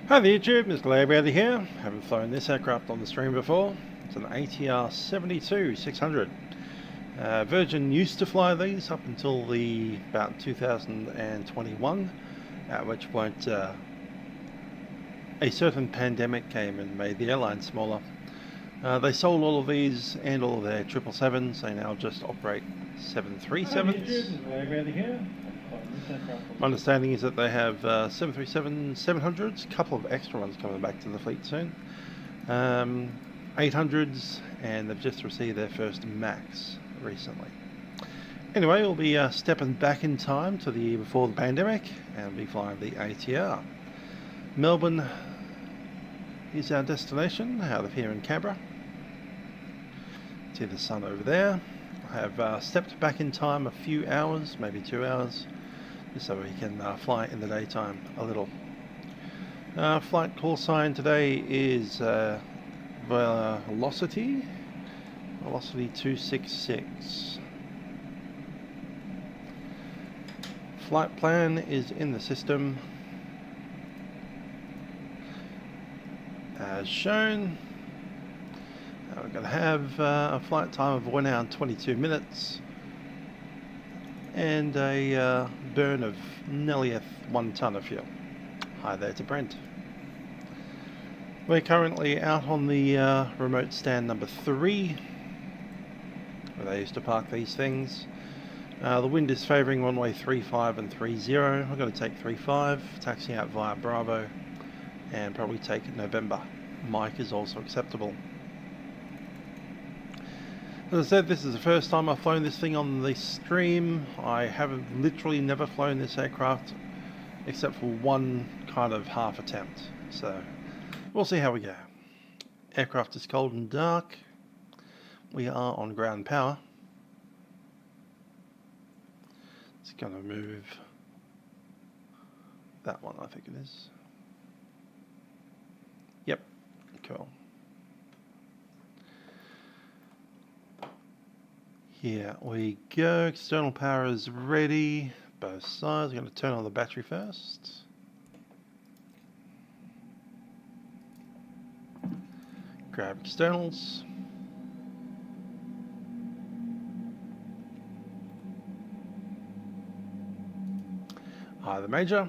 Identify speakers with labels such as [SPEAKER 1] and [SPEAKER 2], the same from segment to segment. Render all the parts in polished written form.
[SPEAKER 1] Hi there YouTube, Mr. Livery here. Haven't flown this aircraft on the stream before. It's an ATR 72-600. Virgin used to fly these up until about 2021, at which point a certain pandemic came and made the airline smaller. They sold all of these and all of their 777s. They now just operate 737s. My understanding is that they have 737-700s, a couple of extra ones coming back to the fleet soon, 800s, and they've just received their first MAX recently. Anyway, we'll be stepping back in time to the year before the pandemic and be flying the ATR. Melbourne is our destination, out of here in Canberra. See the sun over there. I have stepped back in time a few hours, maybe 2 hours, so we can fly in the daytime a little. Flight call sign today is Velocity 266. Flight plan is in the system as shown. We're going to have a flight time of 1 hour and 22 minutes. And a burn of nearly 1 tonne of fuel. Hi there to Brent. We're currently out on the remote stand number 3, where they used to park these things. The wind is favouring runway 35 and 30. I'm going to take 35, taxiing out via Bravo, and probably take November. Mike is also acceptable. As I said, this is the first time I've flown this thing on the stream. I haven't literally never flown this aircraft except for one kind of half attempt. So we'll see how we go. Aircraft is cold and dark. We are on ground power. It's going to move that one, I think it is. Yep, cool. Here we go, external power is ready, both sides. I'm going to turn on the battery first. Grab externals. Hi the Major.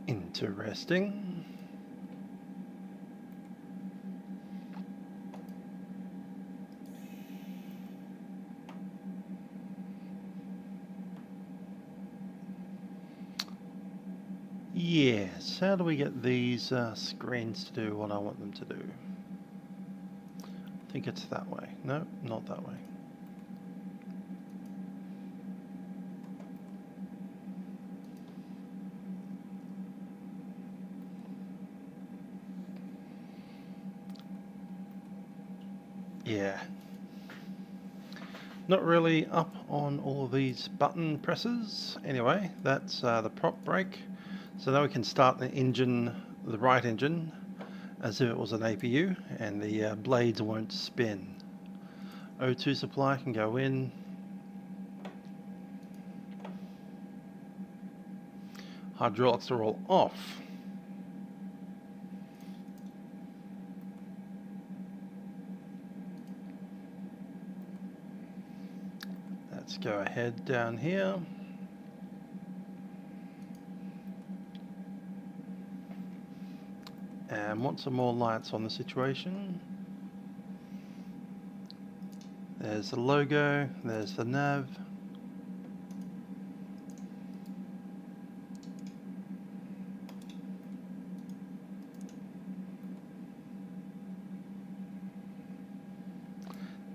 [SPEAKER 1] Interesting. Yes, how do we get these screens to do what I want them to do? I think it's that way. No, not that way. Yeah, not really up on all of these button presses. Anyway, that's the prop brake. So now we can start the engine, the right engine, as if it was an APU, and the blades won't spin. O2 supply can go in. Hydraulics are all off. Let's go ahead down here. And want some more lights on the situation. There's the logo, there's the nav.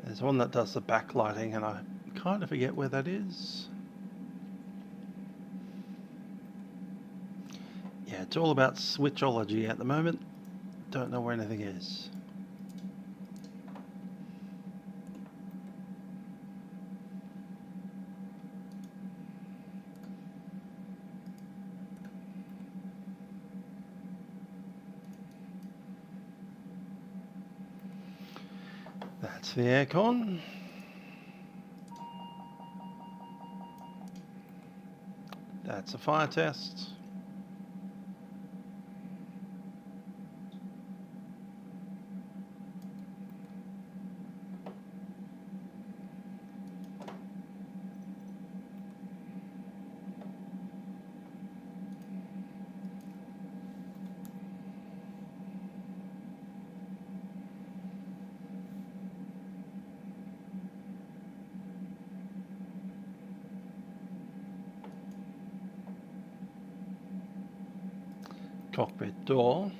[SPEAKER 1] There's one that does the backlighting, and I kind of forget where that is. Yeah, it's all about switchology at the moment. Don't know where anything is. That's the aircon. That's a fire test. Cockpit door.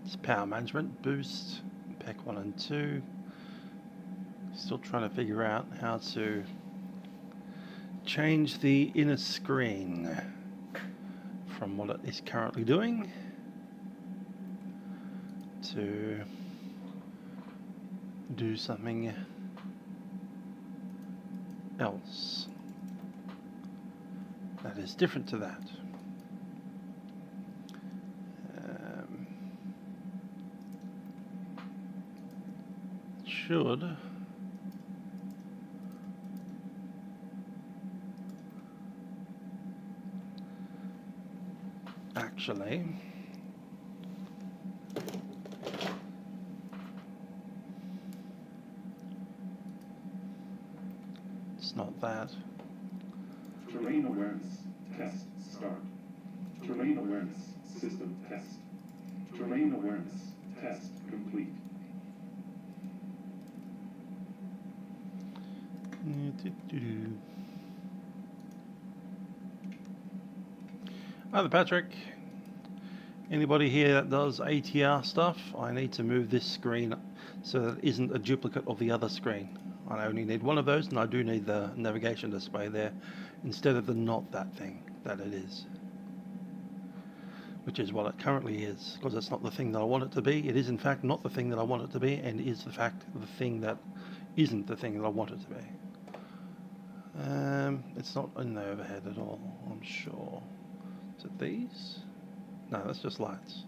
[SPEAKER 1] It's power management, boost, pack 1 and 2. Still trying to figure out how to change the inner screen from what it is currently doing to do something else that is different to that. Should actually it's not that.
[SPEAKER 2] Terrain awareness test start. Terrain awareness system test. Terrain awareness test complete.
[SPEAKER 1] Hi there, Patrick. Anybody here that does ATR stuff? I need to move this screen so that it isn't a duplicate of the other screen. I only need one of those, and I do need the navigation display there instead of the not that thing that it is, which is what it currently is, because it's not the thing that I want it to be. It is in fact not the thing that I want it to be, and is the fact the thing that isn't the thing that I want it to be. It's not in the overhead at all, I'm sure. Is it these? No, that's just lights.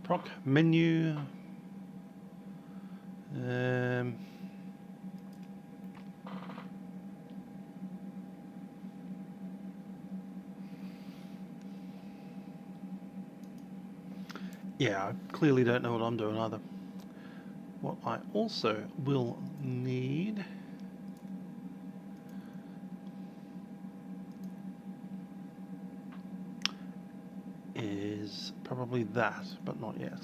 [SPEAKER 1] Proc menu. Yeah, I clearly don't know what I'm doing either. What I also will need is probably that, but not yet.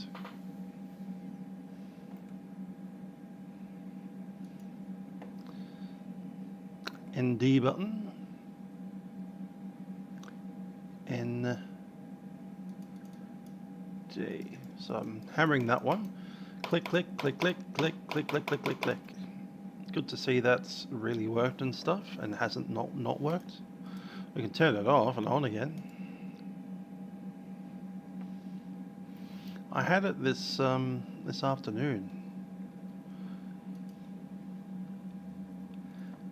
[SPEAKER 1] ND button. ND. So I'm hammering that one. Click, click, click, click, click, click, click, click, click, click. It's good to see that's really worked and stuff, and hasn't not worked. We can turn it off and on again. I had it this afternoon.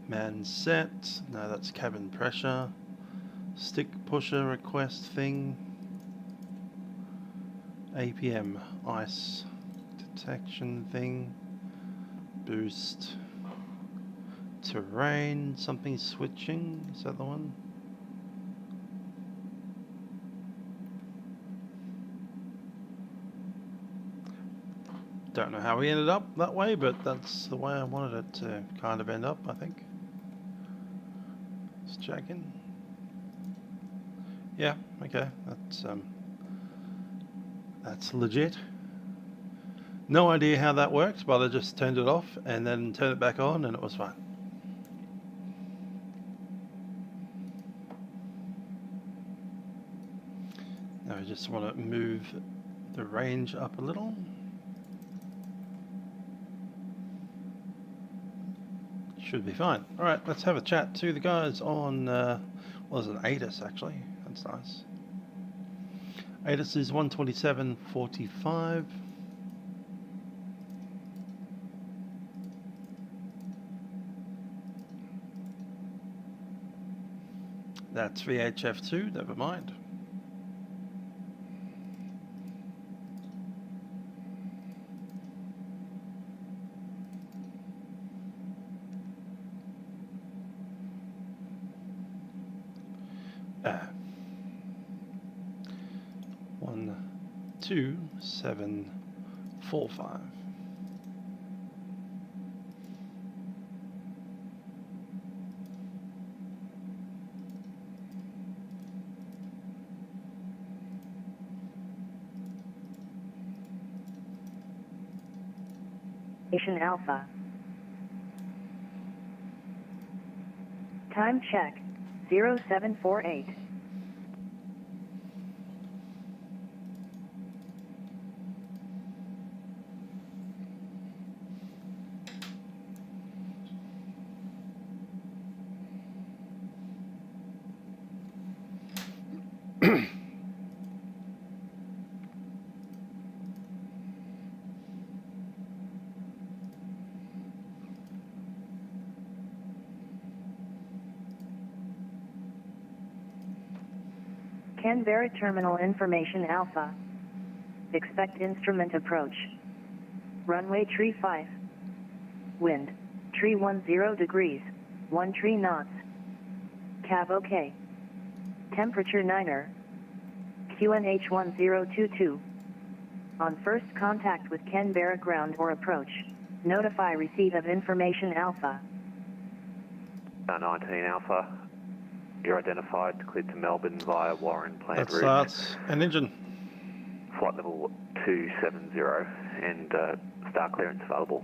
[SPEAKER 1] Man set. No, that's cabin pressure. Stick pusher request thing. APM ice detection thing. Boost. Terrain. Something switching. Is that the one? Don't know how we ended up that way, but that's the way I wanted it to kind of end up, I think. Let's check in. Yeah, okay, that's legit. No idea how that worked, but I just turned it off and then turned it back on and it was fine. Now I just want to move the range up a little. Should be fine. Alright, let's have a chat to the guys on, what is it, ATIS actually. That's nice. ATIS is 127.45. That's VH-F2, never mind. Ah. 12745.
[SPEAKER 3] Station Alpha. Time check 0748. Canberra Terminal Information Alpha. Expect instrument approach. Runway tree 5. Wind, tree 10 degrees, 1 tree knots. Cav OK. Temperature 9er. QNH 1022. On first contact with Canberra ground or approach, notify receipt of information Alpha.
[SPEAKER 4] 19 Alpha. You're identified, cleared to Melbourne via Warren planned
[SPEAKER 1] That
[SPEAKER 4] route.
[SPEAKER 1] starts an engine.
[SPEAKER 4] Flight level 270 and start clearance available.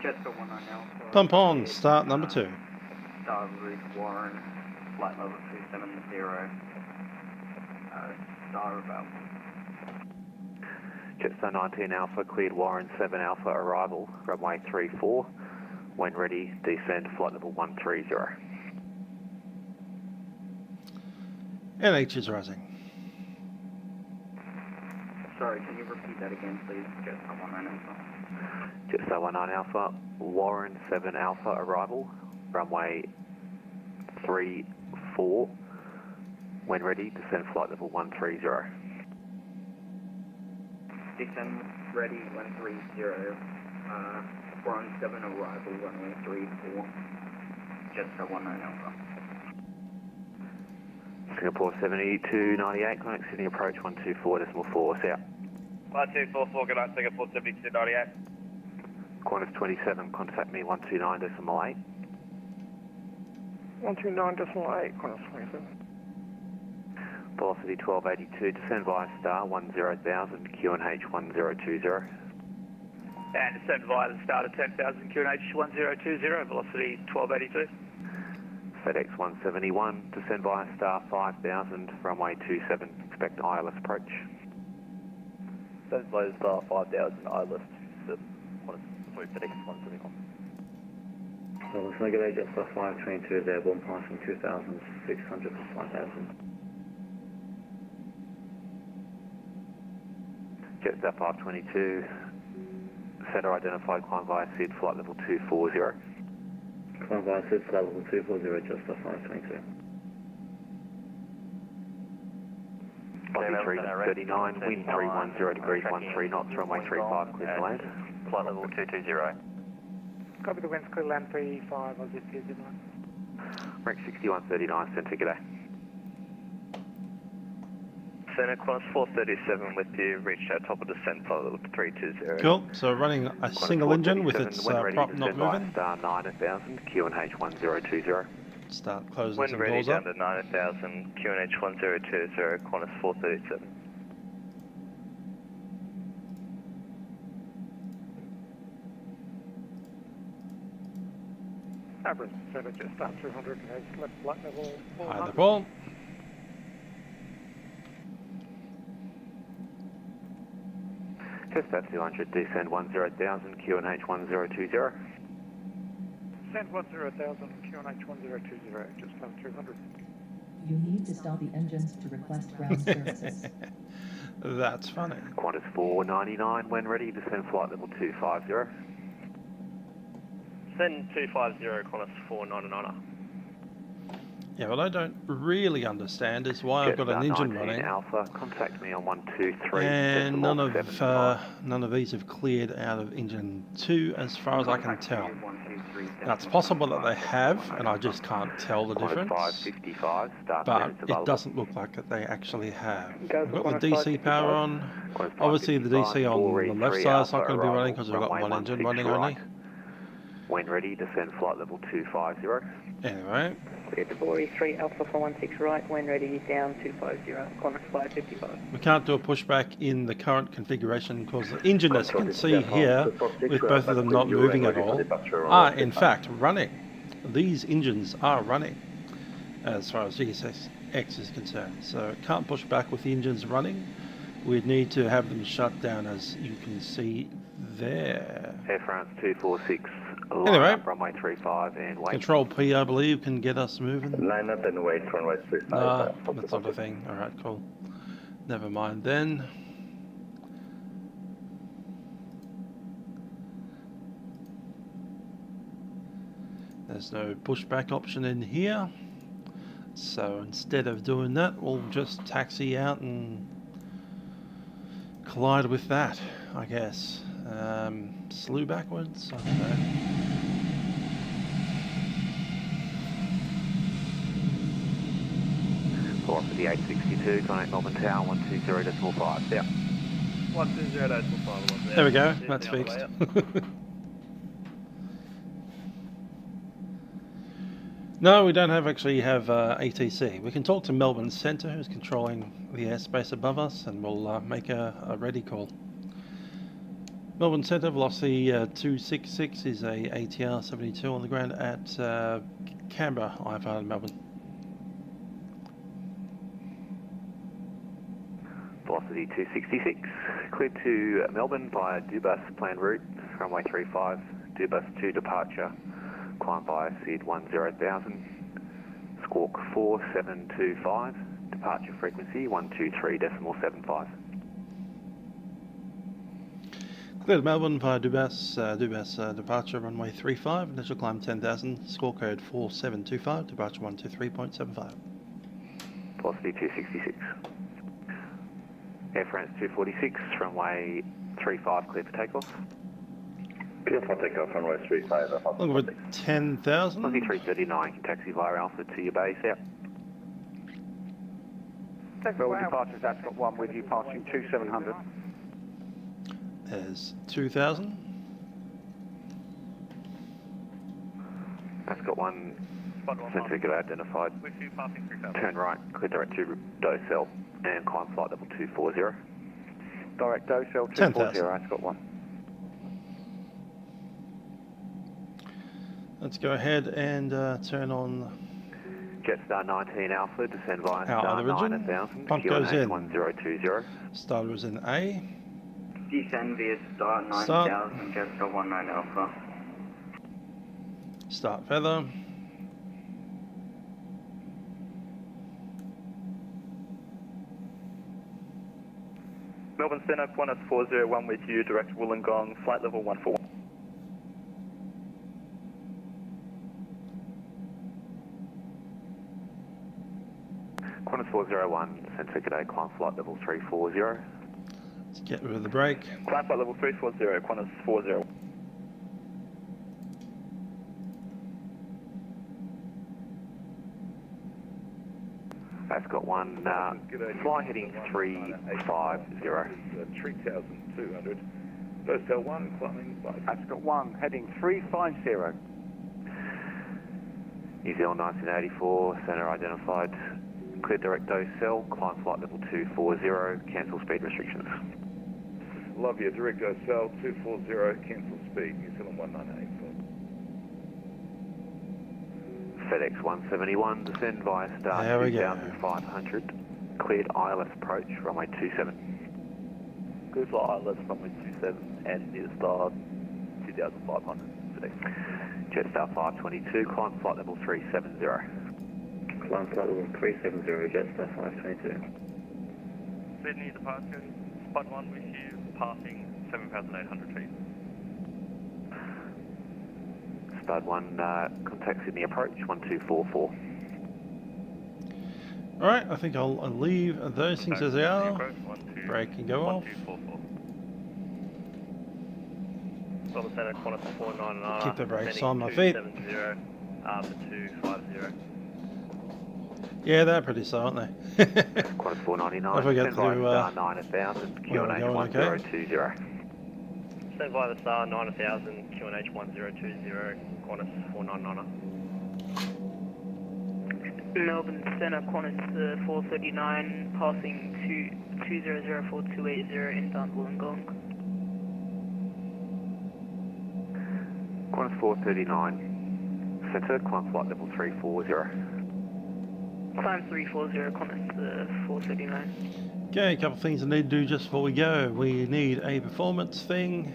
[SPEAKER 5] Jessica 19 Alpha.
[SPEAKER 1] Pump on, start number 2.
[SPEAKER 5] Star route Warren, flight level 270. Star available.
[SPEAKER 4] Jetstar 19 Alpha, cleared Warren 7 Alpha arrival, runway 34. When ready, descend flight level 130.
[SPEAKER 1] NH is rising.
[SPEAKER 5] Sorry, can you repeat that again, please? Jetstar 19 Alpha.
[SPEAKER 4] Jetstar 19 Alpha, Warren 7 Alpha arrival, runway 34. When ready, descend flight level 130.
[SPEAKER 5] Descend ready 130. Warren 7 arrival, runway 34. Jetstar 19 Alpha.
[SPEAKER 4] Singapore 7298, connect Sydney approach 124.4 south.
[SPEAKER 6] 1244, good night, Singapore 7298.
[SPEAKER 4] Qantas 27, contact me 129.8.
[SPEAKER 7] 129.8, Qantas 27.
[SPEAKER 4] Velocity 1282, descend via star 10,000, QNH 1020.
[SPEAKER 6] And descend via the start of 10,000, QNH 1020, velocity 1282.
[SPEAKER 4] FedEx 171, descend via star 5,000, runway 27, expect ILS approach.
[SPEAKER 6] Descend via star 5,000, ILS 27, FedEx 171.
[SPEAKER 8] So let's regulate Jetstar 522 is airborne passing 2,600 for 5,000.
[SPEAKER 4] Jetstar 522, center identified, climb via SID, flight level 240.
[SPEAKER 8] Climb via SID, flight level 240, Jetstar 522.
[SPEAKER 4] Body 339, wind 310 degrees, 13 knots, runway 35, clear to land.
[SPEAKER 6] Flight level 220.
[SPEAKER 7] Copy the winds, clear land 35, I'll zip you,
[SPEAKER 4] Rank 6139, center, g'day.
[SPEAKER 6] Center, Qantas 437 with you, reached our top of descent, flight level 320.
[SPEAKER 1] Cool, so running a single engine with its prop not moving.
[SPEAKER 4] Star 9000, QNH 1020.
[SPEAKER 1] Start closing
[SPEAKER 6] When
[SPEAKER 1] some
[SPEAKER 6] ready,
[SPEAKER 1] doors
[SPEAKER 6] down
[SPEAKER 1] up.
[SPEAKER 6] to 9000, QNH 1020, Qantas 437.
[SPEAKER 7] Average, Center Jetstar 300 has left flight level
[SPEAKER 1] Hi
[SPEAKER 7] 400.
[SPEAKER 1] there, Paul.
[SPEAKER 4] Jetstar 200, descend 10,000, QNH 1020.
[SPEAKER 7] Descend 10,000, QNH 1020, just over 200.
[SPEAKER 9] You need to stop the engines to request ground services.
[SPEAKER 1] That's funny.
[SPEAKER 4] Qantas 499 when ready, descend flight level 250.
[SPEAKER 10] Send 250, Qantas 499.
[SPEAKER 1] Yeah, what I don't really understand is why I've got an engine running,
[SPEAKER 4] Alpha, contact me on 123.
[SPEAKER 1] and none of these have cleared out of engine 2 as far as I can tell. Now it's possible that they have, and I just can't tell the difference, but it doesn't look like that they actually have. I've got the DC power on. Obviously the DC on the left side is not going to be running because I've got one engine running only.
[SPEAKER 4] When ready, descend flight level 250.
[SPEAKER 1] Anyway.
[SPEAKER 11] Clear to Bori 3 Alpha 416 right, when ready, down 250, Qantas 555.
[SPEAKER 1] We can't do a pushback in the current configuration because the engine, as you can see here, with both of them not moving at all, are in fact running. These engines are running as far as YSSY is concerned. So it can't push back with the engines running. We'd need to have them shut down, as you can see there.
[SPEAKER 4] Air France 246.
[SPEAKER 1] Anyway,
[SPEAKER 4] runway 35 and wait.
[SPEAKER 1] Control P, I believe, can get us moving.
[SPEAKER 8] Line up and wait, runway 35.
[SPEAKER 1] That sort of thing. Alright, cool. Never mind then. There's no pushback option in here. So instead of doing that, we'll just taxi out and collide with that, I guess. Slew backwards? I don't know.
[SPEAKER 4] For the 862, contact Melbourne Tower 120.5. Yeah.
[SPEAKER 10] 120.5.
[SPEAKER 1] There we go, that's fixed. No, we don't actually have ATC. We can talk to Melbourne Centre, who's controlling the airspace above us, and we'll make a ready call. Melbourne Centre, velocity 266 is a ATR 72 on the ground at Canberra, IFR in Melbourne.
[SPEAKER 4] Velocity 266, cleared to Melbourne via Dubus planned route, runway 35, Dubus 2 departure, climb by SID 10,000, squawk 4725, departure frequency 123.75.
[SPEAKER 1] Cleared Melbourne via Dubus, departure runway 35, initial climb 10,000, score code 4725, departure 123.75.
[SPEAKER 4] Velocity 266. Air France 246, runway 35, clear for takeoff.
[SPEAKER 8] Clear for takeoff, runway 35.
[SPEAKER 1] Looking for 10,000.
[SPEAKER 4] Velocity 339, can taxi via Alpha to your base, out.
[SPEAKER 7] Melbourne departures, that's got one with you passing 2700.
[SPEAKER 1] There's 2,000.
[SPEAKER 4] That's got one. Centre good identified. Turn right, clear direct to Docel and climb flight level 240.
[SPEAKER 7] Direct Docel 240, that's got one.
[SPEAKER 1] Let's go ahead and turn on
[SPEAKER 4] Jetstar 19 Alpha, descend via
[SPEAKER 1] our
[SPEAKER 4] star
[SPEAKER 1] other
[SPEAKER 4] 9000,
[SPEAKER 1] pump goes in.
[SPEAKER 4] 1020.
[SPEAKER 1] Starter was in A.
[SPEAKER 5] Descend via star 9000, Jetstar 19 Alpha.
[SPEAKER 1] Start feather.
[SPEAKER 10] Melbourne Centre, Qantas 401 with you, direct Wollongong, flight level 141.
[SPEAKER 4] Qantas 401, Centre G'day, climb flight level 340.
[SPEAKER 1] Let's get rid of the brake.
[SPEAKER 10] Climb flight level 340, Qantas 40.
[SPEAKER 4] That's got one, fly heading 350.
[SPEAKER 2] 3,200. Docel 1, climbing by...
[SPEAKER 7] That's got one, heading 350.
[SPEAKER 4] New Zealand 1984, centre identified. Clear direct Docel, climb flight level 240, cancel speed restrictions.
[SPEAKER 2] Love you, direct Docel 240, cancel speed, New Zealand 198.
[SPEAKER 4] FedEx 171, descend via star 2500, cleared ILS approach, runway 27.
[SPEAKER 10] Clear flight ILS runway 27 and near star 2500,
[SPEAKER 4] velocity. Jetstar 522, climb flight level 370.
[SPEAKER 8] Climb flight level 370, Jetstar 522.
[SPEAKER 10] Sydney departure, spot 1 with you, passing 7,800 feet.
[SPEAKER 4] Spud 1, contact Sydney approach 1244.
[SPEAKER 1] Alright, I think I'll leave those things as they are. Brake and go off.
[SPEAKER 10] Melbourne Centre, Qantas 499.
[SPEAKER 1] Keep the brakes on my feet.
[SPEAKER 10] 270, after 250.
[SPEAKER 1] Yeah, they're pretty slow, aren't they?
[SPEAKER 4] Qantas 499.
[SPEAKER 1] I forget to do
[SPEAKER 4] 9000, QNH 1020.
[SPEAKER 10] Stand by the star 9000, QNH 1020, Qantas 499.
[SPEAKER 11] Melbourne Centre, Qantas 439, passing 2004280, inbound Wollongong.
[SPEAKER 4] Qantas 439, Centre, climb flight level 340.
[SPEAKER 11] Climb 340, Qantas 439.
[SPEAKER 1] Okay, a couple of things I need to do just before we go. We need a performance thing.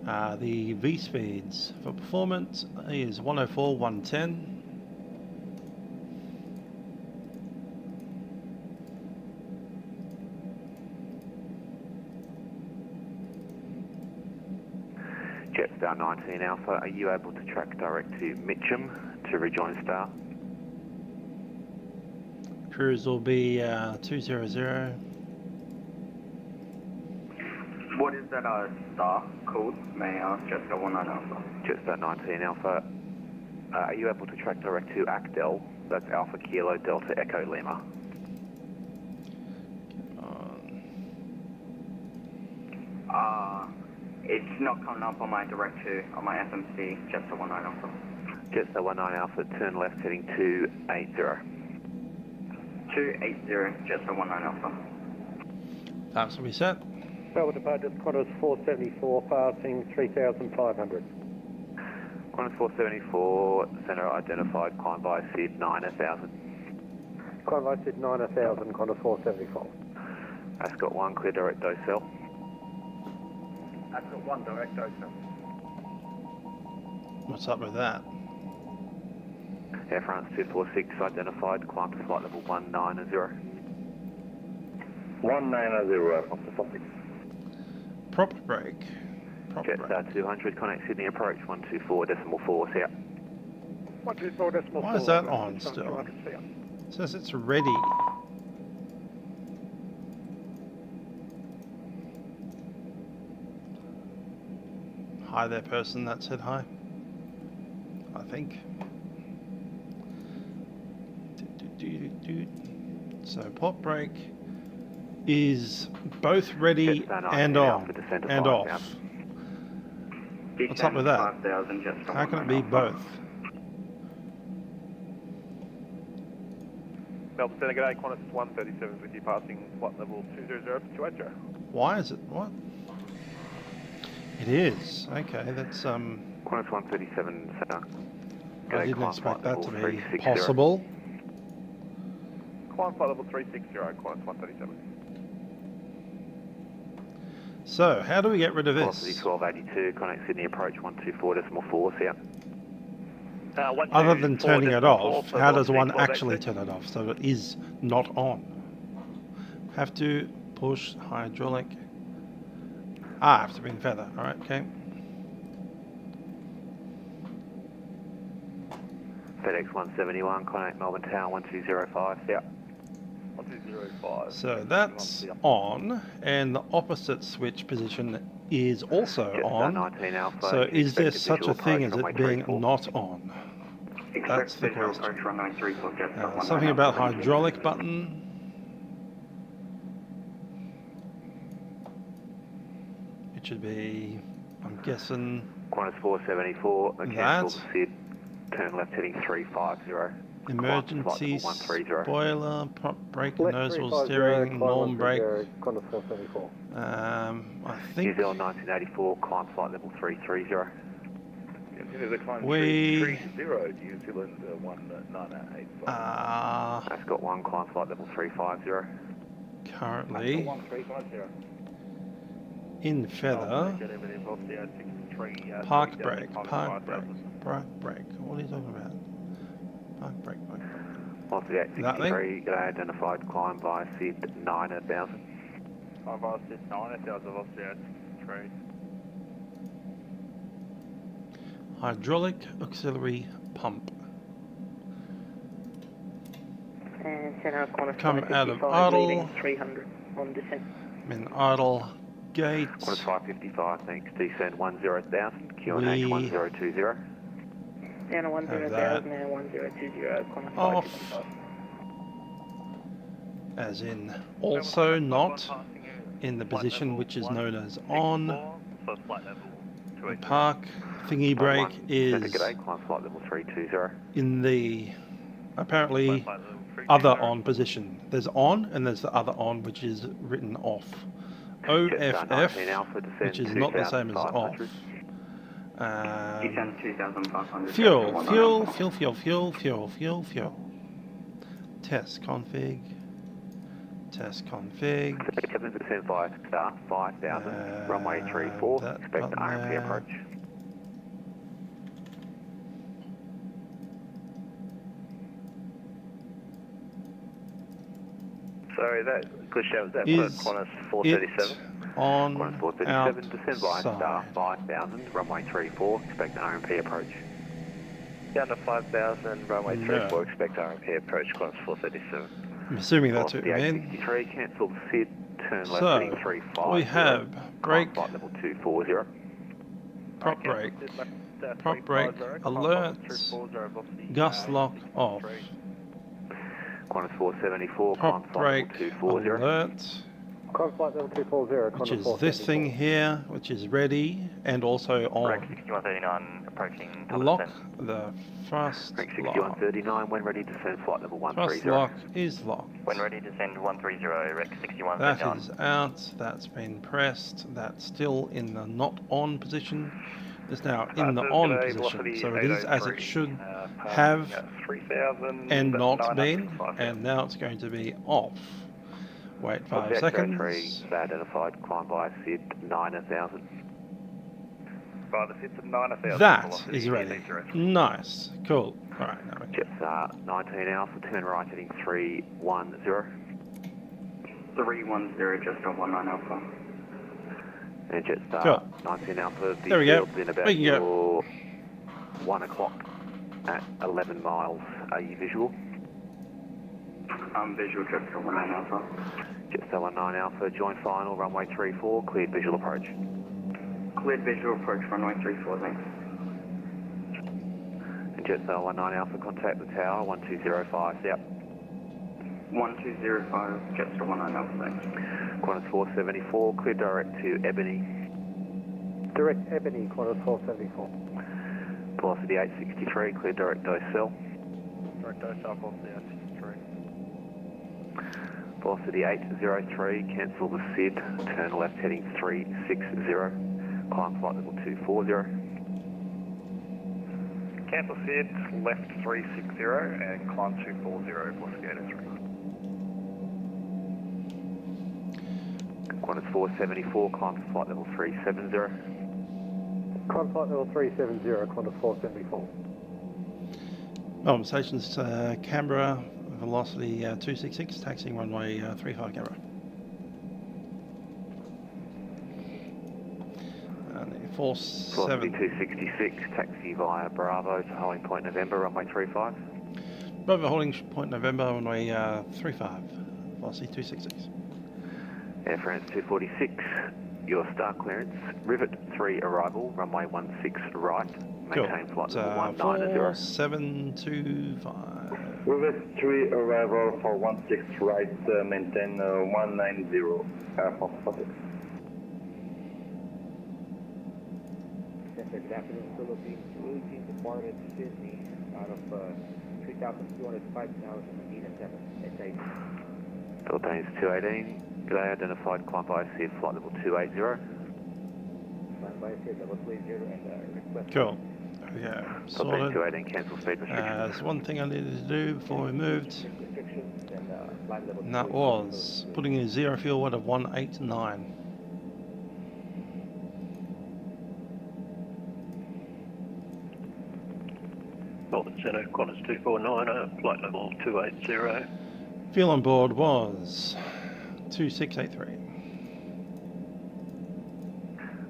[SPEAKER 1] The V speeds for performance is 104, 110.
[SPEAKER 4] Jetstar 19 Alpha, are you able to track direct to Mitcham to rejoin Star?
[SPEAKER 1] Cruise will be 200.
[SPEAKER 5] What is that star code? May I ask? Jetstar 19 Alpha.
[SPEAKER 4] Jetstar 19 Alpha, are you able to track direct to ACDEL? That's Alpha Kilo Delta Echo Lima.
[SPEAKER 5] It's not coming up on my direct to, on my FMC, Jetstar 19 Alpha.
[SPEAKER 4] Jetstar 19 Alpha, turn left heading 280.
[SPEAKER 5] 280, Jetstar 19 Alpha.
[SPEAKER 1] That's what we set.
[SPEAKER 12] Melbourne departure, Qantas 474, passing 3,500.
[SPEAKER 4] Qantas 474, centre identified, climb by SID 9000.
[SPEAKER 12] Climb by SID 9000, Qantas 474.
[SPEAKER 4] Ascot 1, clear direct Docel.
[SPEAKER 12] Ascot 1, direct Docel.
[SPEAKER 1] What's up with that?
[SPEAKER 4] Air France 246, identified, climb to flight level 190.
[SPEAKER 8] 190 off the topic.
[SPEAKER 1] Proper brake.
[SPEAKER 4] Jetstar 200, connect Sydney approach 124.4, out.
[SPEAKER 12] 124.4.
[SPEAKER 1] Why is that on still? It says it's ready. Hi there, person that said hi. I think. So pop brake is both ready and on and off. What's up with that? How can it be both?
[SPEAKER 10] Melbourne Centre, g'day, Qantas 137 with you, passing flight level 200 to 280.
[SPEAKER 1] Why is it? What? It is. Okay, that's
[SPEAKER 4] Qantas 137 Centre.
[SPEAKER 1] I didn't expect that to be possible.
[SPEAKER 10] Climb flight level 360, Qantas 137.
[SPEAKER 1] So, how do we get rid of this?
[SPEAKER 4] Velocity 1282, connect Sydney approach 124.4, out.
[SPEAKER 1] Other than turning it off, how does one actually turn it off so it is not on? Have to push hydraulic. I have to bring feather. Alright, okay.
[SPEAKER 4] FedEx 171, connect Melbourne Tower 1205, out.
[SPEAKER 10] 1205.
[SPEAKER 1] So that's on, and the opposite switch position is also on. So is there such a thing as it being not on? That's the question. Something about hydraulic button. It should be, I'm guessing,
[SPEAKER 4] Qantas 474,
[SPEAKER 1] that.
[SPEAKER 4] SID, turn left heading 350.
[SPEAKER 1] Emergency spoiler, prop brake, nozzle steering, norm brake.
[SPEAKER 12] Qantas 474.
[SPEAKER 1] I think
[SPEAKER 4] New Zealand 1984, climb flight level 330.
[SPEAKER 2] Continue the climb
[SPEAKER 1] we
[SPEAKER 2] 330, New Zealand 1985.
[SPEAKER 4] Ascot 1, climb flight level 350.
[SPEAKER 1] Currently, in feather. Park brake, park brake, park brake. What are you talking about? Park brake, park brake.
[SPEAKER 4] Velocity 863, identified climb by SID 9,000.
[SPEAKER 10] Climb by SID 9,000, velocity 863.
[SPEAKER 1] Hydraulic auxiliary pump.
[SPEAKER 11] And center corner
[SPEAKER 1] Come out of
[SPEAKER 11] 555,
[SPEAKER 1] idle.
[SPEAKER 11] leaving 300 on descent.
[SPEAKER 1] I'm in idle gate.
[SPEAKER 4] Quarters 555, thanks. Descend 10,000, QNH 1020.
[SPEAKER 11] Down to 10,000 and 1020, corner
[SPEAKER 1] Off.
[SPEAKER 11] 555.
[SPEAKER 1] As in also not in the position which is known as on. The park thingy brake is
[SPEAKER 4] Climb flight level 320.
[SPEAKER 1] in the apparently other on position. There's on and there's the other on, which is written off. OFF, which is not the same as off. Fuel, fuel, fuel, fuel, fuel, fuel, fuel, fuel. Test config. Test config.
[SPEAKER 4] 7% via star 5,000, runway 34, expect RMP approach.
[SPEAKER 10] Sorry, that glitched out. Was that
[SPEAKER 1] Is
[SPEAKER 10] for Qantas 437?
[SPEAKER 1] On
[SPEAKER 4] Qantas 437, descend via star 5,000, runway 34, expect RMP approach.
[SPEAKER 10] Down to 5,000, runway 34, expect RMP approach, Qantas 437.
[SPEAKER 1] I'm assuming that's what you mean.
[SPEAKER 4] 863, cancel the SID, turn left
[SPEAKER 1] So,
[SPEAKER 4] heading 350.
[SPEAKER 1] we have brake,
[SPEAKER 4] flight level 240.
[SPEAKER 1] prop brake, alert, gust lock off.
[SPEAKER 4] Qantas 474,
[SPEAKER 1] Prop
[SPEAKER 4] climb flight
[SPEAKER 1] brake,
[SPEAKER 4] level 240.
[SPEAKER 1] alert,
[SPEAKER 12] Climb flight level 240,
[SPEAKER 1] which is this thing here, which is ready and also on.
[SPEAKER 10] 6139 approaching.
[SPEAKER 1] Lock the thrust lock.
[SPEAKER 4] 6139, when ready, descend flight level
[SPEAKER 1] Thrust
[SPEAKER 4] 130.
[SPEAKER 1] lock is locked.
[SPEAKER 10] When ready, descend 130, rec
[SPEAKER 1] That
[SPEAKER 10] 6139.
[SPEAKER 1] is out, that's been pressed, that's still in the not on position. It's now in the on position, so it is as it should have and not been, and now it's going to be off. Wait 5 seconds.
[SPEAKER 4] Identified climb by SID 9,000.
[SPEAKER 10] By the SID 9,000.
[SPEAKER 1] That is ready. Nice. Cool. Alright, now we can.
[SPEAKER 4] Jets 19 Alpha, turn right heading 310.
[SPEAKER 5] 310, just on 19 Alpha.
[SPEAKER 4] And Jets
[SPEAKER 1] Cool.
[SPEAKER 4] 19 Alpha, the
[SPEAKER 1] There we go.
[SPEAKER 4] field's in about
[SPEAKER 1] We can go.
[SPEAKER 4] your 1 o'clock at 11 miles. Are you visual?
[SPEAKER 5] Visual, just on 19 Alpha.
[SPEAKER 4] Jets 19 Alpha, join final, runway 34, cleared visual approach.
[SPEAKER 5] Cleared visual approach, runway 34, thanks.
[SPEAKER 4] And Jets 19 Alpha, contact the tower, 1205, out.
[SPEAKER 5] 1205, Jets to 19 Alpha, thanks.
[SPEAKER 4] Qantas 474, clear direct to Ebony.
[SPEAKER 12] Direct Ebony, Qantas 474.
[SPEAKER 4] Velocity 863, clear direct Docel.
[SPEAKER 10] Direct Docel, velocity 863.
[SPEAKER 4] Velocity 803, cancel the SID, turn left heading 360, climb flight level 240.
[SPEAKER 10] Cancel SID, left 360 and climb 240, velocity 803.
[SPEAKER 4] Qantas 474, climb to flight level 370.
[SPEAKER 12] Climb flight level 370, Qantas 474.
[SPEAKER 1] Melbourne stations Canberra, velocity 266, taxiing runway 35 Canberra. And force
[SPEAKER 4] Velocity
[SPEAKER 1] 7.
[SPEAKER 4] 266, taxi via Bravo to holding point November, runway 35.
[SPEAKER 1] Bravo holding point November, runway 35, velocity 266.
[SPEAKER 4] Air France 246, your star clearance, Rivet 3 arrival, runway 16 right, maintain flight level 190.
[SPEAKER 1] 4725.
[SPEAKER 13] Rivet 3 arrival for 16 right, maintain 190, Airport Philippines.
[SPEAKER 14] Good afternoon, Philippines 218, departed Sydney out of 3,205,000 feet and 7. It's 8.
[SPEAKER 4] Philippines 218, g'day, identified climb by SID, flight level 280.
[SPEAKER 14] Climb by SID, level 30 and request.
[SPEAKER 1] Cool. Yeah, sorted.
[SPEAKER 4] 218, cancel speed restrictions.
[SPEAKER 1] There's one thing I needed to do before we moved, and that was putting a zero fuel weight of 189.
[SPEAKER 15] Center, Qantas 249, flight level 280.
[SPEAKER 1] Fuel on board was 2683.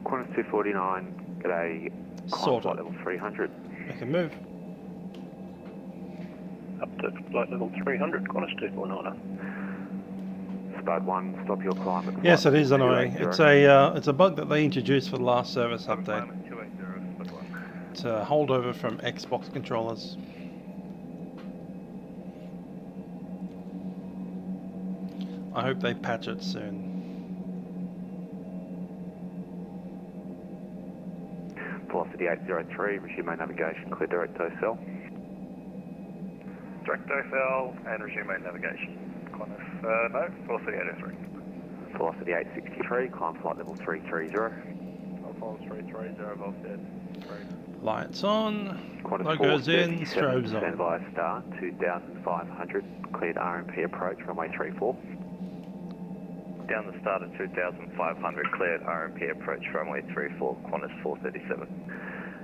[SPEAKER 4] Qantas 249, g'day.
[SPEAKER 1] Sorted.
[SPEAKER 4] Flight level 300.
[SPEAKER 1] Make a move.
[SPEAKER 15] Up to flight level 300, Qantas 249.
[SPEAKER 4] Spud 1, stop your climb at
[SPEAKER 1] Yes, it is annoying.
[SPEAKER 4] 280.
[SPEAKER 1] It's a bug that they introduced for the last service update. It's a holdover from Xbox controllers. I hope they patch it soon.
[SPEAKER 4] Velocity 803, resume main navigation, clear direct OSL.
[SPEAKER 10] Direct OSL and resume main navigation. Qantas, no, velocity 803.
[SPEAKER 4] Velocity 863, climb flight level 330.
[SPEAKER 10] Alpha 330, velocity 863.
[SPEAKER 1] Lights on,
[SPEAKER 4] Qantas
[SPEAKER 1] logos in,
[SPEAKER 4] 437,
[SPEAKER 1] strobes
[SPEAKER 4] stand
[SPEAKER 1] on.
[SPEAKER 4] by star, 2500, cleared RMP approach, runway 34.
[SPEAKER 10] Down the start at 2500, cleared RMP approach, runway 34, Qantas 437.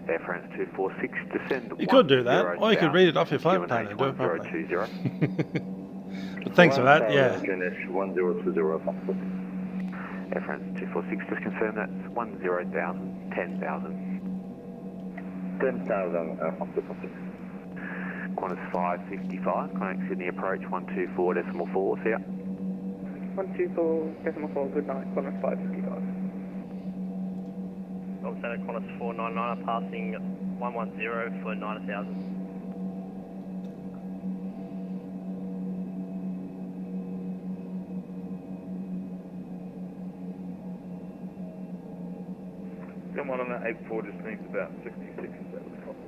[SPEAKER 4] Air France 246, descend.
[SPEAKER 1] You could do that, or you could read it off your flight plan and do it properly. But thanks for that, yeah.
[SPEAKER 13] 1020.
[SPEAKER 4] Air France 246, just confirm that's 10,000, 10,000.
[SPEAKER 13] 10,000,
[SPEAKER 4] Qantas 555, connect Sydney approach 124.4, see ya.
[SPEAKER 11] 124.4, good night, Qantas 555.
[SPEAKER 5] Melbourne Center, Qantas 499, passing 110 for 9,000.
[SPEAKER 2] Someone on that 84 just needs about 66 is that was copy.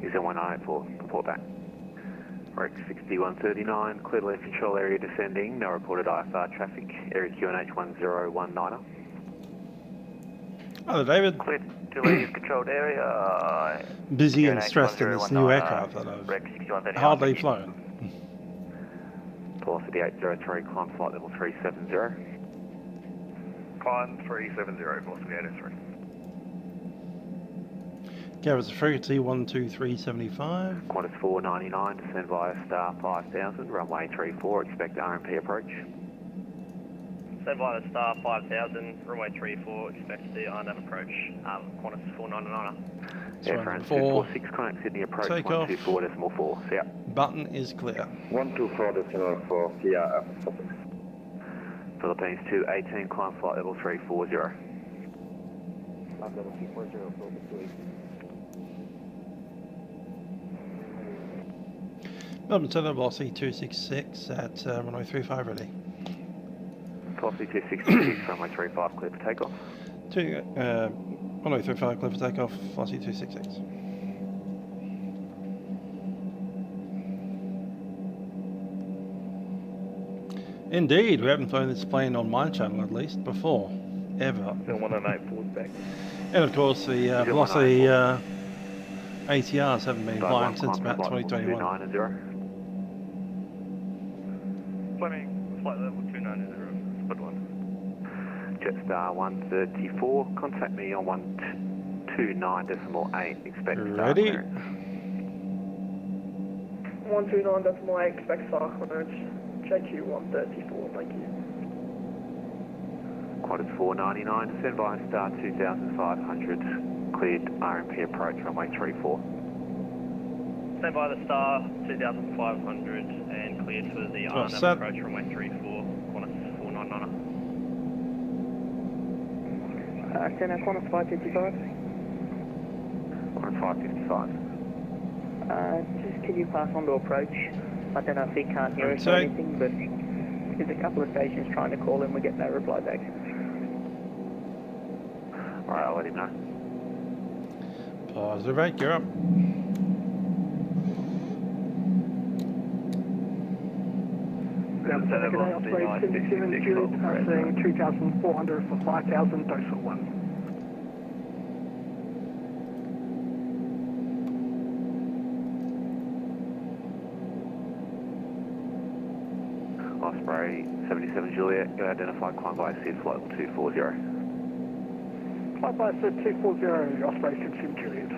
[SPEAKER 4] Is that 1984, report back. Rex 6139, clear left control area descending, no reported IFR traffic, area QNH 1019.
[SPEAKER 1] Hello, David.
[SPEAKER 10] Cleared to leave controlled area.
[SPEAKER 1] Busy and stressed in this new aircraft that I've hardly flown.
[SPEAKER 4] Velocity 803, climb flight level 370.
[SPEAKER 10] Climb 370, velocity 803.
[SPEAKER 1] Canberra's frequency 12375.
[SPEAKER 4] Qantas 499, descend via star 5000, runway 34, expect RMP approach.
[SPEAKER 5] Stand by the star 5000, runway 34, expect the RNAV approach, Qantas 499.
[SPEAKER 4] Air France 246, connect Sydney approach 124.4, see ya.
[SPEAKER 1] Button is clear.
[SPEAKER 13] 124.4, Kia.
[SPEAKER 4] Philippines 218, climb flight level 340.
[SPEAKER 14] Climb level 340, Philippines 218.
[SPEAKER 1] Melbourne Center, velocity 266 at runway 35 ready.
[SPEAKER 4] Velocity 266, runway 35, clear for takeoff.
[SPEAKER 1] Runway 35, clear for takeoff, velocity 266. Indeed, we haven't flown this plane on my channel at least before, ever.
[SPEAKER 2] 184 back.
[SPEAKER 1] And of course the velocity ATRs haven't been flying since about 2021.
[SPEAKER 10] Fleming, flight level 290, spud 1.
[SPEAKER 4] Jetstar 134, contact me on 129.8, expect star
[SPEAKER 1] ready.
[SPEAKER 4] clearance.
[SPEAKER 11] 129.8, expect star clearance. JQ 134, thank you.
[SPEAKER 4] Qantas 499, descend by star 2500, cleared RMP approach, runway 34.
[SPEAKER 5] Stand by the star 2500 and cleared for the RNAV approach, runway 34, Qantas 499.
[SPEAKER 11] Center, Qantas 555.
[SPEAKER 4] Qantas 555.
[SPEAKER 11] Just can you pass on to approach? I don't know if he can't hear us or anything, but there's a couple of stations trying to call him, we get no reply back.
[SPEAKER 4] Alright, I'll let him know.
[SPEAKER 1] Positive 8, you're up.
[SPEAKER 7] Operate 77 Juliet, passing 2,400 for 5,000, Dosa 1.
[SPEAKER 4] Osprey 77 Juliet, go identify climb by SID flight level 240.
[SPEAKER 7] Flight by SID 240, Osprey 77 Juliet.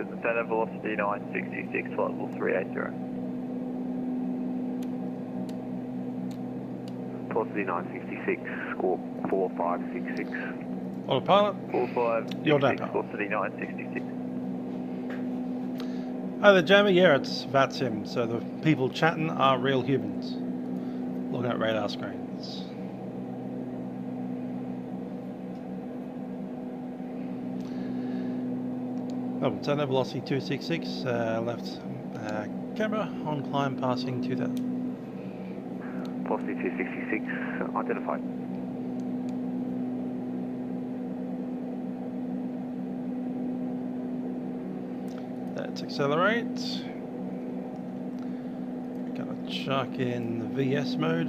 [SPEAKER 10] Cruise Center, velocity 966, flight level 380.
[SPEAKER 4] Velocity 966, score 4566.
[SPEAKER 1] Autopilot.
[SPEAKER 10] 4566,
[SPEAKER 1] You're down.
[SPEAKER 10] velocity 966.
[SPEAKER 1] Oh, the jammer? Yeah, it's Vatsim, so the people chatting are real humans. Looking at radar screens. Melbourne Center, velocity 266, left Canberra, on climb passing 2000.
[SPEAKER 4] Velocity 266, identified.
[SPEAKER 1] Let's accelerate. Gonna chuck in the VS mode.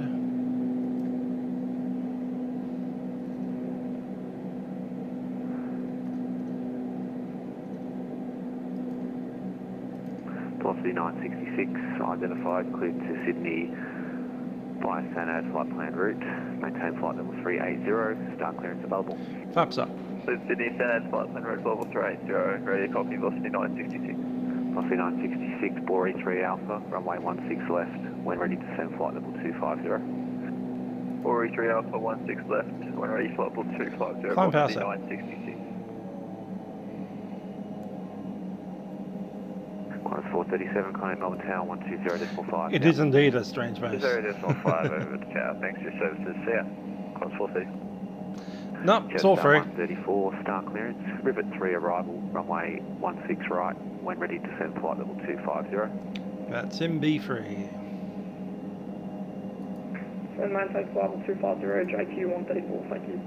[SPEAKER 4] Velocity 966, identified, cleared to Sydney via Sanad flight plan route. Maintain flight level 380, start clearance available.
[SPEAKER 1] Flaps up.
[SPEAKER 10] Sydney Sanad flight plan route level 380, ready to copy, velocity 966.
[SPEAKER 4] Velocity 966, Bore 3 Alpha, runway 16 left, when ready to send flight level 250.
[SPEAKER 10] Bore 3 Alpha 16 left, when ready flight level 250,
[SPEAKER 1] Climb
[SPEAKER 10] velocity
[SPEAKER 1] past
[SPEAKER 10] 966.
[SPEAKER 4] Qantas 437, Contact Melbourne Tower 120.5.
[SPEAKER 1] It is indeed a strange base.
[SPEAKER 10] 0.5 over the tower, thanks for your services. See ya. Qantas 430.
[SPEAKER 1] No, it's all free.
[SPEAKER 4] 134, start clearance. Rivet 3 arrival, runway 16 right, when ready to send flight level 250.
[SPEAKER 1] That's MB free.
[SPEAKER 7] And maintain flight level 250, JQ 134, thank you.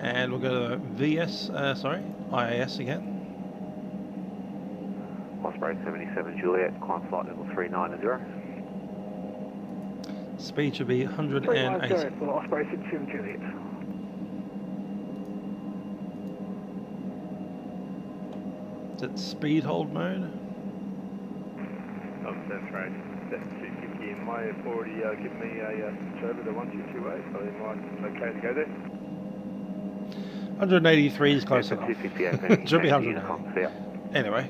[SPEAKER 1] And we'll go to VS, IAS again.
[SPEAKER 4] Osprey 77 Juliet, climb flight level 390.
[SPEAKER 1] Speed should be 180.
[SPEAKER 7] 390 for Osprey 77 Juliet.
[SPEAKER 1] Is it speed hold mode?
[SPEAKER 16] That's right. That's 250 in my have already given me a switch over to 1228, so they might okay to go there.
[SPEAKER 1] 183 is close enough. Should be 180. Anyway.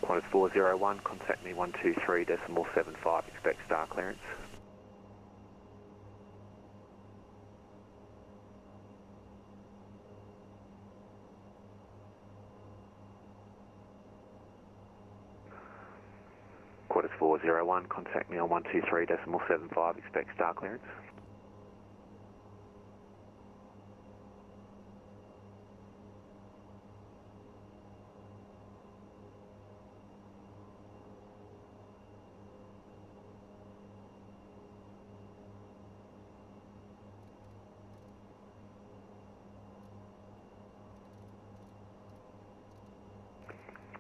[SPEAKER 4] Qantas 401, contact me 123.75, expect star clearance. Qantas 401, contact me on 123.75, expect star clearance.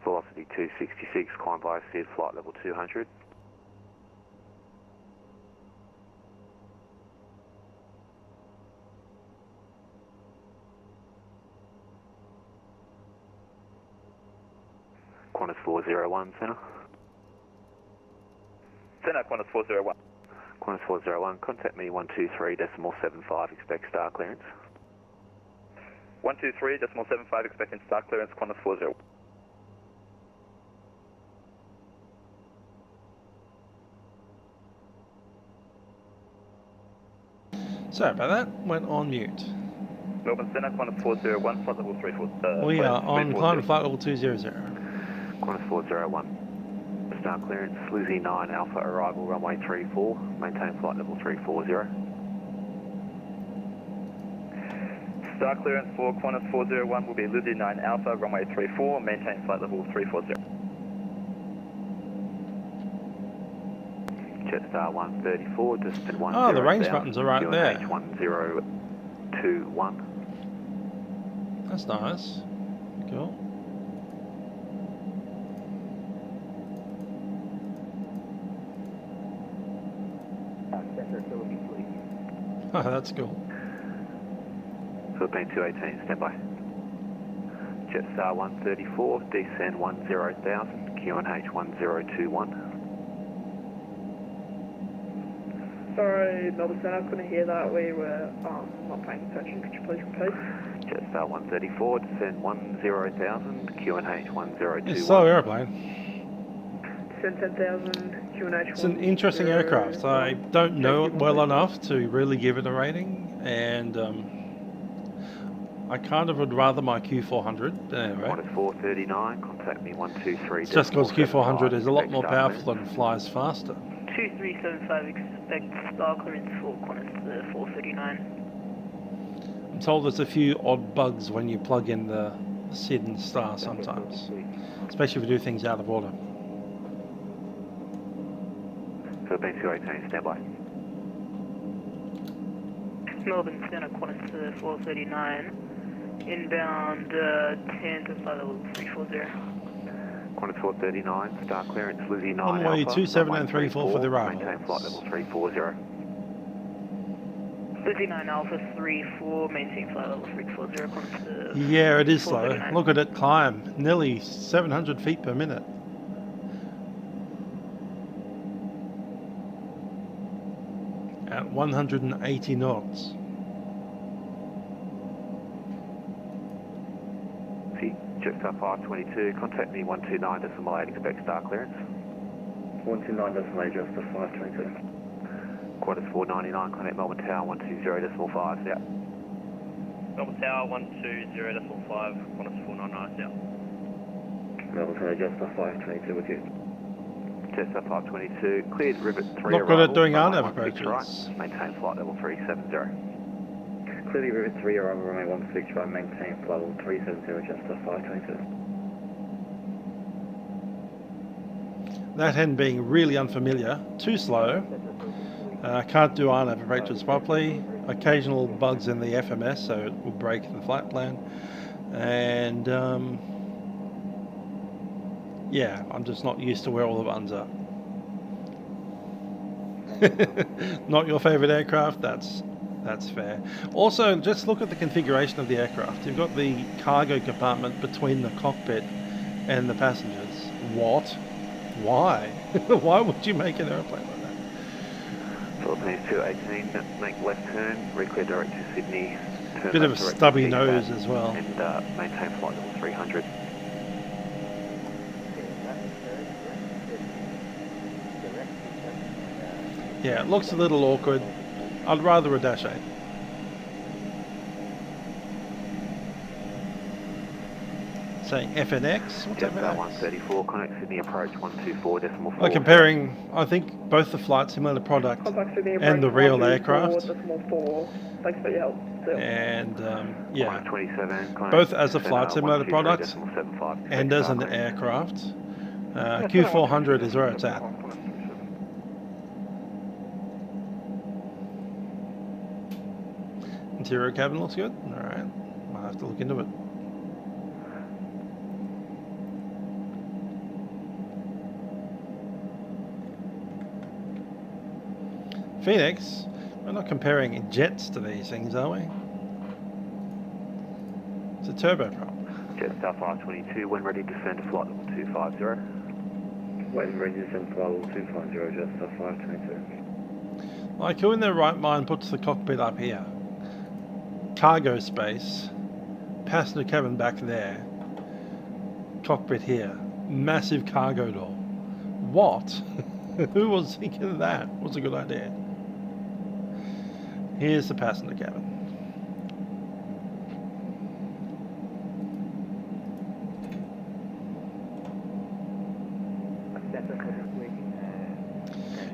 [SPEAKER 4] Velocity 266, climb via steered flight level 200. Qantas 401, centre.
[SPEAKER 10] Centre, Qantas 401.
[SPEAKER 4] Qantas 401, contact me 123.75, expect star clearance.
[SPEAKER 10] 123.75, expecting star clearance, Qantas 401.
[SPEAKER 1] Sorry about that, went on mute.
[SPEAKER 10] Melbourne Centre, Qantas 401, flight level 34.
[SPEAKER 1] We are on climb flight level 200.
[SPEAKER 4] Qantas 401. Start clearance, Lizzie 9 Alpha arrival, runway 34, maintain flight level 340.
[SPEAKER 10] Start clearance for Qantas 401 will be Lizzie 9 Alpha, runway 34, maintain flight level 340.
[SPEAKER 4] Jetstar 134, distant 10.
[SPEAKER 1] Oh, the range buttons are right there.
[SPEAKER 4] QNH1021.
[SPEAKER 1] That's nice. Cool. Oh, that's cool.
[SPEAKER 4] Philippine 218, stand by. Jetstar 134, descend 10,000, QNH 1021.
[SPEAKER 7] sorry, Melbourne Centre, I couldn't hear that. We were not paying attention. Could you please repeat?
[SPEAKER 4] Jetstar 134, descend 10,000, QNH 1021.
[SPEAKER 1] It's a slow aeroplane.
[SPEAKER 7] Descend 10,000, QNH.
[SPEAKER 1] It's an interesting aircraft. I don't know it well enough to really give it a rating, and I kind of would rather my Q400, but anyway.
[SPEAKER 4] 439, contact me 123.
[SPEAKER 1] It's just because Q400 is a lot more powerful and flies faster.
[SPEAKER 11] 2375, expect star clearance for Qantas 439.
[SPEAKER 1] I'm told there's a few odd bugs when you plug in the SID and star sometimes, especially if you do things out of order.
[SPEAKER 4] Philippines 218, stand by.
[SPEAKER 11] Melbourne Centre, Qantas 439. Inbound 10 to flight level 340.
[SPEAKER 4] Qantas 439, star clearance, Lizzie 9
[SPEAKER 1] Runway
[SPEAKER 4] Alpha,
[SPEAKER 1] 2734 for the arrival.
[SPEAKER 4] maintain flight level 340.
[SPEAKER 11] Lizzie 9 Alpha 34, maintain flight level 340. Qantas,
[SPEAKER 1] Yeah, it is slow. Look at it climb, nearly 700 feet per minute. At 180 knots.
[SPEAKER 4] Jetstar 522, contact me 129.8, expect star clearance.
[SPEAKER 8] 129.8, Jetstar 522.
[SPEAKER 4] Qantas 499, contact Melbourne Tower 120.5, yeah.
[SPEAKER 5] Melbourne Tower 120.5, Qantas 499, yeah.
[SPEAKER 8] Melbourne Tower, Jetstar 522 with you.
[SPEAKER 4] Jetstar 522, cleared rivet 3
[SPEAKER 1] Not good at doing RNAV approaches.
[SPEAKER 4] Right, maintain flight level 370.
[SPEAKER 8] Clearly rivet 3 arrival runway 16 right, maintain flight level 370, Jetstar 522.
[SPEAKER 1] That end being really unfamiliar, too slow, can't do RNAV approaches properly, occasional bugs in the FMS so it will break the flight plan, and yeah, I'm just not used to where all the buttons are. Not your favorite aircraft, that's fair. Also, just look at the configuration of the aircraft. You've got the cargo compartment between the cockpit and the passengers. What? Why? Why would you make an airplane like that?
[SPEAKER 4] Philippines 218, make left turn, reclear direct to Sydney. Turn
[SPEAKER 1] Bit of a
[SPEAKER 4] direct
[SPEAKER 1] stubby
[SPEAKER 4] to
[SPEAKER 1] nose
[SPEAKER 4] Seabat,
[SPEAKER 1] as well.
[SPEAKER 4] And maintain flight level 300.
[SPEAKER 1] Yeah, it looks a little awkward. I'd rather a Dash 8. Saying FNX? What's FNX?
[SPEAKER 4] 134, connect Sydney approach 124.4.
[SPEAKER 1] Well, comparing, I think, both the flight simulator product and the real aircraft.
[SPEAKER 7] Thanks for your help.
[SPEAKER 1] And yeah,
[SPEAKER 4] 27,
[SPEAKER 1] both as a flight simulator product and as an aircraft. Q400 is where it's at. Interior cabin looks good. Alright, might have to look into it. Phoenix, we're not comparing jets to these things, are we? It's a turboprop.
[SPEAKER 4] Jetstar 522, when ready, descend to flight level 250.
[SPEAKER 8] When ready, descend to flight level 250, Jetstar 522.
[SPEAKER 1] Like, who in their right mind puts the cockpit up here? Cargo space, passenger cabin back there, cockpit here, massive cargo door. What? Who was thinking of that? What's a good idea? Here's the passenger cabin.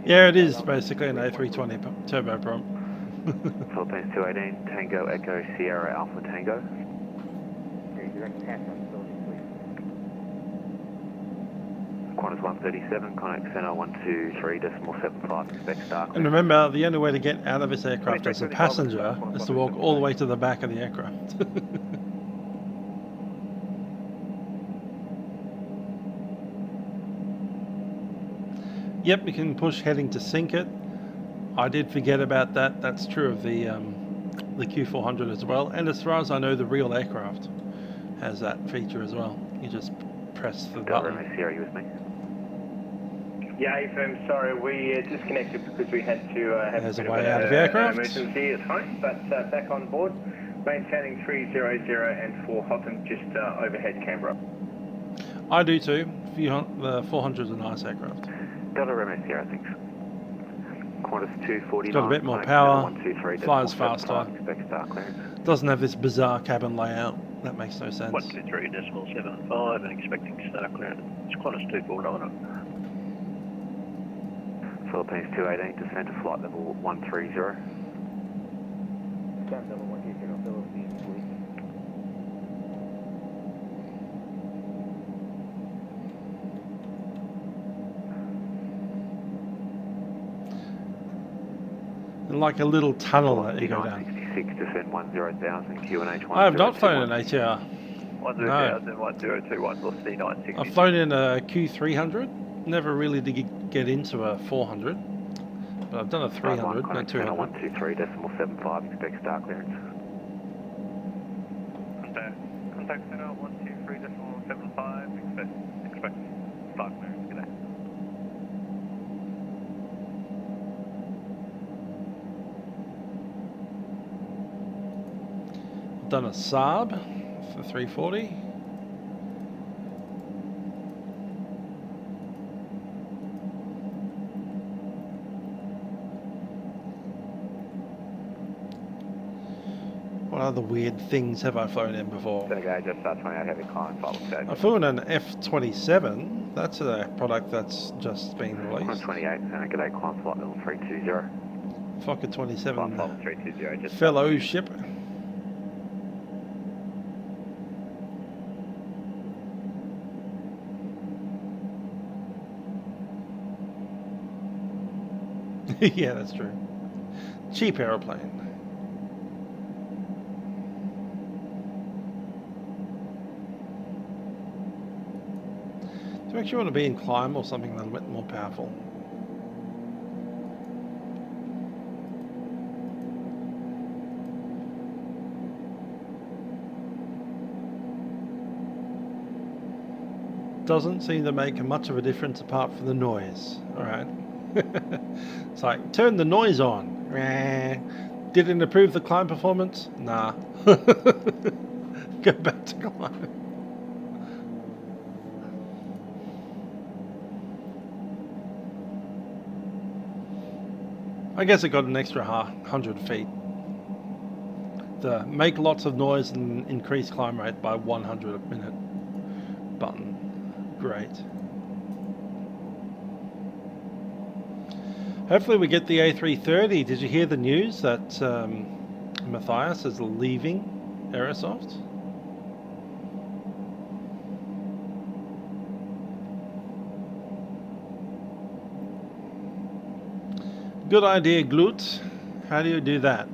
[SPEAKER 1] Yeah, it is basically an A320 turboprop.
[SPEAKER 4] Philippines 218, Tango Echo Sierra Alpha Tango. Qantas 137, connect center 123.75, expect start.
[SPEAKER 1] And remember, the only way to get out of this aircraft as a passenger is to walk all the way to the back of the aircraft. Yep, you can push heading to sink it. I did forget about that. That's true of the Q400 as well. And as far as I know, the real aircraft has that feature as well. You just press the button.
[SPEAKER 4] Sierra, you with me?
[SPEAKER 17] Yeah, I'm sorry, we disconnected because we had to have
[SPEAKER 1] There's
[SPEAKER 17] a bit
[SPEAKER 1] a way
[SPEAKER 17] of
[SPEAKER 1] out of aircraft.
[SPEAKER 17] emergency at home, but back on board, maintaining 300 and 4 Hotham just overhead Canberra.
[SPEAKER 1] I do too. The 400's a nice aircraft.
[SPEAKER 4] Delta Romeo Sierra, thanks. Qantas 249.
[SPEAKER 1] It's got a bit more power,
[SPEAKER 4] 123,
[SPEAKER 1] flies faster,
[SPEAKER 4] expect start clearance.
[SPEAKER 1] doesn't have this bizarre cabin layout. That makes no sense.
[SPEAKER 15] 123.75 and expecting start clearance. It's Qantas 249.
[SPEAKER 4] Philippines 218, descend to flight level 130.
[SPEAKER 14] Descent level 130, Philippines, please.
[SPEAKER 1] Like a little tunnel that you go down.
[SPEAKER 4] 66, descend 10,000, QNH 1.
[SPEAKER 1] I have not flown an ATR.
[SPEAKER 15] 10,000, 1021, velocity 960.
[SPEAKER 1] I've flown in a Q300. Never really did get into a 400. But I've done a 300, not 200.
[SPEAKER 4] 123.75, expect start clearance.
[SPEAKER 5] Contact center 123.75, expect start clearance. Good day.
[SPEAKER 1] I've done a Saab for 340. What other weird things have I flown in before?
[SPEAKER 4] Just start 28 heavy climb,
[SPEAKER 1] I flew in an F27. That's a product that's just been released.
[SPEAKER 4] 28, and good day, climb flight level 320.
[SPEAKER 1] Fokker 27
[SPEAKER 4] Climb level 320, just
[SPEAKER 1] fellowship. Yeah, that's true. Cheap aeroplane. Do you actually want to be in climb or something a little bit more powerful? Doesn't seem to make much of a difference apart from the noise. Alright. It's like, turn the noise on. Did it improve the climb performance? Nah. Go back to climb. I guess it got an extra 100 feet. The make lots of noise and increase climb rate by 100 a minute button. Great. Hopefully we get the A330. Did you hear the news that Matthias is leaving Aerosoft? Good idea, Glut. How do you do that?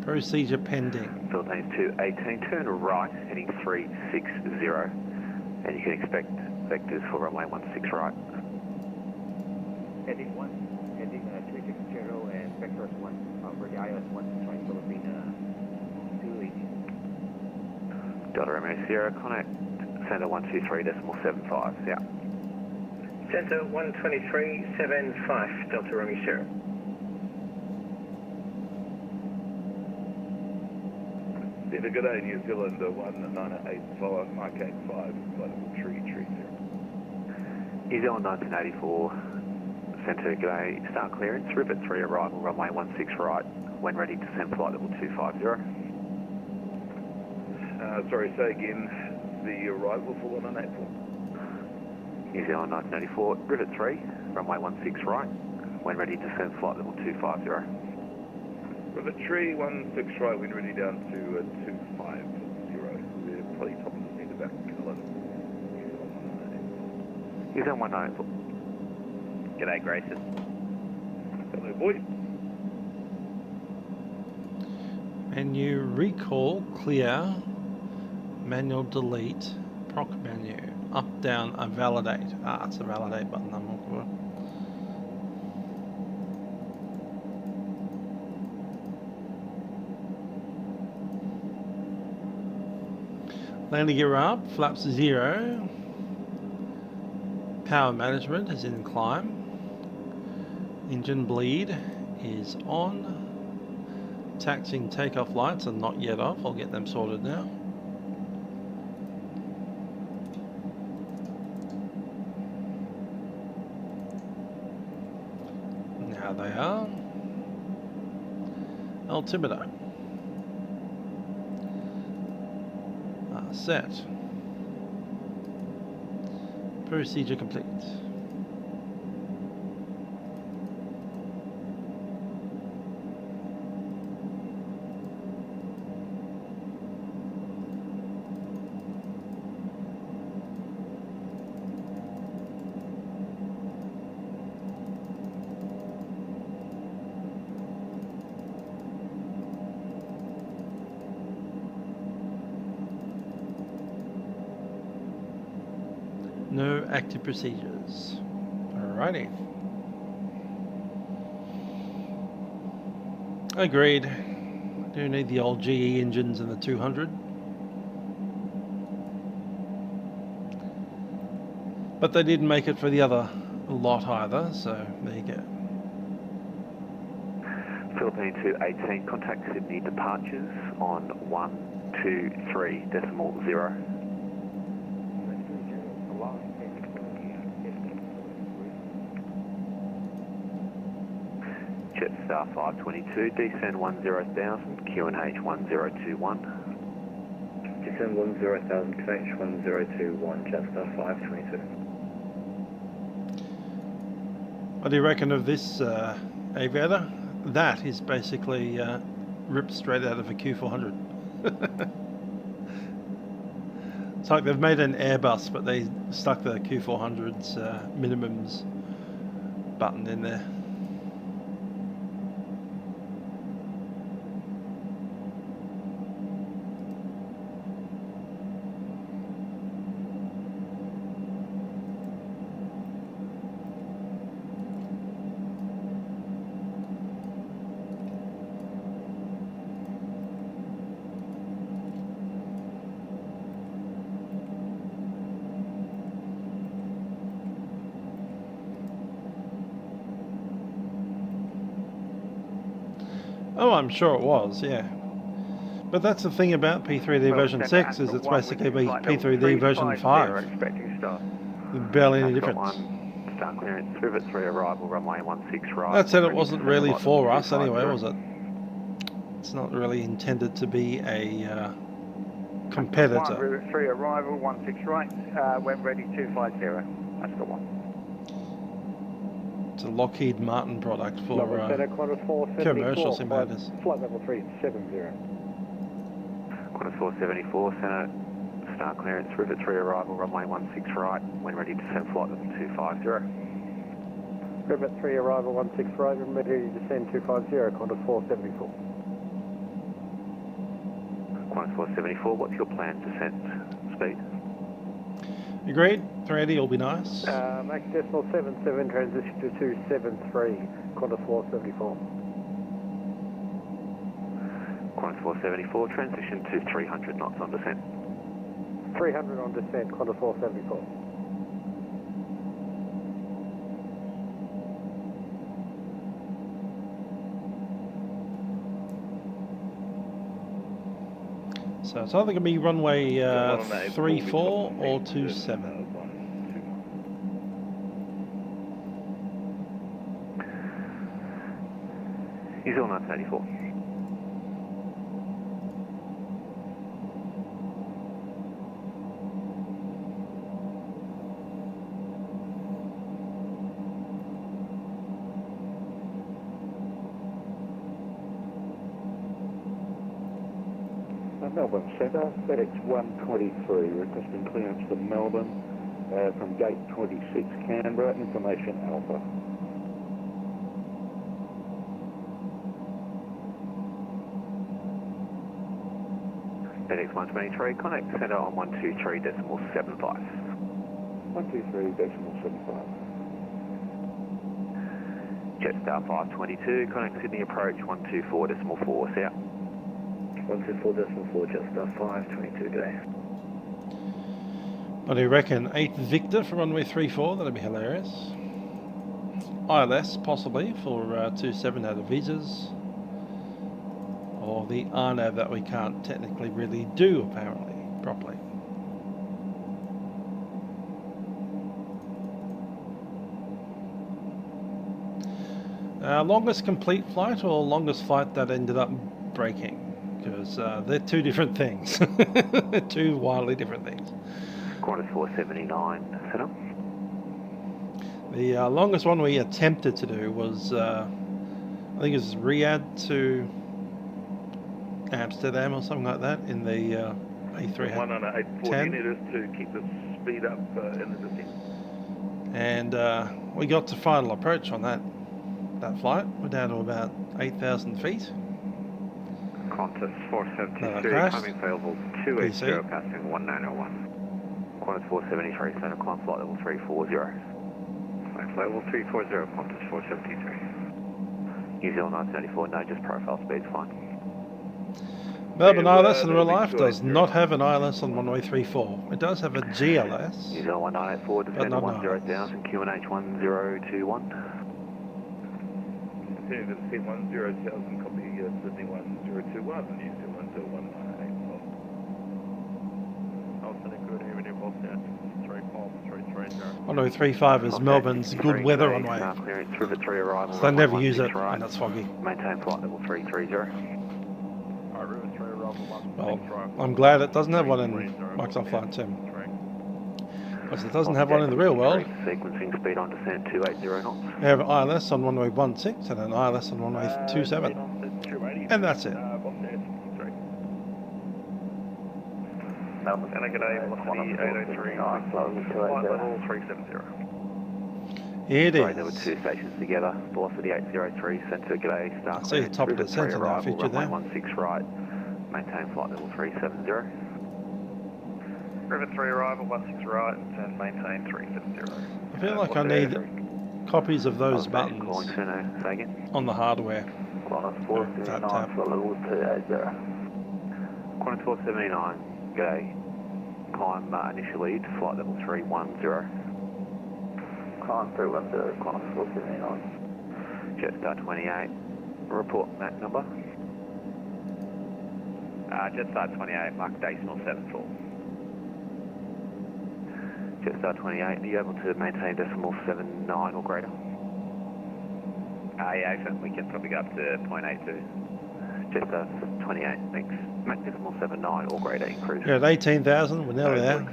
[SPEAKER 1] Procedure pending.
[SPEAKER 4] Philippines 218, turn right, heading 360, and you can expect vectors for runway 16 right.
[SPEAKER 14] Heading 360 and vectors 1 for the IS 1 Philippine 280.
[SPEAKER 4] Delta Romeo Sierra, connect center 123.75, yeah.
[SPEAKER 17] Center 123.75, Delta Romeo Sierra.
[SPEAKER 2] Good day, New Zealand 1985, Mike 85, flight level 330.
[SPEAKER 4] New Zealand 1984, center, good day, start clearance, rivet 3 arrival, runway 16 right, when ready to send flight level 250.
[SPEAKER 2] Sorry, say again, the arrival for 184.
[SPEAKER 4] New Zealand 1984, rivet 3, runway 16 right, when ready to send flight level 250.
[SPEAKER 2] Rivet 3, 16 right, when ready down to 250. We're probably top of the meter back.
[SPEAKER 4] New Zealand 194.
[SPEAKER 10] G'day, Grayson.
[SPEAKER 2] Hello, boy.
[SPEAKER 1] Menu recall, clear, manual delete, proc menu, up, down, validate. Ah, it's a validate button I'm looking for. Landing gear up, flaps 0. Power management is in climb. Engine bleed is on. Taxiing takeoff lights are not yet off. I'll get them sorted now. Now they are. Altimeter. Set. Procedure complete. No active procedures. Alrighty. Agreed. Do need the old GE engines in the 200. But they didn't make it for the other lot either, so there you go.
[SPEAKER 4] Philippine 218, contact Sydney departures on 123.0. Jetstar 522, descend 10,000, QNH 1021.
[SPEAKER 8] Descend 10,000, QNH 1021, Jetstar 522.
[SPEAKER 1] What do you reckon of this aviator? That is basically ripped straight out of a Q400. It's like they've made an Airbus, but they stuck the Q400's minimums button in there. Oh, I'm sure it was, yeah. But that's the thing about P3D version 6, is it's basically P3D version 5. Barely any difference.
[SPEAKER 4] Start clearance, Rivet 3 arrival, runway 16 right.
[SPEAKER 1] That said, it wasn't really for us anyway, was it? It's not really intended to be a competitor.
[SPEAKER 6] Rivet 3 arrival, 16 right, when ready 250. That's the one.
[SPEAKER 1] It's a Lockheed Martin product for commercial simulators.
[SPEAKER 12] Flight level 370.
[SPEAKER 4] Qantas 474, Center, start clearance, Rivet 3 arrival, runway 16 right, when ready to descend flight level 250.
[SPEAKER 12] Rivet 3 arrival 16 right, when ready to descend 250, Qantas 474.
[SPEAKER 4] Qantas 474, what's your planned descent speed?
[SPEAKER 1] Agreed, 380 will be nice.
[SPEAKER 12] Max decimal 77, transition to 273, Qantas 474.
[SPEAKER 4] Qantas 474, transition to 300 knots on descent.
[SPEAKER 12] 300 on descent, Qantas 474.
[SPEAKER 1] So it's either going to be runway 34 or 27.
[SPEAKER 4] He's on 934.
[SPEAKER 18] Melbourne Centre, FedEx 123, requesting clearance to Melbourne from gate 26 Canberra, information Alpha.
[SPEAKER 4] FedEx 123, connect centre on 123.75.
[SPEAKER 18] 123.75.
[SPEAKER 4] Jetstar 522, connect Sydney approach 124.4 south.
[SPEAKER 8] 124.4, Jetstar 522 today.
[SPEAKER 1] What do you reckon? 8 Victor for runway 34, that'd be hilarious. ILS possibly for 27 out of visas. Or the RNAV that we can't technically really do apparently, properly. Longest complete flight or longest flight that ended up breaking? Because they're two different things. Two wildly different things.
[SPEAKER 4] Qantas 479, set up.
[SPEAKER 1] The longest one we attempted to do was, I think it was Riyadh to Amsterdam or something like that in the A310.
[SPEAKER 2] One on a 840 meters to keep the speed up in the descent.
[SPEAKER 1] And we got to final approach on that flight. We're down to about 8,000 feet.
[SPEAKER 4] Qantas 472, climbing available 280, passing 1901. Qantas 473, center climb flight level 340. Flight level 340, Qantas 473. New Zealand 1994, no, just profile speed's fine.
[SPEAKER 1] Melbourne ILS in real life does not have an ILS on runway 34. It does have a GLS.
[SPEAKER 4] New Zealand 1984, descend 10,000, QNH 1021.
[SPEAKER 2] Descend 10,000, copy Sydney 1021, New Zealand 1984.
[SPEAKER 1] Runway 35 is Melbourne's good weather runway. So they never use it when it's foggy.
[SPEAKER 4] Maintain flight level 330.
[SPEAKER 1] Well, I'm glad it doesn't have one in Microsoft Flight Sim. Because it doesn't have one in the real world.
[SPEAKER 4] Sequencing speed on descent 280 knots.
[SPEAKER 1] We have an ILS on runway 16 and an ILS on runway 27. And that's it.
[SPEAKER 10] And I get a velocity 803, flight level 370.
[SPEAKER 1] It is.
[SPEAKER 4] Sorry, there were two stations together. Velocity 803, centre, g'day, start.
[SPEAKER 1] I see the top of the centre now featured there.
[SPEAKER 4] 16 right, maintain flight level 370.
[SPEAKER 10] River 3 arrival, 16 right, and maintain 370.
[SPEAKER 1] I feel like I need copies of those buttons on the hardware.
[SPEAKER 4] Qantas 479, flight level 280. Qantas 479, g'day. Climb initially to flight level 310. Climb 310, Qantas 479. Jetstar 28, report Mac number. Jetstar 28, mark decimal 74. Jetstar 28, are you able to maintain decimal 79 or greater? Yeah, we can probably go up to 0.82. Jetstar 28, thanks. Max decimal 79 or greater in cruise.
[SPEAKER 1] We're at 18,000, we're nearly there.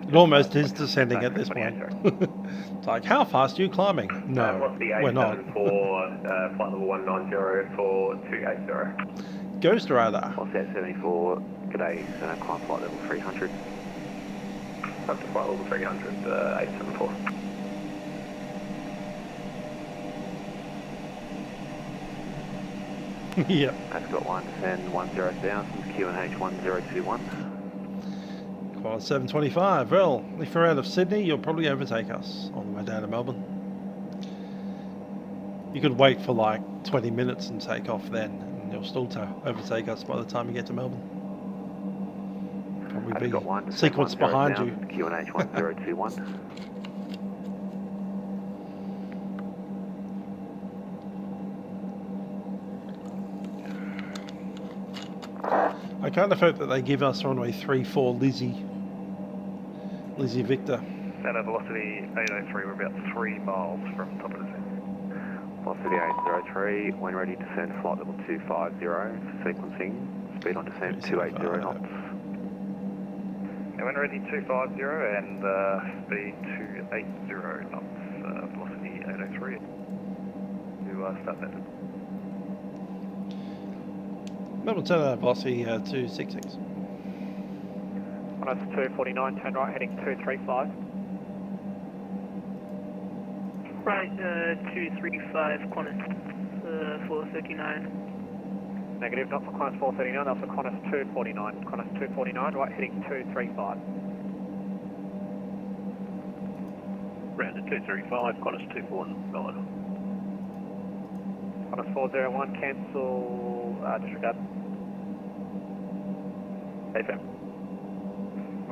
[SPEAKER 1] It almost is descending at this point. It's like, how fast are you climbing? No, we're not.
[SPEAKER 10] For flight level 190 for 280.
[SPEAKER 1] Ghost Rider.
[SPEAKER 4] Offset 74, g'day, center climb flight level 300.
[SPEAKER 10] Up to flight level 300, 874.
[SPEAKER 1] Yep.
[SPEAKER 4] That's got one, descend 10,000, QNH 1021.
[SPEAKER 1] Quad 725. Well, if you're out of Sydney, you'll probably overtake us on the way down to Melbourne. You could wait for like 20 minutes and take off then, and you'll still overtake us by the time you get to Melbourne. Probably be sequence behind you.
[SPEAKER 4] QNH 1021.
[SPEAKER 1] I kind of hope that they give us runway 34 Lizzie Victor.
[SPEAKER 10] Center velocity 803, we're about 3 miles from top of the descent.
[SPEAKER 4] Velocity 803, when ready, descend flight level 250, sequencing, speed on descent 280 knots.
[SPEAKER 10] And when ready, 250 and speed 280 knots, velocity 803. To start that.
[SPEAKER 1] Melbourne Centre, velocity 266.
[SPEAKER 19] Qantas 249, turn right, heading 235.
[SPEAKER 20] Right, 235, Qantas 439.
[SPEAKER 19] Negative, not for Qantas 439, that's for Qantas 249. Qantas 249, right, heading 235.
[SPEAKER 15] Round to 235, Qantas 249.
[SPEAKER 19] Qantas 401, cancel, disregard.
[SPEAKER 10] AFM.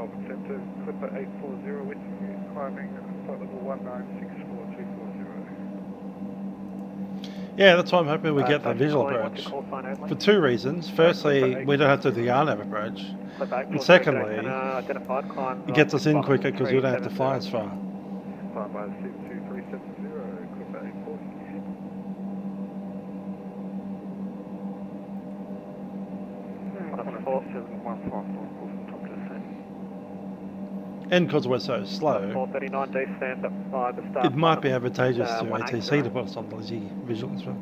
[SPEAKER 16] Melbourne Centre, Clipper 840 with you, climbing flight level 1964
[SPEAKER 1] Yeah, that's why I'm hoping we get the visual approach. For two reasons. Firstly, we don't have to do the RNAV approach. And secondly, it gets us in quicker because we don't have to fly as far.
[SPEAKER 16] Climb by 2370, Clipper 840.
[SPEAKER 1] And because we're so slow, it might be advantageous to ATC to put us on the Lizzie visual as well.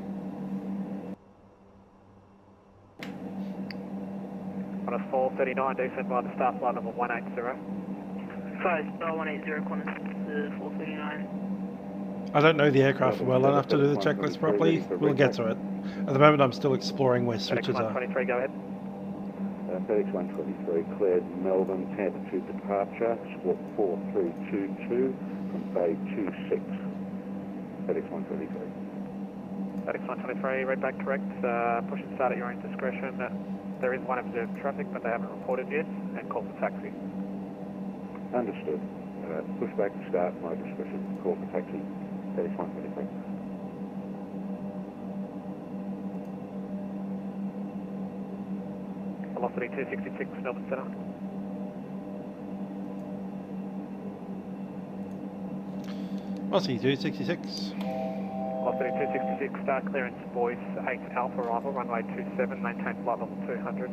[SPEAKER 19] On a 439, descend by the start flight level 180.
[SPEAKER 20] 5 star 180, Qantas 439.
[SPEAKER 1] I don't know the aircraft well enough to do the checklist properly. We'll get to it. At the moment I'm still exploring where switches are.
[SPEAKER 19] 123, go ahead.
[SPEAKER 18] FedEx 123 cleared Melbourne, Tampa to departure, squawk 4322 from Bay 26. FedEx 123.
[SPEAKER 19] FedEx 123, read back correct. Push and start at your own discretion. There is one observed traffic, but they haven't reported yet, and call for taxi.
[SPEAKER 18] Understood. Push back to start, my discretion, call for taxi. FedEx 123.
[SPEAKER 19] Velocity 266, Melbourne Centre.
[SPEAKER 1] Velocity 266.
[SPEAKER 19] Velocity 266, start clearance, boys. 8 Alpha arrival, runway 27, maintain flight level 200.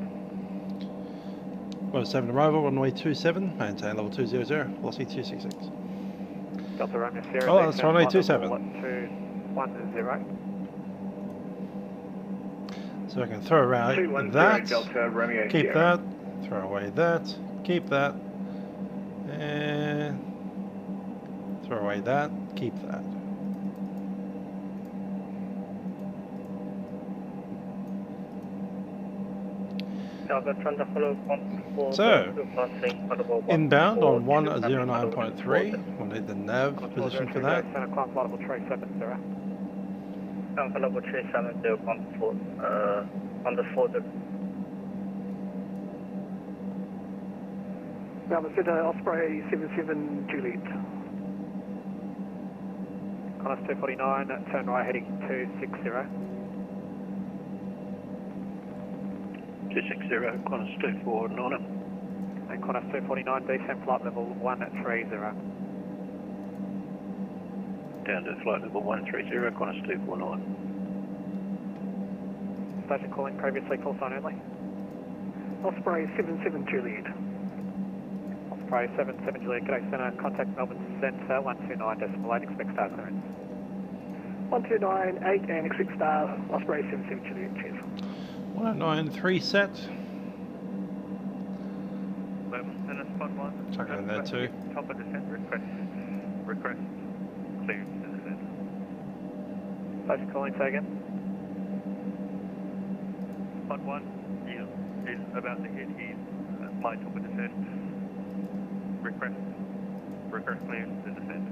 [SPEAKER 1] Well, 7 arrival, runway 27, maintain level 200, velocity 266.
[SPEAKER 19] Delta Romeo Sierra.
[SPEAKER 1] Oh, that's runway 27.
[SPEAKER 19] 210.
[SPEAKER 1] So I can throw around that,
[SPEAKER 2] Delta Romeo
[SPEAKER 1] keep
[SPEAKER 2] Sierra.
[SPEAKER 1] that, throw away that, keep that, and throw away that, keep that. So, inbound on 109.3, we'll need the nav position for that.
[SPEAKER 10] Level 370 on the 40.
[SPEAKER 7] Melbourne Centre, Osprey 77 Juliet.
[SPEAKER 19] Qantas 249, turn right heading 260.
[SPEAKER 15] 260, Qantas 249.
[SPEAKER 19] And Qantas 249, descend flight level 130.
[SPEAKER 15] Down to flight level 130, Qantas 249.
[SPEAKER 19] Station calling, previously call sign only.
[SPEAKER 7] Osprey 77 Juliet.
[SPEAKER 19] Osprey 77 Juliet, G'day Centre, contact Melbourne Centre 129.8, expect star clearance.
[SPEAKER 7] 129.8 and expect star, Osprey 77 Juliet, cheers.
[SPEAKER 1] 109.3 set.
[SPEAKER 10] Melbourne Centre, spot 1.
[SPEAKER 1] Chuck it in there too.
[SPEAKER 10] Top of descent, request. Clearance to descent.
[SPEAKER 19] Station calling, say again.
[SPEAKER 10] Spot 1 is about to hit his flight top of descent. Request clearance to descent.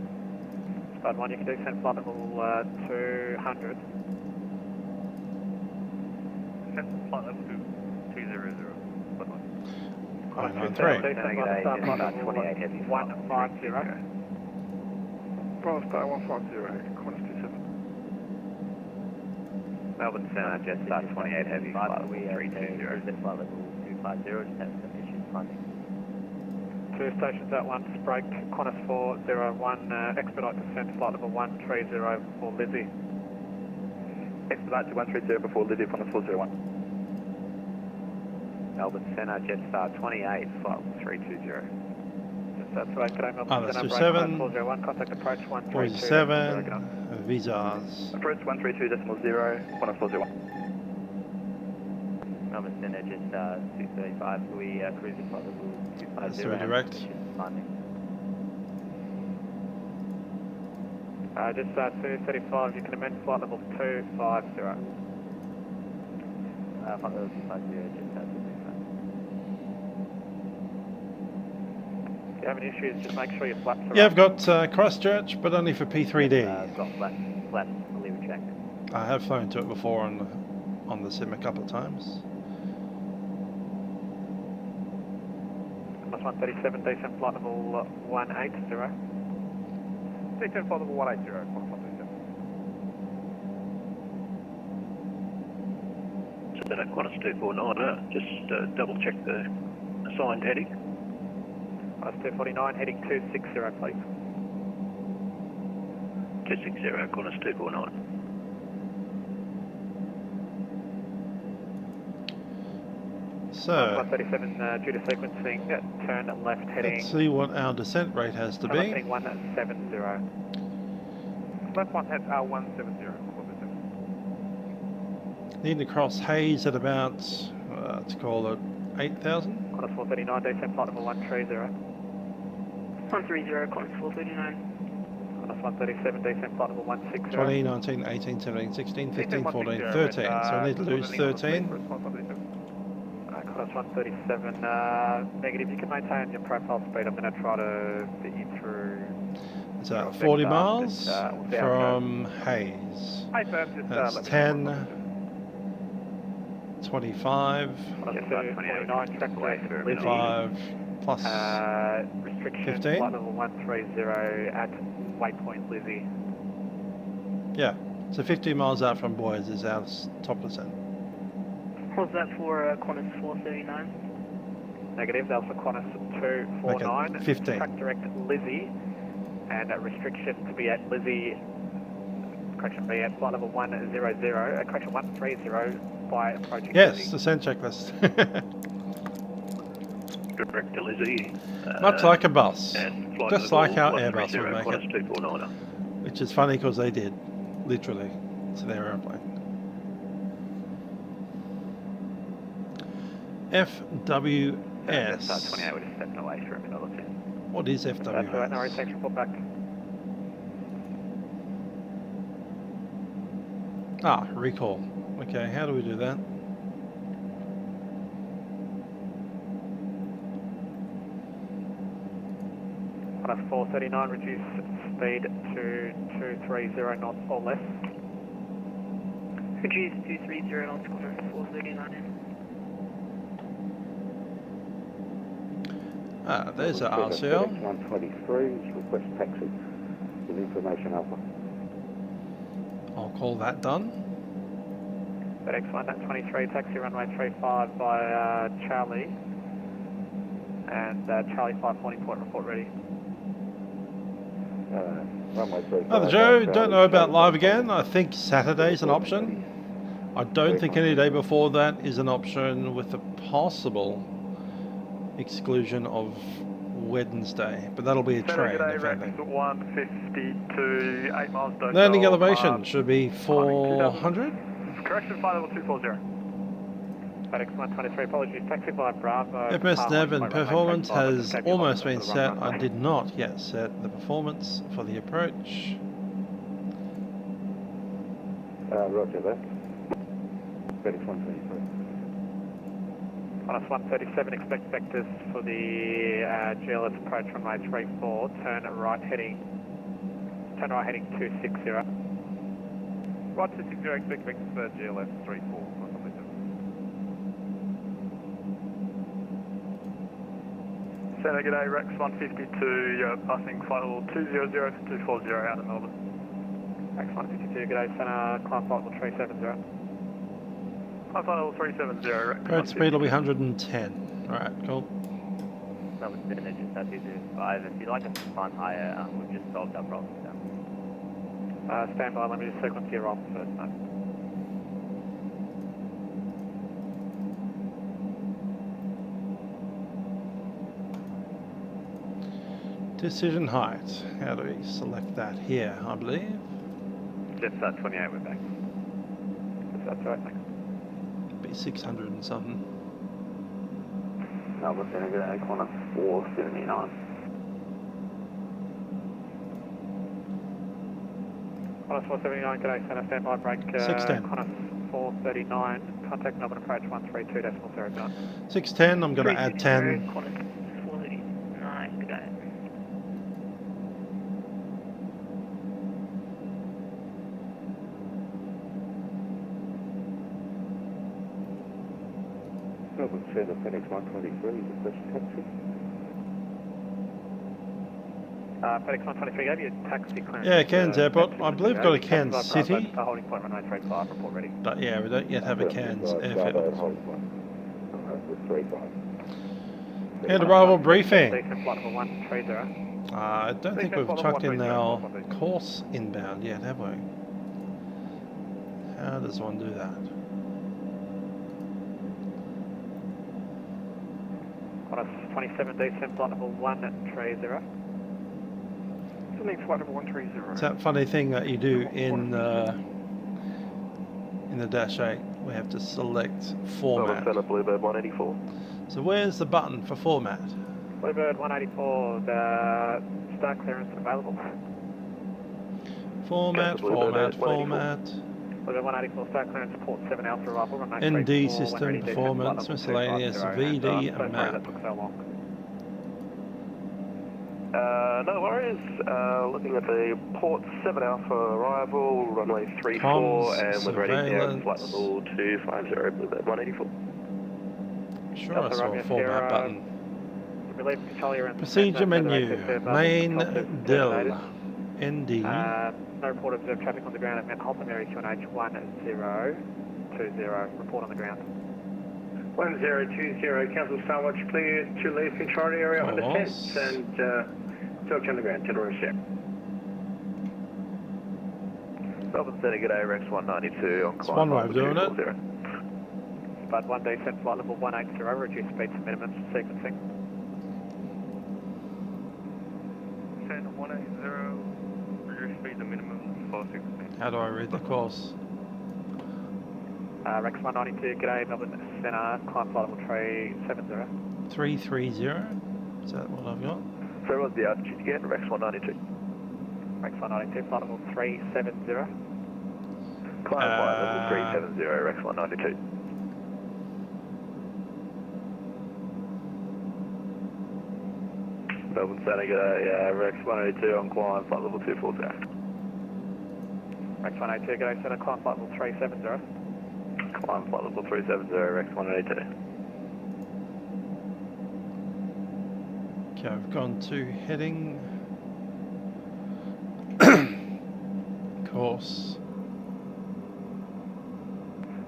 [SPEAKER 19] Spot 1, you can descend flight level 200.
[SPEAKER 10] Descent flight level 200. Spot 1.
[SPEAKER 1] 193.
[SPEAKER 19] Descend flight start flight level 150.
[SPEAKER 16] Bravo Star 150, Qantas 27.
[SPEAKER 4] Melbourne Centre, jet start 28 heavy, flight level 320.
[SPEAKER 11] Flight level 250, just have some issues climbing.
[SPEAKER 19] Two stations at once, break, Qantas 401, expedite descent, flight level 130 for Lizzie.
[SPEAKER 2] Expedite to 130 before Lizzie, Qantas 401.
[SPEAKER 4] Melbourne Centre, jet start 28, flight level 320.
[SPEAKER 19] That's right, g'day Melbourne
[SPEAKER 1] that's
[SPEAKER 19] Centre,
[SPEAKER 1] 27,
[SPEAKER 19] 401, contact approach 132.
[SPEAKER 1] 47, visas.
[SPEAKER 2] Approach 132.0, Qantas 401.
[SPEAKER 11] Melbourne Centre, just 235, so we cruise at flight level 250.
[SPEAKER 1] That's direct.
[SPEAKER 19] Just 235, you can amend flight level 250.
[SPEAKER 11] Flight level 250, just 235.
[SPEAKER 19] If you have any issues, just make sure your flaps are
[SPEAKER 1] Yeah, I've got Christchurch, but only for P3D.
[SPEAKER 11] I've got flaps fully retracted.
[SPEAKER 1] I have flown to it before on the sim a couple of times.
[SPEAKER 19] 137, descent flight level 180.
[SPEAKER 16] Descent flight level 180, Qantas 137.
[SPEAKER 15] So that Qantas 249, just double check the assigned heading.
[SPEAKER 19] Qantas 249, heading 260, please.
[SPEAKER 15] 260, Qantas 249.
[SPEAKER 1] So,
[SPEAKER 19] 137 due to sequencing, turn left heading.
[SPEAKER 1] let's see what our descent rate has to be.
[SPEAKER 19] Heading 170.
[SPEAKER 16] Left 170.
[SPEAKER 1] Need to cross Hayes at about, let's call it 8,000.
[SPEAKER 19] Qantas 439, descent flight level 130.
[SPEAKER 20] 130, Qantas 439.
[SPEAKER 19] Qantas 137, descent flight level 160.
[SPEAKER 1] 20, 19, 18, 17, 16, 15, 14, 13. So I need to lose 13.
[SPEAKER 19] Qantas 137, negative. You can maintain your profile speed. I'm going to try to fit you through.
[SPEAKER 1] So 40 miles from Hayes. That's 10, 25, 5 plus
[SPEAKER 19] restriction
[SPEAKER 1] 15.
[SPEAKER 19] flight level 130 at waypoint Lizzie.
[SPEAKER 1] Yeah, so 15 miles out from Boys is our top descent.
[SPEAKER 20] What's that for Qantas 439?
[SPEAKER 19] Negative, that was for Qantas 249.
[SPEAKER 1] Okay, 15.
[SPEAKER 19] Track direct Lizzie, and restriction to be at Lizzie, correction, be at flight level 100, correction 130 by approaching
[SPEAKER 1] Yes,
[SPEAKER 19] Lizzie.
[SPEAKER 1] descent checklist.
[SPEAKER 15] Direct to Lizzie.
[SPEAKER 1] Much like a bus,
[SPEAKER 15] and flight
[SPEAKER 1] just
[SPEAKER 15] level
[SPEAKER 1] like our
[SPEAKER 15] 130,
[SPEAKER 1] Airbus would make
[SPEAKER 15] Qantas
[SPEAKER 1] it.
[SPEAKER 15] 249.
[SPEAKER 1] Which is funny because they did, literally, to their airplane. FWS.
[SPEAKER 4] Start 28, we're just stepping away for a minute or two.
[SPEAKER 1] What is
[SPEAKER 19] That's all right, no
[SPEAKER 1] FWS?
[SPEAKER 19] worries, thanks, report back.
[SPEAKER 1] Ah, recall. Okay, how do we do that?
[SPEAKER 19] Qantas 439, reduce speed to 230 knots or less.
[SPEAKER 20] Reduce 230 knots, Qantas 439.
[SPEAKER 1] Ah, there's our RCL.
[SPEAKER 18] 123, request taxi with information alpha.
[SPEAKER 1] I'll call that done.
[SPEAKER 19] FedEx 123, taxi runway 35 by Charlie. And Charlie 5 morning point report ready.
[SPEAKER 18] Runway 35.
[SPEAKER 1] Mother Joe, don't know about live again. I think Saturday's an option. I don't think any day before that is an option with a possible exclusion of Wednesday, but that'll be a train. If anything.
[SPEAKER 16] 152, 8 miles Dorsal.
[SPEAKER 1] Landing elevation should be 400.
[SPEAKER 16] Correction, flight level 240.
[SPEAKER 19] FedEx 123, apologies, taxi by Bravo.
[SPEAKER 1] FS Nav and performance has almost been set. I did not yet set the performance for the approach.
[SPEAKER 18] Roger that. FedEx 123.
[SPEAKER 19] Qantas 137, expect vectors for the GLS approach runway 34, turn right heading 260.
[SPEAKER 16] Right 260, expect vectors for GLS 34. Center, g'day, Rex 152, you're passing flight level 200 to 240 out of Melbourne.
[SPEAKER 19] Rex 152, g'day, center, climb flight level 370.
[SPEAKER 16] Flight level 370, Rex.
[SPEAKER 1] Road speed will be 110. Alright, cool.
[SPEAKER 4] Number 7 is just 225. If you'd like us to climb higher, we've just solved our problem.
[SPEAKER 19] Stand by, let me just sequence your roll first, mate.
[SPEAKER 1] Decision height. How do we select that here, I believe?
[SPEAKER 4] Just 28, we're back.
[SPEAKER 19] That's right, thanks.
[SPEAKER 1] Be 600 and something.
[SPEAKER 4] Melbourne Center, g'day, Qantas 479.
[SPEAKER 19] Qantas 479, g'day, center, stand by, break.
[SPEAKER 1] 610.
[SPEAKER 19] Qantas 439, contact Melbourne approach 132.09.
[SPEAKER 1] 610, I'm going to add 10.
[SPEAKER 20] Qantas 439, g'day.
[SPEAKER 18] Melbourne Center, FedEx 123, request taxi.
[SPEAKER 19] FedEx 123, have your taxi clearance?
[SPEAKER 1] Yeah, Cairns Airport. I believe we've got a Cairns City.
[SPEAKER 19] Holding point runway 35, report ready.
[SPEAKER 1] But yeah, we don't yet have a Cairns airfield. And arrival briefing.
[SPEAKER 19] Flight number 130.
[SPEAKER 1] I don't think we've chucked in our course inbound yet, have we? How does one do that?
[SPEAKER 19] Qantas 27 descent flight number 130.
[SPEAKER 10] Something flight number 130.
[SPEAKER 1] It's that funny thing that you do in the Dash 8. We have to select format.
[SPEAKER 10] Bluebird 184.
[SPEAKER 1] So where's the button for format?
[SPEAKER 19] Bluebird 184, the start clearance available.
[SPEAKER 1] Format.
[SPEAKER 19] Bluebird 184 start clearance, port 7 Alpha arrival.
[SPEAKER 1] ND system performance, miscellaneous, VD and map.
[SPEAKER 10] No worries. Looking at the port 7 Alpha arrival, runway 34, and we're ready down flight level 250, Bluebird 184.
[SPEAKER 1] Sure, I saw a format button. Procedure menu, main DIL, ND.
[SPEAKER 19] No report observed traffic on the ground at Mount Holtham area QNH 1020. Report on the ground.
[SPEAKER 17] 1020, cancel Starwatch clear to leave control area on descent and talk on the ground, 10 room share.
[SPEAKER 10] Melbourne Centre, g'day, Rex 192 on
[SPEAKER 1] It's one way of doing it.
[SPEAKER 19] Spud 1 descent flight level 180, reduce speed to minimum sequencing.
[SPEAKER 10] Descent 180, reduce speed to minimum for sequencing.
[SPEAKER 1] How do I read the course?
[SPEAKER 19] Rex 192, g'day, Melbourne Centre, climb flight level 370.
[SPEAKER 1] 330? Is that what I've got?
[SPEAKER 10] So what's the altitude again, Rex 192?
[SPEAKER 19] Rex 192, flight level 370.
[SPEAKER 10] Climb flight level 370, Rex 192. Melbourne Centre, g'day, Rex 182 on climb flight level 240.
[SPEAKER 19] Rex 182, g'day, Centre, climb flight level 370.
[SPEAKER 10] Climb flight level 370, Rex 182.
[SPEAKER 1] Okay, I've gone to heading, course.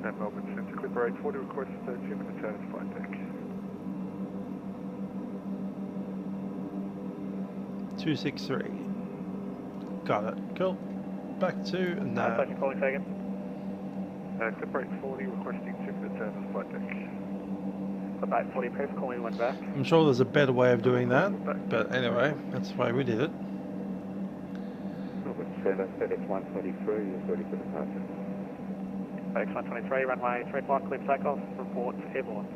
[SPEAKER 10] At Melbourne Centre, Clipper 840, request 2 minutes out of flight deck.
[SPEAKER 1] 263. Got it. Cool. Back to now.
[SPEAKER 19] Calling second.
[SPEAKER 10] Clipper 840, requesting 2 minutes out of flight deck.
[SPEAKER 19] Clipper 840, press calling one back.
[SPEAKER 1] I'm sure there's a better way of doing that, but anyway, that's the way we did it.
[SPEAKER 18] FedEx 123 is ready for departure.
[SPEAKER 19] FedEx 123, runway 35, clear takeoff, report airborne.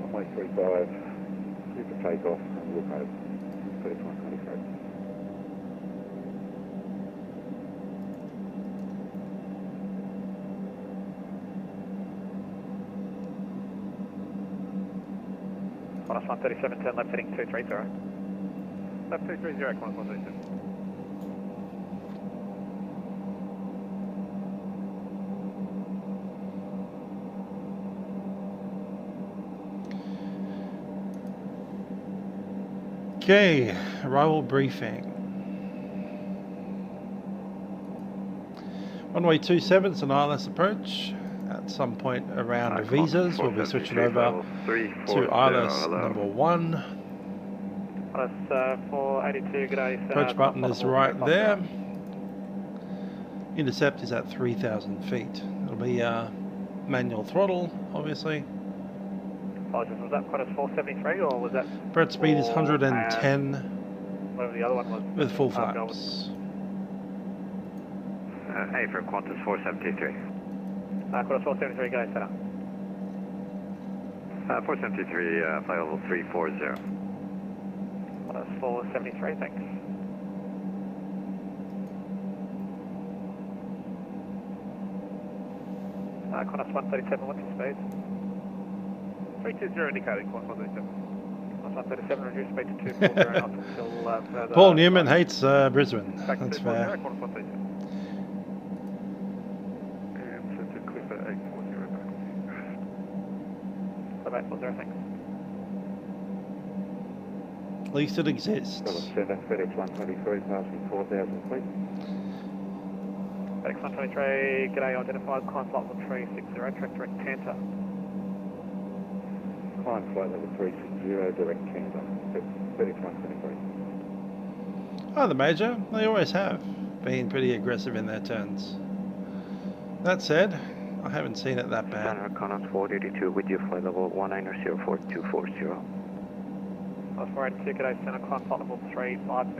[SPEAKER 18] Runway 35, clear for takeoff, and look over. FedEx 123.
[SPEAKER 19] Qantas 137, turn left heading 230.
[SPEAKER 10] Left 230, Qantas 137.
[SPEAKER 1] Okay, arrival briefing. Runway 27 is an ILS approach. At some point around visas, we'll be switching over to ILS number 1.
[SPEAKER 19] Qantas 482, g'day.
[SPEAKER 1] Approach button is right there. Intercept is at 3,000 feet. It'll be manual throttle, obviously.
[SPEAKER 19] Apologies, was that Qantas 473 or was that?
[SPEAKER 1] Approach speed is 110.
[SPEAKER 19] Whatever the other one was.
[SPEAKER 1] With full flaps.
[SPEAKER 4] Hey, for Qantas 473.
[SPEAKER 19] Qantas 473, go set up.
[SPEAKER 4] 473, flight level 340.
[SPEAKER 19] Qantas 473, thanks. Qantas 137, what's your speed?
[SPEAKER 10] 320 indicated, Qantas 137.
[SPEAKER 19] Qantas 137, reduce speed to 240 knots until further...
[SPEAKER 1] Paul Newman hates Brisbane.
[SPEAKER 10] Back
[SPEAKER 1] That's
[SPEAKER 10] to
[SPEAKER 1] fair.
[SPEAKER 10] Qantas 137. And set to Clipper 840 back.
[SPEAKER 19] Clipper 840, thanks.
[SPEAKER 1] least it exists.
[SPEAKER 18] Center, FedEx 123, passing 4,000 feet.
[SPEAKER 19] FedEx 123, g'day, identified, climb flight level 360, track direct Canter.
[SPEAKER 18] Climb flight level 360, direct Canter, FedEx 123.
[SPEAKER 1] Oh, the Major, they always have been pretty aggressive in their turns. That said, I haven't seen it that bad.
[SPEAKER 4] Connors 482 with you, flight level 1904240.
[SPEAKER 19] Plus 482, g'day, center, climb flight level 350.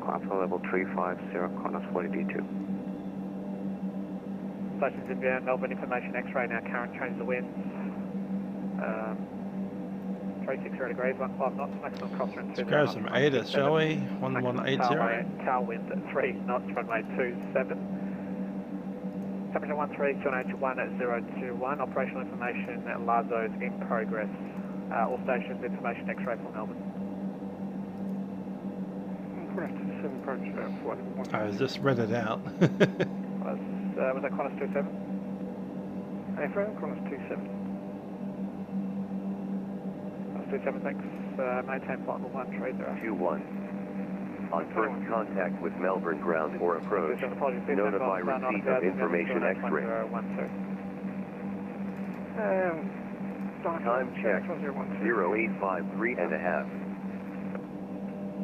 [SPEAKER 4] Climb flight level 350, Connors 482.
[SPEAKER 19] Stations inbound, Melbourne information, X-ray now, current change the winds. 360 degrees, 15 knots, maximum cross wind 2.
[SPEAKER 1] Let's grab some ATR, shall we? 1180.
[SPEAKER 19] Tailwind at 3 knots, runway 27. Temperature 13, QNH1021, operational information, Lazo's in progress. All stations, information, X-ray for Melbourne.
[SPEAKER 1] I just read it out.
[SPEAKER 19] Was that Qantas 27? Affirm, Qantas 27. Qantas 27, thanks. Maintain flight level 130.
[SPEAKER 21] 21. On first contact with Melbourne ground or approach, notify receipt of information X-ray. Time check 0853.5.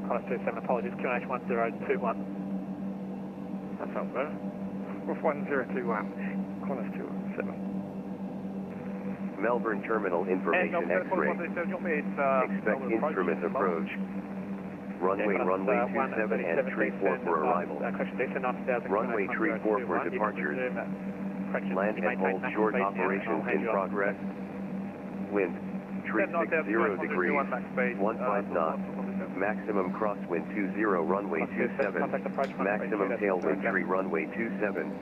[SPEAKER 19] Qantas 27, apologies, QNH 1021.
[SPEAKER 6] That's not better. Wolf 1021, Qantas 27.
[SPEAKER 21] Melbourne terminal information X-ray. Expect instrument approach. Runway 27 and 34 for arrival. Runway 34 for departures. Land and hold short operations in progress. Wind 360 degrees, 15 knots. Maximum crosswind 20, runway 27. Maximum tailwind 3, runway 27.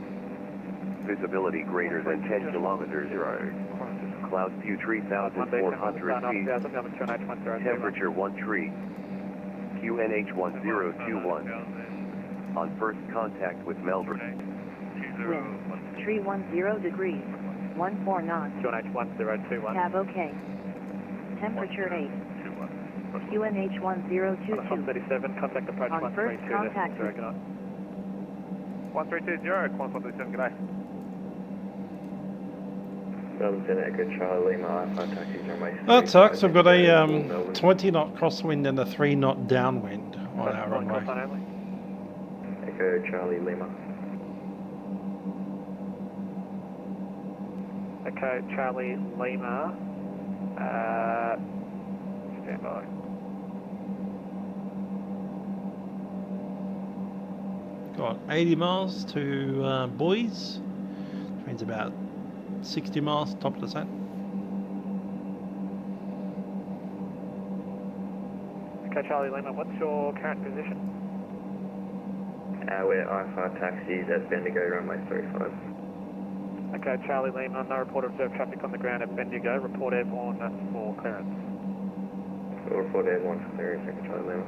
[SPEAKER 21] Visibility greater than 10 kilometers. Cloud view 3,400 feet. Temperature 13. QNH 1021. On first contact with Melbourne.
[SPEAKER 3] Wind 310 degrees, 14 knots.
[SPEAKER 19] QNH 1021.
[SPEAKER 3] Tab OK. Temperature 8. QNH 1022.
[SPEAKER 19] 37, contact approach
[SPEAKER 3] on
[SPEAKER 19] 132.
[SPEAKER 3] First contact.
[SPEAKER 6] 1320, Qantas 137, g'day.
[SPEAKER 8] Melbourne Echo Charlie Lima, Alpha taxis runway.
[SPEAKER 1] That sucks. I've got a 20 knot crosswind and a 3 knot downwind on our runway.
[SPEAKER 8] Echo Charlie Lima.
[SPEAKER 19] Echo Charlie Lima. Stand by.
[SPEAKER 1] Got 80 miles to Boys, which means about 60 miles top of the set.
[SPEAKER 19] Okay, Charlie Lima, what's your current position?
[SPEAKER 8] We're I-5 taxis at Bendigo, runway 35.
[SPEAKER 19] Okay, Charlie Lima, no report of observed traffic on the ground at Bendigo. Report airborne for clearance.
[SPEAKER 8] We'll report airborne for clearance, Echo Charlie Lima.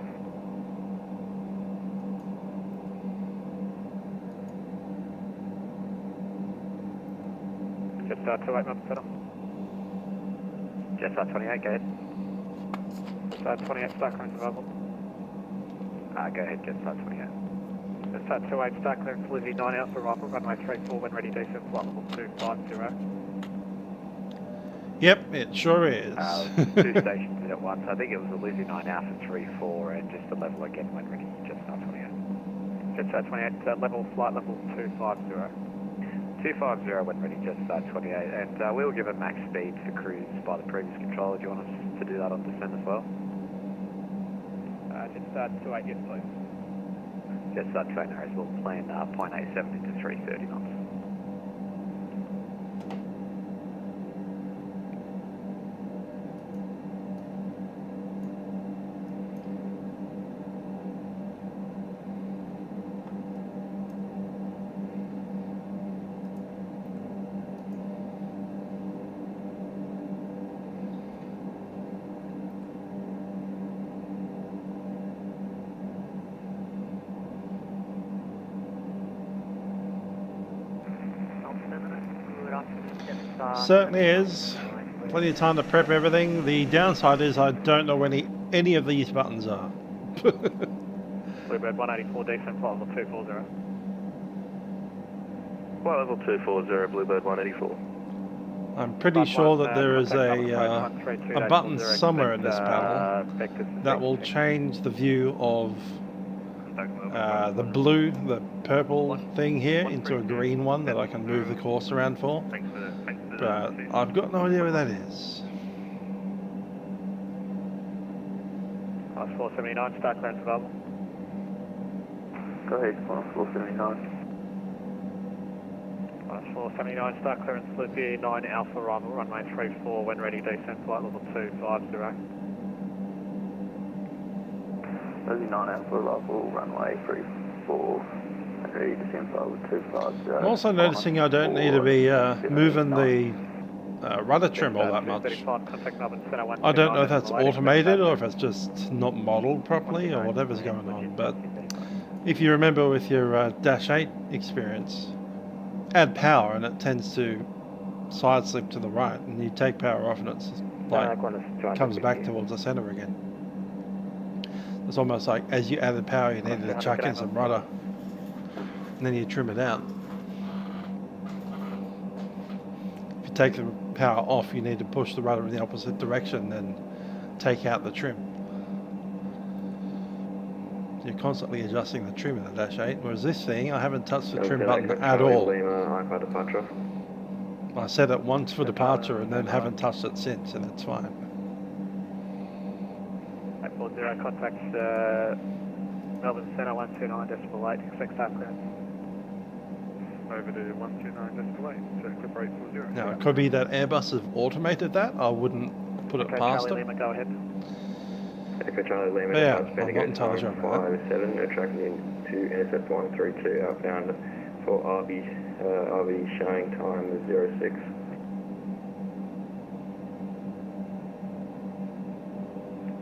[SPEAKER 19] Jetstar 28, not settle.
[SPEAKER 4] Jetstar 28, go ahead.
[SPEAKER 19] Jetstar 28, start clearance available.
[SPEAKER 4] Go ahead, Jetstar 28.
[SPEAKER 19] Jetstar 28, start clearance, Lizzie 9 Alpha Rifle, runway 34, when ready, descent flight level 250.
[SPEAKER 1] Yep, it sure is.
[SPEAKER 4] Two stations at once. I think it was a Lizzie 9 Alpha 34 and just a level again when ready, Jetstar 28.
[SPEAKER 19] Jetstar 28, level, flight level 250.
[SPEAKER 4] 250 when ready, Jetstar 28, and we will give a max speed for cruise by the previous controller. Do you want us to do that on descent as well?
[SPEAKER 19] Jetstar 28, yes please.
[SPEAKER 4] Jetstar 28 as well, plan 0.87 into 330 knots.
[SPEAKER 1] Certainly is. Plenty of time to prep everything. The downside is I don't know when any of these buttons are.
[SPEAKER 19] Bluebird 184, descent flight level 240.
[SPEAKER 10] Flight level 240, Bluebird 184.
[SPEAKER 1] I'm pretty sure that there is a button somewhere in this panel that will change the view of the blue, the purple thing here into a green one that I can move the course around for. But I've got no idea where that is.
[SPEAKER 19] 479, start clearance available.
[SPEAKER 8] Go ahead, 479.
[SPEAKER 19] 479, start clearance, Loopy 9 Alpha arrival, runway 34, when ready, descent flight level 250.
[SPEAKER 8] Loopy 9 Alpha arrival, runway 34, when ready, descent flight level 250.
[SPEAKER 1] I'm also noticing I don't need to be moving the rudder trim all that much. I don't know if that's automated or if it's just not modelled properly or whatever's going on, but if you remember with your Dash 8 experience, add power and it tends to side slip to the right, and you take power off and it's like comes back towards the center again. It's almost like as you added power you needed to chuck in some rudder and then you trim it out. If you take the power off you need to push the rudder in the opposite direction and take out the trim. You're constantly adjusting the trim in the Dash 8, whereas this thing, I haven't touched the trim button at all. I set it once for departure and then haven't touched it since, and it's fine.
[SPEAKER 19] 840, contact Melbourne Centre 129.8, expect start clearance.
[SPEAKER 16] Over to 129.8, so clip rate 40.
[SPEAKER 1] Now, it could be that Airbus have automated that. I wouldn't put it past them.
[SPEAKER 19] Lima, go ahead.
[SPEAKER 8] Echo Charlie Lima,
[SPEAKER 1] yeah, I'm not entirely sure about that.
[SPEAKER 8] 57, no tracking into intercept 132, outbound for RV showing time is 06.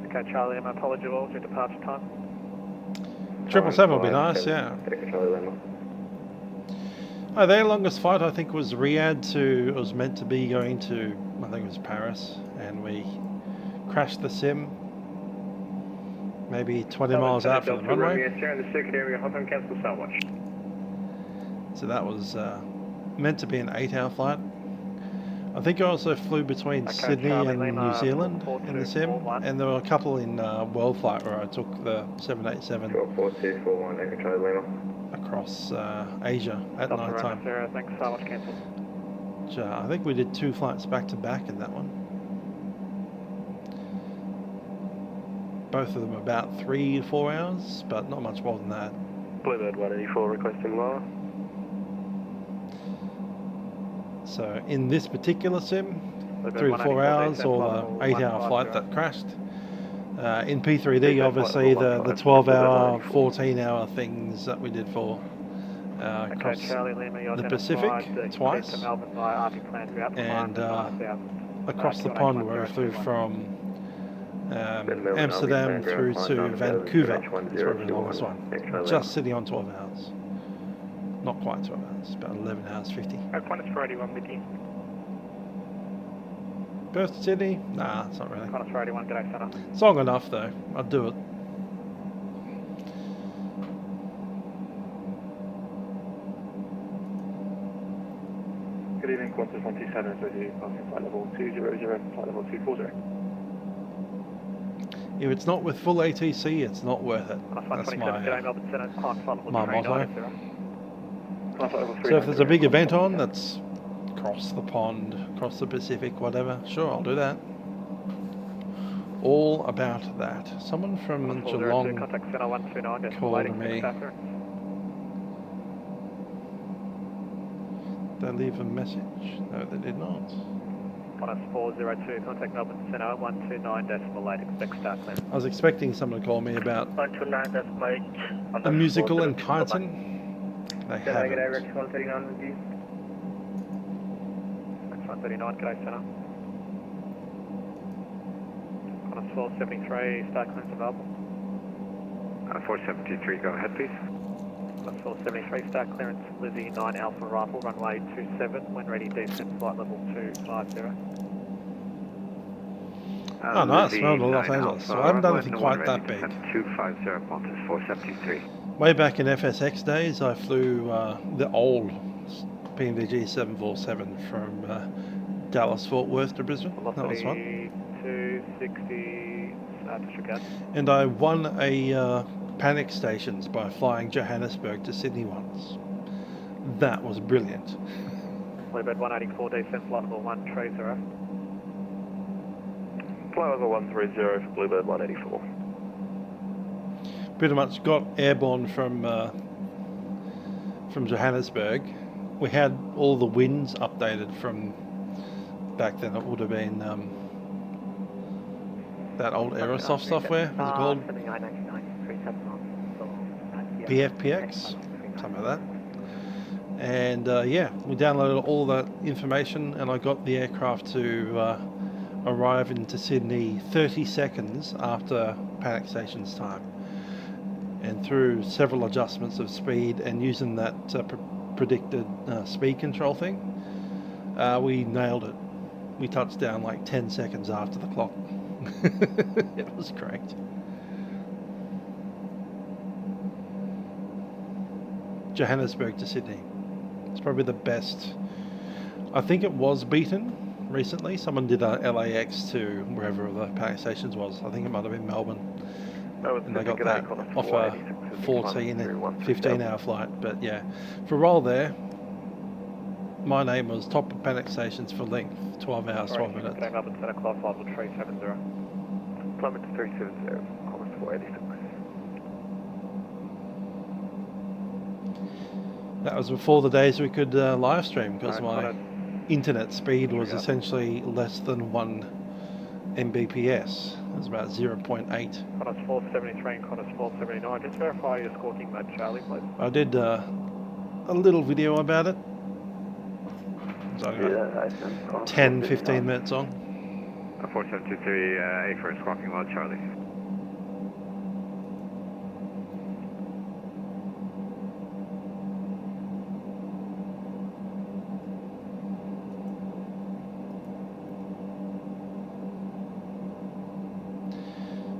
[SPEAKER 19] Okay, Charlie Lima, apology all, your departure time.
[SPEAKER 1] 777 would be nice, yeah.
[SPEAKER 8] Echo Charlie Lima.
[SPEAKER 1] Oh, their longest flight I think was Riyadh to, it was meant to be going to, I think it was Paris, and we crashed the sim. Maybe 20 miles out from the runway. So that was meant to be an 8-hour flight. I think I also flew between Sydney and New Zealand in the sim, and there were a couple in World Flight where I took the 787 across Asia at night time.
[SPEAKER 19] Thanks so much, cancel.
[SPEAKER 1] I think we did 2 flights back to back in that one. Both of them about 3 to 4 hours, but not much more than that.
[SPEAKER 10] Bluebird 184 requesting lower.
[SPEAKER 1] So in this particular sim, 3 to 4 hours, or the 8-hour flight that crashed. In P3D, obviously the 12-hour, 14-hour things that we did for across the Pacific twice, and across the pond where we flew from Amsterdam through to Vancouver. That's probably the longest one. Just sitting on 12 hours. Not quite 12 hours, about 11 hours 50.
[SPEAKER 19] Qantas for 81 with you.
[SPEAKER 1] Perth to Sydney? Nah, it's not really.
[SPEAKER 19] Qantas for 81, g'day centre.
[SPEAKER 1] It's long enough though, I'd do it.
[SPEAKER 16] Good evening, Qantas 127 with you, passing flight level 200, flight level 240.
[SPEAKER 1] If it's not with full ATC, it's not worth it. That's my motto. So if there's a big event on that's across the pond, across the Pacific, whatever, sure, I'll do that. All about that. Someone from Geelong called me. Did they leave a message? No, they did not.
[SPEAKER 19] 402, contact Melbourne Centre 129.8, expect start clearance.
[SPEAKER 1] I was expecting someone to call me about
[SPEAKER 6] 129.8
[SPEAKER 1] a musical in Kyneton. They haven't.
[SPEAKER 6] Rex 139 with you.
[SPEAKER 19] Rex 139, g'day centre. Qantas 473, start clearance available.
[SPEAKER 4] 473, go ahead please.
[SPEAKER 19] Qantas 473, start clearance, Lizzie 9 Alpha Rifle, runway 27, when ready, descent flight level 250.
[SPEAKER 1] Oh, nice. Melbourne to Los Angeles. So I haven't done anything quite that big.
[SPEAKER 4] 250 Qantas 473.
[SPEAKER 1] Way back in FSX days, I flew the old PNVG 747 from Dallas Fort Worth to Brisbane. That was fun.
[SPEAKER 19] 260 disregard.
[SPEAKER 1] And I won a panic stations by flying Johannesburg to Sydney once. That was brilliant.
[SPEAKER 19] Bluebird 184, descent flight level 130.
[SPEAKER 10] Flight level 130 for Bluebird 184.
[SPEAKER 1] Pretty much got airborne from Johannesburg. We had all the winds updated from back then. It would have been that old Aerosoft software. What's it called? PFPX, something like that. And yeah, we downloaded all that information, and I got the aircraft to arrive into Sydney 30 seconds after panic stations time. And through several adjustments of speed and using that predicted speed control thing, we nailed it. We touched down like 10 seconds after the clock. It was great. Johannesburg to Sydney. It's probably the best. I think it was beaten recently. Someone did a LAX to wherever the panic stations was. I think it might have been Melbourne. And they got that off a 14 and 15 hour flight. But yeah, for a while there, my name was top of panic stations for length, 12 hours, 12 minutes.
[SPEAKER 19] Going up at 10 o'clock, flight level 370.
[SPEAKER 4] Climate 370, Commerce 486.
[SPEAKER 1] That was before the days we could live stream, because my internet speed was essentially less than 1 Mbps. It was about 0.8.
[SPEAKER 19] Qantas 473 and Qantas 479. Just verify your squawking mode, Charlie, please.
[SPEAKER 1] I did a little video about it. So 10-15 minutes on.
[SPEAKER 4] 4723, A for squawking mode, Charlie.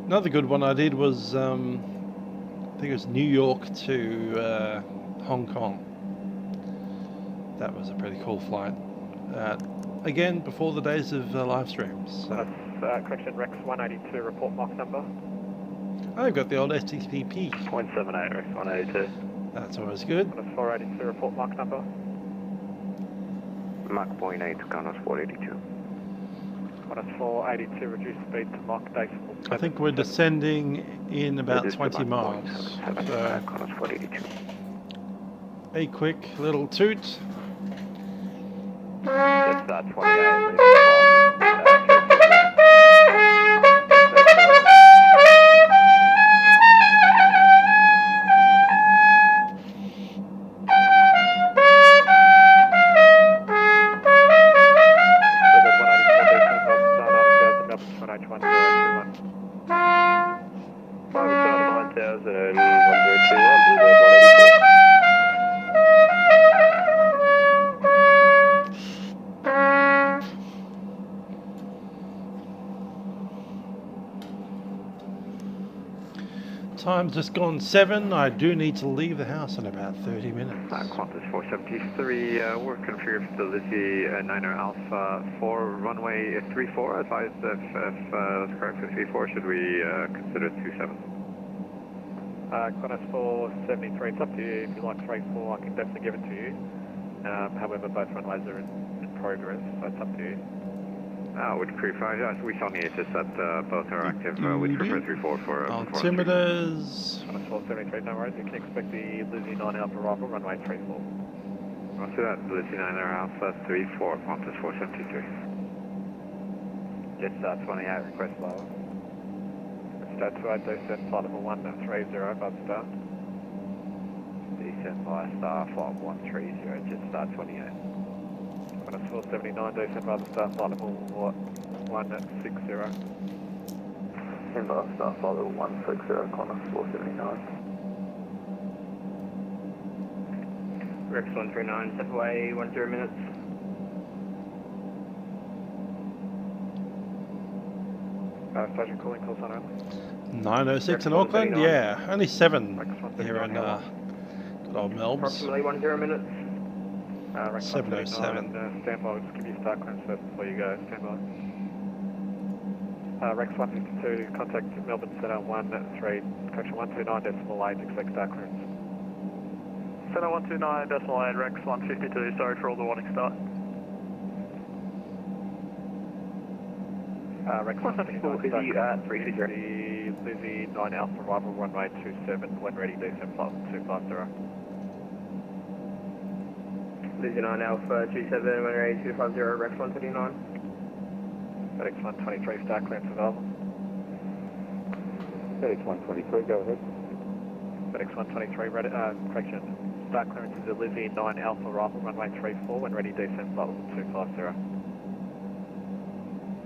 [SPEAKER 1] Another good one I did was, I think it was New York to Hong Kong. That was a pretty cool flight. Again, before the days of live streams.
[SPEAKER 19] Correction, Rex 182, report Mach number.
[SPEAKER 1] I've got the old STPP.
[SPEAKER 10] 0.78, Rex 182.
[SPEAKER 1] That's always good.
[SPEAKER 19] Qantas 482, report Mach number.
[SPEAKER 4] Mach 0.8 to Qantas 482.
[SPEAKER 19] Qantas 482, reduce speed to Mach decimal.
[SPEAKER 1] I think we're descending in about 20 miles. So
[SPEAKER 4] Qantas 482.
[SPEAKER 1] A quick little toot.
[SPEAKER 4] That's that 28.
[SPEAKER 1] Time's just gone 7. I do need to leave the house in about 30 minutes.
[SPEAKER 4] Qantas 473, we're configured facility 9er Alpha for runway 34. Advise if that's correct for 34, should we consider 27?
[SPEAKER 19] Qantas 473, it's up to you. If you like 34, I can definitely give it to you. However, both runways are in progress, so it's up to you.
[SPEAKER 4] Would prefer, yes, we saw the ISS that both are active. We'd prefer 34 for
[SPEAKER 1] altimeters.
[SPEAKER 19] Qantas 473, no worries. You can expect the Lizzie 9 Alpha arrival, runway 34.
[SPEAKER 4] After that, Lizzie 9 Alpha 34, Qantas 473.
[SPEAKER 19] Jetstar 28, request lower. Star 28, descent flight level 130, bus start.
[SPEAKER 4] Descent by star flight 130, Jetstar 28.
[SPEAKER 19] Qantas 479, descent by the start flight level 160.
[SPEAKER 8] Descent by start flight level 160, Qantas 479.
[SPEAKER 5] Rex 139, step away, 10 minutes.
[SPEAKER 19] Station calling calls on only.
[SPEAKER 1] 906 in Auckland, yeah. Only 7 here in good old Melbourne.
[SPEAKER 17] Approximately 10 minutes.
[SPEAKER 1] 707.
[SPEAKER 19] Stand by, we'll just give you start clearance first before you go. Stand by. Rex 152, contact Melbourne Center 13, correction 129.8, expect start clearance.
[SPEAKER 5] Center 129.8, Rex 152, sorry for all the warning start.
[SPEAKER 19] Rex 152,
[SPEAKER 17] Busy at 350.
[SPEAKER 19] Lizzie 9 Alpha, arrival runway 27, when ready, descent flight 250.
[SPEAKER 17] Lizzie 9 Alpha 27, when ready, 250, Rex 129.
[SPEAKER 19] FedEx 123, start clearance available.
[SPEAKER 18] FedEx 123, go ahead.
[SPEAKER 19] FedEx 123, ready, correction. Start clearance is a Lizzie 9 Alpha, arrival runway 34, when ready, descent flight level 250.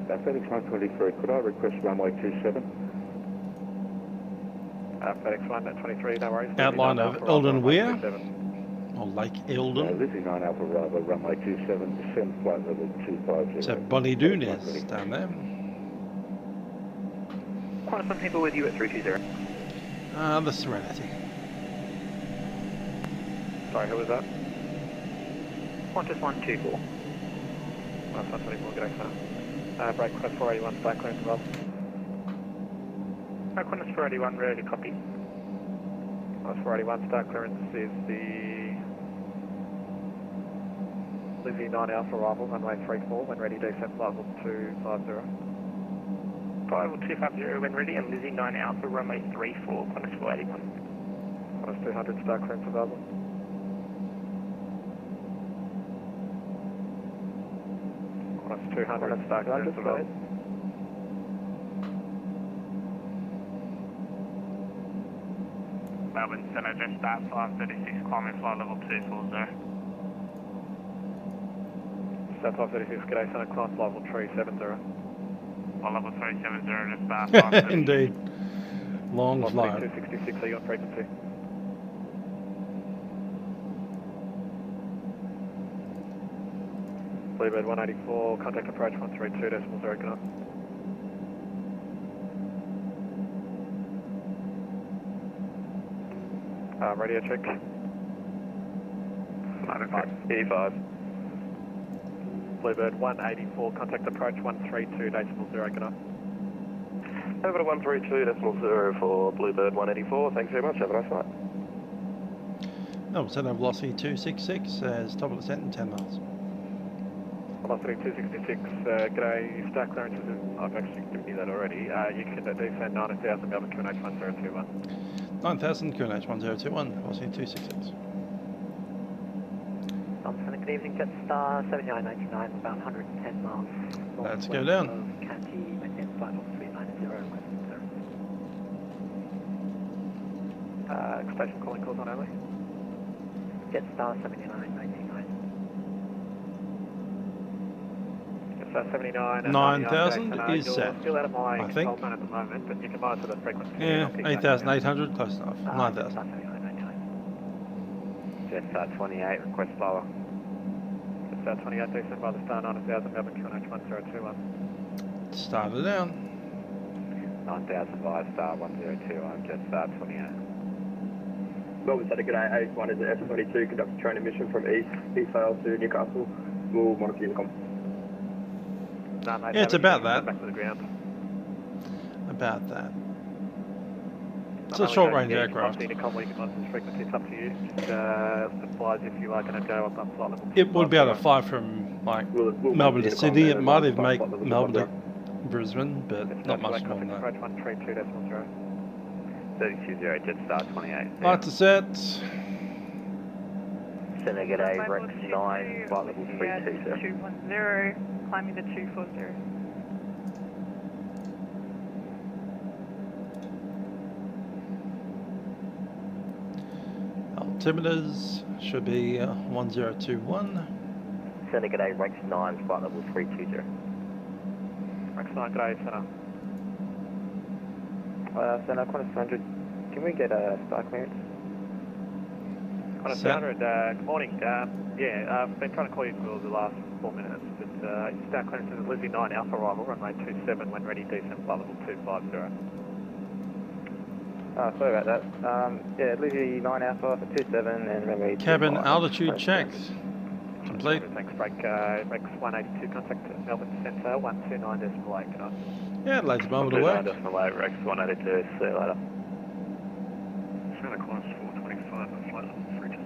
[SPEAKER 18] FedEx 123, could I request runway 27?
[SPEAKER 19] FedEx 123, no worries.
[SPEAKER 1] Outline of Eldon Weir, or Lake Eldon.
[SPEAKER 18] Lizzie 9 Alpha Bravo, runway 27, descend flight level 250.
[SPEAKER 1] So Bonnie Doon is down there.
[SPEAKER 17] Quite some people with you at 320.
[SPEAKER 1] The Serenity.
[SPEAKER 19] Sorry, who was that?
[SPEAKER 17] Qantas 124.
[SPEAKER 19] 124, good day, break Qantas 481, start clearance available.
[SPEAKER 17] Qantas 481, ready to copy.
[SPEAKER 19] Qantas 481, start clearance is the Lizzie 9 Alpha, arrival runway 34, when ready, descent flight level 250.
[SPEAKER 17] Flight level 250 when ready, and Lizzie 9 Alpha, runway 34, Qantas 481.
[SPEAKER 19] Qantas 200, start clearance available. Qantas 200, start clearance available.
[SPEAKER 17] Melbourne Centre, just start 536, climbing flight level 240.
[SPEAKER 19] Start 536, good day, Centre, climb flight level 370.
[SPEAKER 17] Flight level 370, just start 536.
[SPEAKER 1] Indeed. Long flight.
[SPEAKER 19] 266, are you on frequency? Bluebird 184, contact approach 132.0, good night. Radio check.
[SPEAKER 10] 85.
[SPEAKER 19] Bluebird 184, contact approach 132.0, good night.
[SPEAKER 10] Over to 132.0 for Bluebird 184, thanks very much, have a nice night.
[SPEAKER 1] No, center velocity 266 as top of descent in 10 miles.
[SPEAKER 19] Velocity 266, g'day, start clearance is, I've actually given you that already. You can descend 90,000 Melbourne QNH 1021.
[SPEAKER 1] 9,000 QNH 1021, velocity 266.
[SPEAKER 11] Good evening, Jetstar 7999, about 110 miles.
[SPEAKER 1] Let's go down.
[SPEAKER 11] Kanji, maintain flight level 390,
[SPEAKER 19] station calling calls on only.
[SPEAKER 11] Jetstar 7999.
[SPEAKER 19] Jetstar 79.
[SPEAKER 1] 9,000 is set.
[SPEAKER 19] Still out of my
[SPEAKER 1] I think.
[SPEAKER 19] at the moment, but you can monitor the frequency.
[SPEAKER 1] Yeah, 8,800, close enough. 9,000.
[SPEAKER 4] Jetstar 28, request lower.
[SPEAKER 19] Jetstar 28, descend by the star 90,000, Melbourne QNH 1021.
[SPEAKER 1] Started down.
[SPEAKER 4] 9,000 via star 1021, Jetstar 28.
[SPEAKER 17] Melbourne Center, good day, A1 is at F22, conduct a training mission from East Vale to Newcastle. We'll monitor the comms.
[SPEAKER 1] Yeah, it's about that.
[SPEAKER 19] Back to the ground.
[SPEAKER 1] About that. It's a short range aircraft.
[SPEAKER 19] Frequency, it's up to you. Just applies if you are going to go up on flight level.
[SPEAKER 1] It would be able to fly from like Melbourne to Sydney. It might even make Melbourne to Brisbane, but not much more than that.
[SPEAKER 19] Approach 132.0.
[SPEAKER 4] 320, Jetstar 28.
[SPEAKER 1] Lights are set.
[SPEAKER 4] Center, g'day, Rex 9, flight level 320.
[SPEAKER 20] 210, climbing to 240.
[SPEAKER 1] Altimeters should be 1021.
[SPEAKER 4] Center, g'day, Rex 9, flight level 320.
[SPEAKER 19] Rex 9, g'day, Center.
[SPEAKER 11] Center, Qantas 100, can we get a star clearance?
[SPEAKER 19] Qantas 200, good morning. Yeah, I've been trying to call you for the last 4 minutes, but start clearance to the Livery 9 Alpha arrival, runway 27, when ready, descent flight level 250.
[SPEAKER 14] Sorry about that. Yeah, Livery 9 Alpha for 27 and runway
[SPEAKER 1] cabin altitude checks. Complete.
[SPEAKER 19] Thanks, break 182, contact Melbourne Centre, 129.8, good night.
[SPEAKER 1] Yeah, Adelaide's moment to work.
[SPEAKER 4] 129.8, Rex 182, see you later.
[SPEAKER 15] Santa Claus 425 at flight level 320.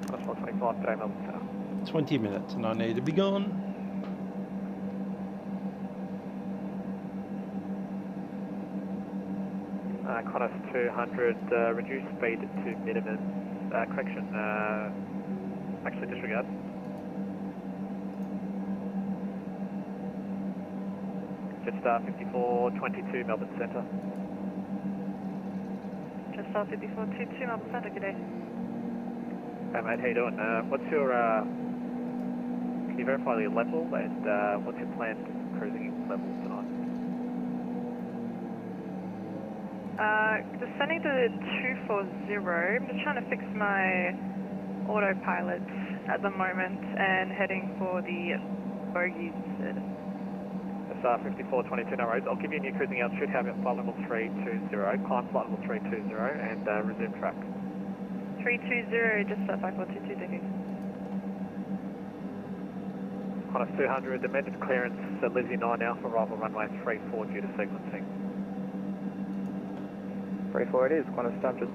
[SPEAKER 19] Class 425, today Melbourne Centre.
[SPEAKER 1] 20 minutes and I need to be gone.
[SPEAKER 19] Qantas 200, reduce speed to minimum. Correction, actually disregard. Jetstar 5422 Melbourne Centre.
[SPEAKER 20] Jetstar 5422 Melbourne Centre, good day.
[SPEAKER 19] Hey mate, how you doing? What's your, can you verify the level and what's your planned cruising level tonight?
[SPEAKER 20] Descending to 240, I'm just trying to fix my autopilot at the moment and heading for the bogies.
[SPEAKER 19] Jetstar 5422, no worries. I'll give you a new cruising altitude, have it flight level 320, climb flight level 320 and resume track.
[SPEAKER 20] 320, Jetstar 5422, thank you.
[SPEAKER 19] Qantas 200, amended clearance, Livery 9 Alpha, arrival runway 34 due to sequencing.
[SPEAKER 14] 34 it is, Qantas 200.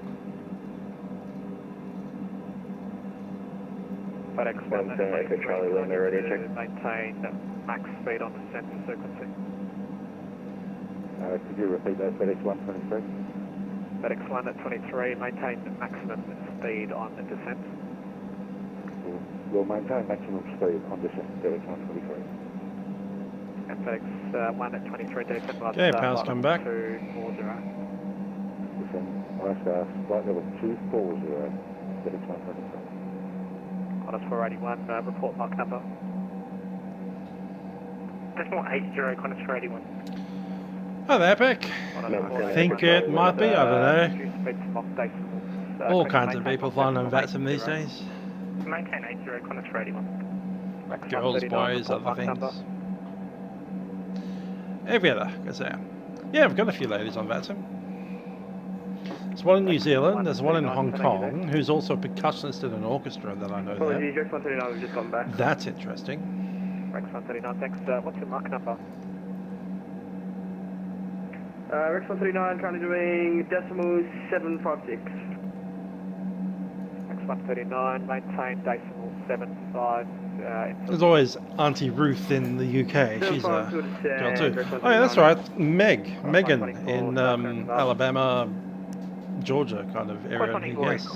[SPEAKER 19] FedEx 1
[SPEAKER 14] Charlie Lima, ready to check.
[SPEAKER 19] Maintain max speed on descent for sequencing.
[SPEAKER 18] Could you repeat that, FedEx 123?
[SPEAKER 19] FedEx 1 at 23, maintain maximum speed on the descent.
[SPEAKER 18] We'll maintain maximum speed on descent, FedEx 123.
[SPEAKER 19] And FedEx 1 at 23, descent by
[SPEAKER 1] okay, power's come back.
[SPEAKER 19] 240.
[SPEAKER 18] Descent, ISR, flight level 240, FedEx 123.
[SPEAKER 19] Qantas 481, report mark number.
[SPEAKER 14] Decimal 80, Qantas 481.
[SPEAKER 1] Hi there, Apac. I think it might be, I don't know. All kinds of people flying on Vatsim these days.
[SPEAKER 14] Maintain 80, Qantas 481.
[SPEAKER 1] Girls, boys, other things. Every other goes out. Yeah, I've got a few ladies on Vatsim. There's one in New Zealand, there's one in Hong Kong, who's also a percussionist in an orchestra that I know there.
[SPEAKER 14] Rex 139, we've just gone back.
[SPEAKER 1] That's interesting.
[SPEAKER 19] Rex 139, thanks. What's your mark number?
[SPEAKER 14] Rex 139, currently doing decimal 756.
[SPEAKER 19] Rex 139, maintain decimal 75.
[SPEAKER 1] There's always Auntie Ruth in the UK. She's a girl too. Oh yeah, that's right. Megan in Alabama, Georgia kind of area. Yes,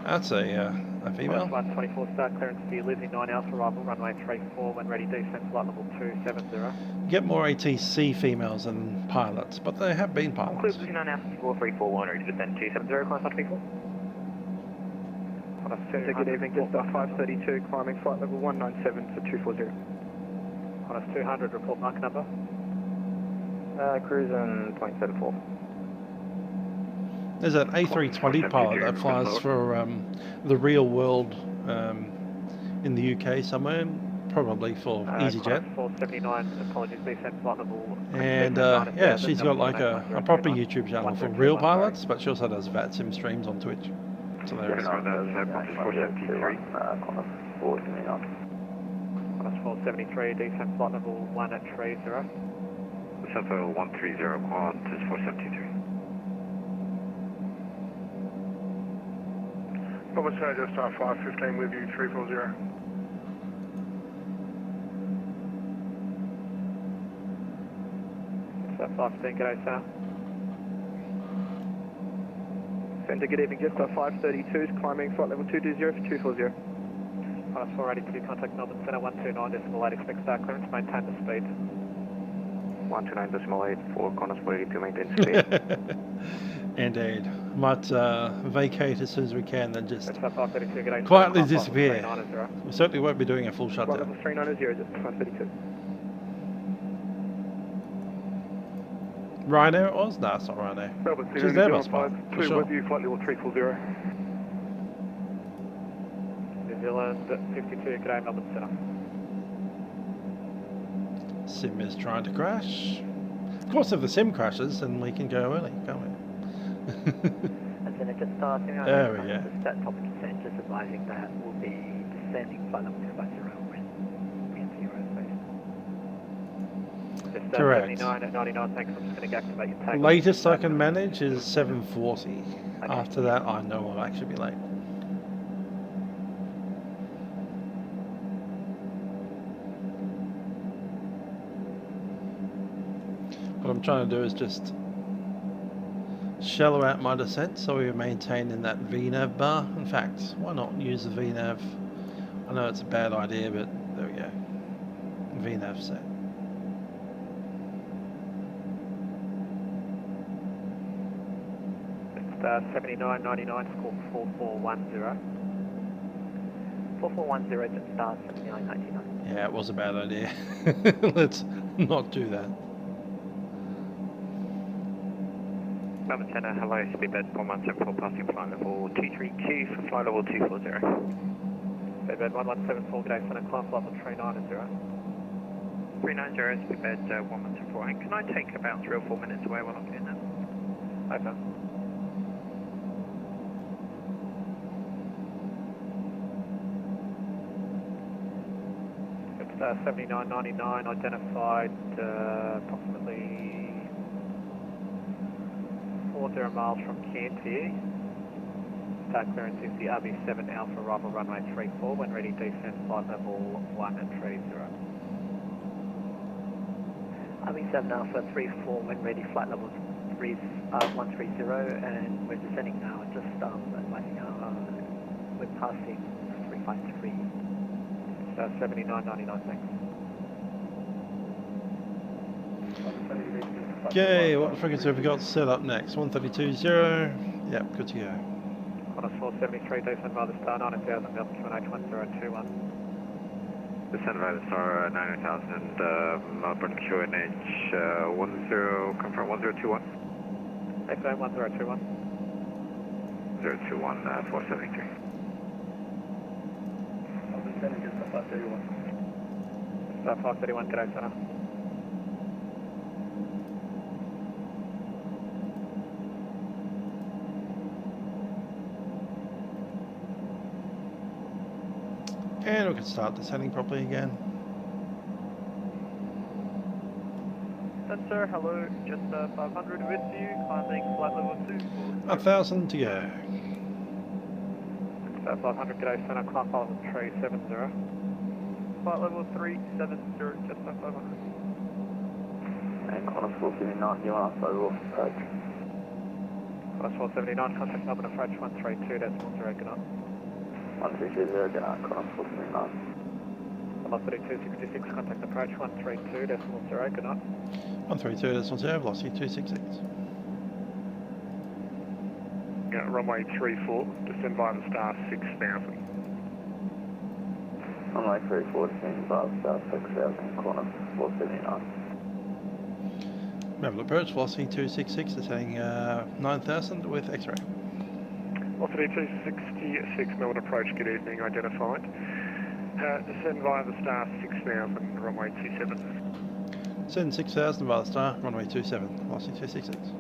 [SPEAKER 1] that's a female.
[SPEAKER 19] 124 start clearance to Livery 9 Alpha, arrival runway 34 when ready, descent flight level 270.
[SPEAKER 1] Get more ATC females than pilots, but there have been pilots.
[SPEAKER 14] Livery 9 Alpha 4341, ready to descend 270, climb 24. Good evening, Jetstar 532, climbing flight level 197 for 240.
[SPEAKER 19] Qantas 200, report mark number.
[SPEAKER 14] Cruising 0.74.
[SPEAKER 1] There's an A320 pilot that flies for the real world in the UK somewhere, probably for EasyJet.
[SPEAKER 19] 479, apologies, descent flight level.
[SPEAKER 1] And yeah, she's got like a proper YouTube channel for real pilots, but she also does Vatsim streams on Twitch. So there is.
[SPEAKER 4] Qantas 473.
[SPEAKER 14] Qantas 479.
[SPEAKER 19] Qantas 473, descent flight level 130.
[SPEAKER 4] Descent level 130, Qantas 473.
[SPEAKER 16] Thomas Jetstar 515 with you, 340.
[SPEAKER 19] Jetstar 515, good day, sir.
[SPEAKER 14] Centre, good evening, Jetstar 532, climbing flight level 220 for 240.
[SPEAKER 19] Qantas 482, contact Melbourne Centre, 129.8, expect start clearance, maintain the speed.
[SPEAKER 14] 129.8 for Qantas 482, maintain speed.
[SPEAKER 1] Indeed. Might vacate as soon as we can, then just
[SPEAKER 19] quietly
[SPEAKER 1] quietly disappear. We certainly won't be doing a full shutdown.
[SPEAKER 14] Level 390, Jetstar 532.
[SPEAKER 1] Ryanair it was? No, it's not Ryanair.
[SPEAKER 2] Melbourne,
[SPEAKER 1] Which is their bus part, for
[SPEAKER 2] 2
[SPEAKER 1] sure.
[SPEAKER 2] with you, flight level 340.
[SPEAKER 19] New Zealand 52, g'day, Melbourne Centre.
[SPEAKER 1] Sim is trying to crash. Of course, if the sim crashes, then we can go early, can't we?
[SPEAKER 11] And then it just starts.
[SPEAKER 1] There we go.
[SPEAKER 11] That top descent, just advising that we'll be descending flight level 250 when aerospace. Just
[SPEAKER 1] Correct.
[SPEAKER 19] 79 at 99, thanks. I'm just going to activate your takeoff.
[SPEAKER 1] Latest I can manage is 7:40. Okay. After that, I know I'll actually be late. What I'm trying to do is just shallow out my descent so we maintain in that VNAV bar. In fact, why not use the VNAV? I know it's a bad idea, but there we go. VNAV set.
[SPEAKER 19] It's 7999, score 4410.
[SPEAKER 11] 4410 just starts 7999.
[SPEAKER 1] Yeah, it was a bad idea. Let's not do that.
[SPEAKER 4] Melbourne Centre, hello, speedbed 1174 passing flight level 232 for flight level 240.
[SPEAKER 19] Speedbed 1174, g'day, Centre, climb flight level 390.
[SPEAKER 4] 390, speedbed 1174, and can I take about 3 or 4 minutes away while I'm doing that?
[SPEAKER 19] Okay. It's 7999, identified approximately 40 miles from Canberra. Start clearance is the RB7 Alpha, arrival runway 34. When ready, descend flight level 130.
[SPEAKER 11] RB7 Alpha 34, when ready, flight level 130, and we're descending now. Just advising we're passing 353.
[SPEAKER 19] 7999, thanks.
[SPEAKER 1] Okay, what frequency have we got set up next? 132.0. Yep, good to go.
[SPEAKER 19] On a 473, descend by the star 90,000, Delta QNH 1021.
[SPEAKER 4] Descend by the star 90,000, Melbourne QNH 10, confirm 1021.
[SPEAKER 19] FM 1021.
[SPEAKER 4] 021, 473.
[SPEAKER 19] Star 531, g'day, Centre.
[SPEAKER 1] And we can start descending properly again.
[SPEAKER 5] Sir, hello, just 500 with you, climbing flight level 2.
[SPEAKER 1] 1,000 to go.
[SPEAKER 19] 500, g'day, Centre, climb flight level 370.
[SPEAKER 5] Flight level 370, just 500.
[SPEAKER 8] And Qantas 479, you are Asobo approach.
[SPEAKER 19] Qantas 479, contact Melbourne approach 132, decimal 0, good night.
[SPEAKER 8] 130, good night, Qantas 479.
[SPEAKER 19] Velocity 266, contact approach 132, decimal 0, good night.
[SPEAKER 1] 132, decimal 0, velocity 266.
[SPEAKER 2] Yeah, runway 34, descend via the star 6000.
[SPEAKER 8] Runway 34, descend via the star 6000, Qantas 479.
[SPEAKER 1] Melbourne approach, velocity 266, descending 9,000 with X-ray.
[SPEAKER 2] Velocity 266, Melbourne approach, good evening, identified. Descend via the star 6000, runway 27.
[SPEAKER 1] Descend 6,000 via the star, runway 27, velocity 266.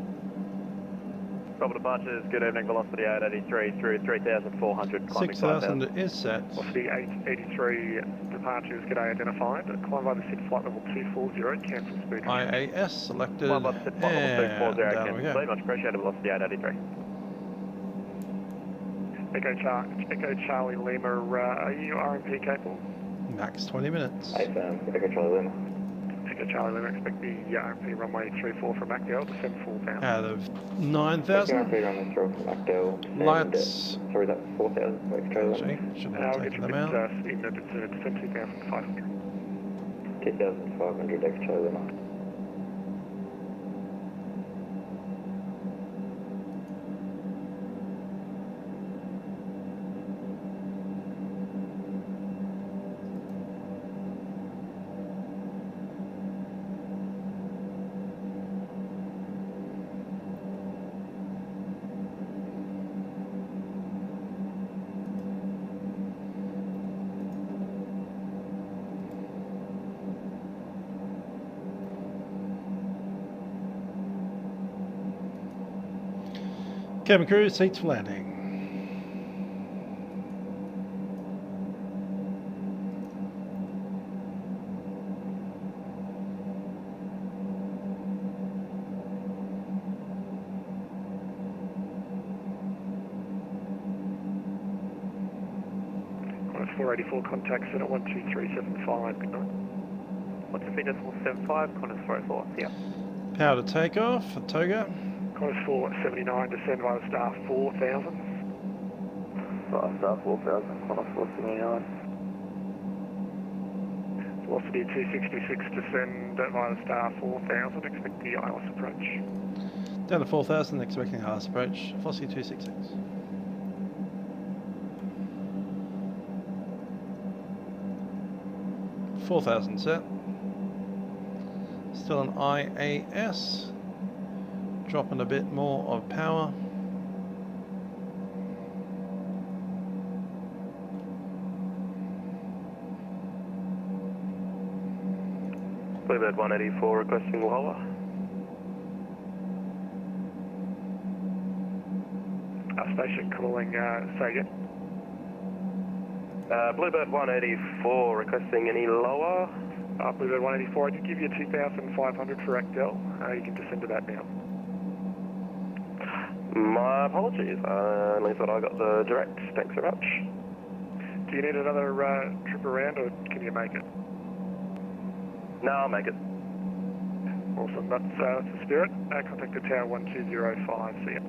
[SPEAKER 5] Proper departures, good evening, velocity 883 through 3,400, climbing
[SPEAKER 1] 6,000 is set.
[SPEAKER 2] Velocity 883, departures, g'day, identified. Climb by the SID flight level 240, cancel speed.
[SPEAKER 1] IAS selected,
[SPEAKER 5] Climb by the SID flight level 240,
[SPEAKER 1] down
[SPEAKER 5] cancel
[SPEAKER 1] we go.
[SPEAKER 5] speed, much appreciated, velocity 883.
[SPEAKER 2] Echo Charlie Lima, are you RMP capable?
[SPEAKER 1] Max 20 minutes.
[SPEAKER 8] Echo Charlie Lima.
[SPEAKER 2] Echo Charlie Lima, expect the RMP runway 34 from MacDill, descend full down.
[SPEAKER 1] Out of 9,000.
[SPEAKER 8] RMP runway 34 from MacDill.
[SPEAKER 1] Lights.
[SPEAKER 8] Sorry, that's 4,000 for Echo Charlie Lima.
[SPEAKER 1] Shouldn't
[SPEAKER 2] I'll
[SPEAKER 1] have
[SPEAKER 2] get
[SPEAKER 1] taken
[SPEAKER 2] you
[SPEAKER 1] them out.
[SPEAKER 2] descend 2,500.
[SPEAKER 8] 2,500 Echo Charlie Lima.
[SPEAKER 1] Cabin crew, seats for landing.
[SPEAKER 2] Qantas 484, contact center 12375, good night.
[SPEAKER 5] 123.75, Qantas 484, yeah.
[SPEAKER 1] Power to take off for Toga.
[SPEAKER 2] Qantas 479, descend via the star 4000.
[SPEAKER 8] Via star 4000, Qantas 479.
[SPEAKER 2] Velocity 266, descend via the star 4000, expect the ILS approach.
[SPEAKER 1] Down to 4000, expecting ILS approach, velocity 266. $4,000 set. Still an IAS. Dropping a bit more of power.
[SPEAKER 10] Bluebird 184 requesting lower.
[SPEAKER 2] Station calling Saitek.
[SPEAKER 10] Bluebird 184 requesting any lower.
[SPEAKER 2] Bluebird 184, I did give you 2,500 for Actel. You can descend to that now.
[SPEAKER 10] My apologies, I only thought I got the direct. Thanks very much.
[SPEAKER 2] Do you need another trip around or can you make it?
[SPEAKER 10] No, I'll make it.
[SPEAKER 2] Awesome, that's the spirit. Contact the tower 1205, see ya.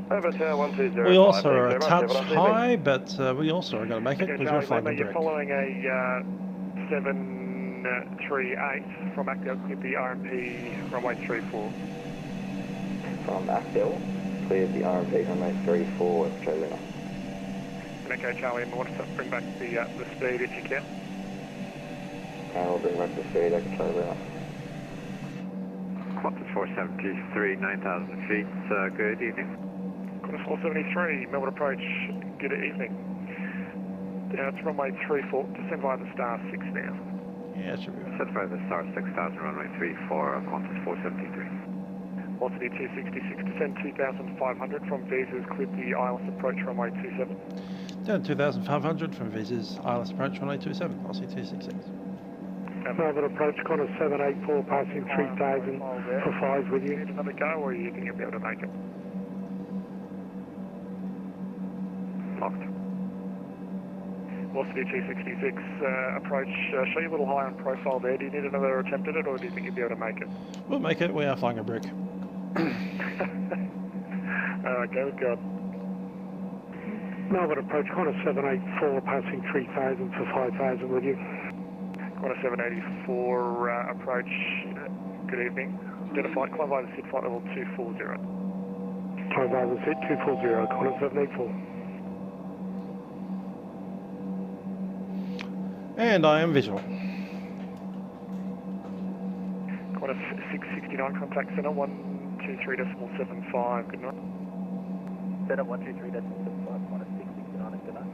[SPEAKER 10] Over tower 1205.
[SPEAKER 1] We also are a touch high, but we also are going to make it because we're flying direct.
[SPEAKER 2] You're following a 738 from Actel, cleared the RMP runway 34.
[SPEAKER 8] From Actel, cleared the RMP runway 34, Australia.
[SPEAKER 2] Okay, Charlie, I want to bring back the speed if you can.
[SPEAKER 8] I'll bring back the speed, Australia.
[SPEAKER 4] Qantas 473, 9,000 feet, good evening.
[SPEAKER 2] Qantas 473, Melbourne approach, good evening. It's runway 34, descend via the star 6000.
[SPEAKER 1] Yeah, it should be.
[SPEAKER 4] Set via the star 6000, runway 34, Qantas 473.
[SPEAKER 2] Velocity 266, descend 2,500 from Visas, cleared the ILS approach runway 27.
[SPEAKER 1] Down 2,500 from Visas, ILS approach runway 27, velocity 266.
[SPEAKER 7] Melbourne approach, Qantas 784, passing 3,000 for 5 with you.
[SPEAKER 2] Need another go or you think you'll be able to make it?
[SPEAKER 4] Locked.
[SPEAKER 2] Velocity 266, approach, show you a little high on profile there. Do you need another attempt at it or do you think you'll be able to make it?
[SPEAKER 1] We'll make it, we are flying a brick.
[SPEAKER 2] Alright, go with God.
[SPEAKER 7] Melbourne approach, Qantas 784, passing 3,000 for 5,000 with you.
[SPEAKER 2] Qantas 784 approach, good evening. Identify, climb by the SID flight level 240.
[SPEAKER 7] Climb by the SID 240, Qantas 784.
[SPEAKER 1] And I am visual.
[SPEAKER 2] Qantas 669, contact center 123.75, good night.
[SPEAKER 5] Center 123.75, Qantas 669, good night.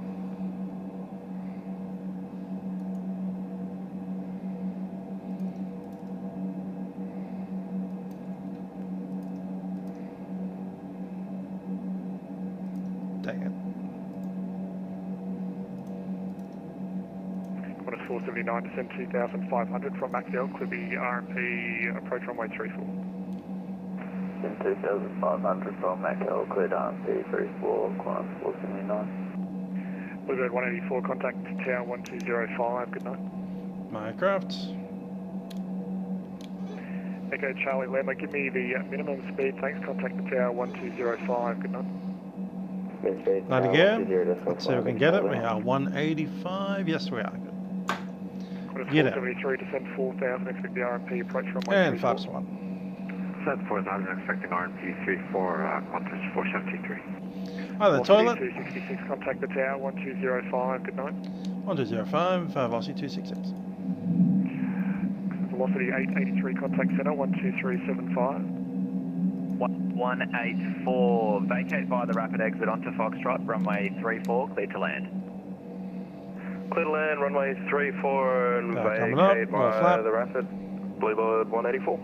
[SPEAKER 1] Dang it.
[SPEAKER 2] Qantas 479, descend 2,500 from Actel, clear the RMP approach runway 34.
[SPEAKER 8] Descend 2,500 from Actel, cleared RMP 34, Qantas 479.
[SPEAKER 2] Bluebird 184, contact tower 1205, good night.
[SPEAKER 1] My aircraft.
[SPEAKER 2] Echo Charlie Lima, give me the minimum speed, thanks, contact the tower 1205, good night.
[SPEAKER 1] Not again. Let's see if we can get it. We are 185. Yes, we are. Good.
[SPEAKER 2] Get it. 473, descend 4,000, expect the RMP approach runway 34.
[SPEAKER 1] And flaps 1.
[SPEAKER 4] Set 4,000, expecting RMP 34, Qantas 473.
[SPEAKER 1] Hi there, toilet.
[SPEAKER 2] 266, contact the tower 1205, good night.
[SPEAKER 1] 1205, velocity 266.
[SPEAKER 2] Velocity 883, contact center 12375.
[SPEAKER 5] 184, vacate via the rapid exit onto Foxtrot, runway 34, clear to land.
[SPEAKER 10] Clear to land, runway 34 and
[SPEAKER 1] up,
[SPEAKER 10] vacate via the rapid, Bluebird 184.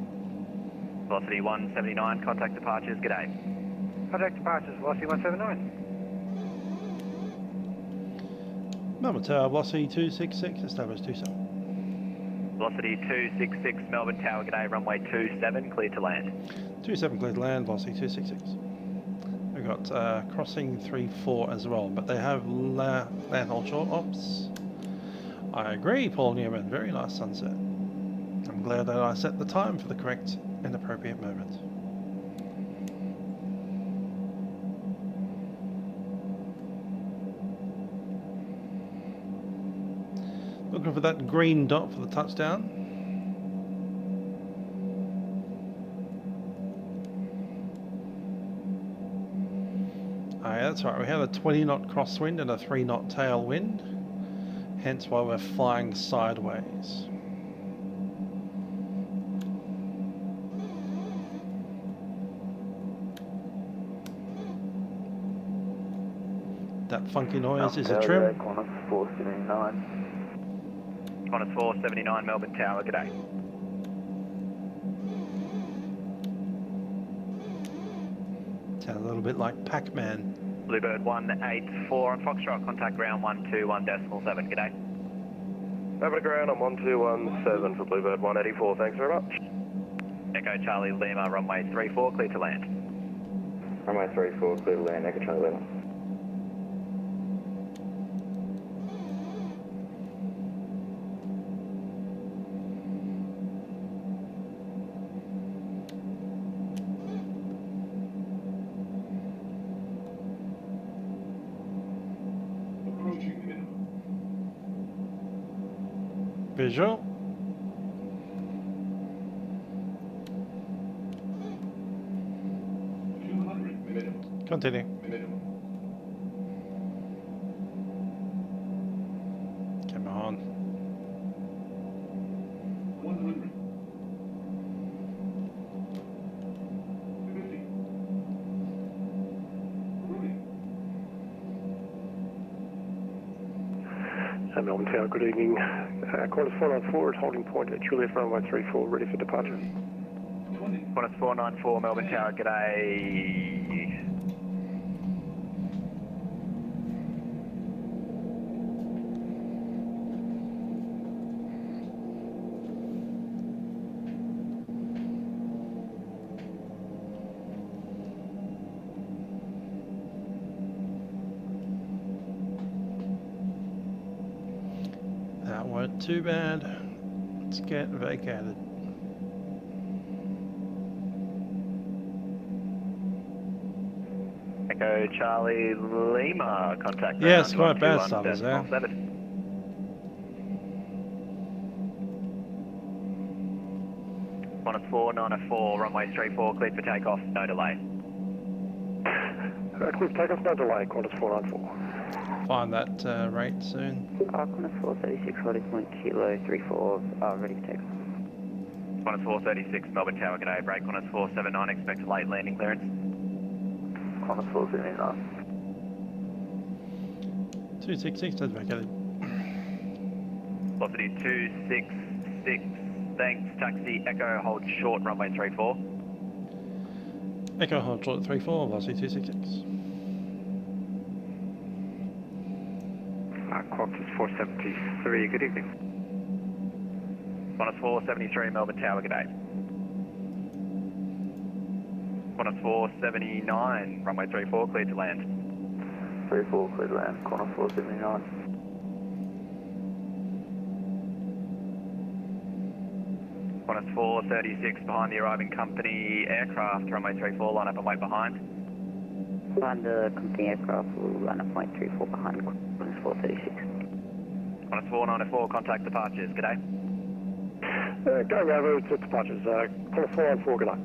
[SPEAKER 5] Velocity 179, contact departures, g'day.
[SPEAKER 14] Contact departures, velocity 179.
[SPEAKER 1] Melbourne Tower, velocity 266, establish 27.
[SPEAKER 6] Velocity 266, Melbourne Tower, g'day, runway 27, clear to land.
[SPEAKER 1] 27 clear to land, velocity 266. We've got crossing 34 as well, but they have land hold short ops. I agree, Paul Newman, very nice sunset. I'm glad that I set the time for the correct and appropriate moment. Looking for that green dot for the touchdown. Oh, yeah, that's right. We had a 20 knot crosswind and a 3 knot tailwind, hence why we're flying sideways. That funky noise is a trim.
[SPEAKER 4] Qantas 479.
[SPEAKER 6] Qantas 479, Melbourne Tower, g'day.
[SPEAKER 1] Sound a little bit like Pac-Man.
[SPEAKER 6] Bluebird 184 on Foxtrot, contact ground 121.7, g'day.
[SPEAKER 10] Over to ground on 1217 for Bluebird 184, thanks very much.
[SPEAKER 6] Echo Charlie Lima, runway 34, clear to land.
[SPEAKER 4] Runway 34, clear to land, Echo Charlie Lima.
[SPEAKER 1] Visual. Continue. Come on.
[SPEAKER 9] 100. 50.
[SPEAKER 10] Melbourne Tower, good evening. Qantas 494 is holding point at Juliet runway 34, ready for departure.
[SPEAKER 6] Qantas 494, Melbourne Tower, g'day.
[SPEAKER 1] That weren't too bad. Let's get vacated.
[SPEAKER 6] Echo Charlie Lima, contact.
[SPEAKER 1] Yes, quite bad stuff, is there?
[SPEAKER 6] Qantas 494, runway 34, cleared for takeoff, no delay.
[SPEAKER 10] Clear for takeoff, no delay, Qantas 494.
[SPEAKER 1] Find that rate soon.
[SPEAKER 11] Qantas 436, holding point kilo 34, ready for takeoff.
[SPEAKER 6] Qantas 436, Melbourne Tower, g'day, break Qantas 479, expect a late landing clearance.
[SPEAKER 4] Qantas 479.
[SPEAKER 1] 266, that's vacated.
[SPEAKER 6] Velocity 266, thanks, taxi, Echo, hold short, runway 34.
[SPEAKER 1] Echo, hold short at 34, velocity 266.
[SPEAKER 6] Qantas 473, good evening. Qantas 473, Melbourne Tower, g'day. Qantas 479, runway 34, cleared to land.
[SPEAKER 4] 34, clear to land, Qantas 479.
[SPEAKER 6] Qantas 436, behind the arriving company aircraft, runway 34, line up and wait behind.
[SPEAKER 11] Behind the company aircraft, will line up point 34 behind Qantas 436.
[SPEAKER 6] Qantas 494, contact departures, g'day.
[SPEAKER 10] Going over to departures, Qantas 494, g'day.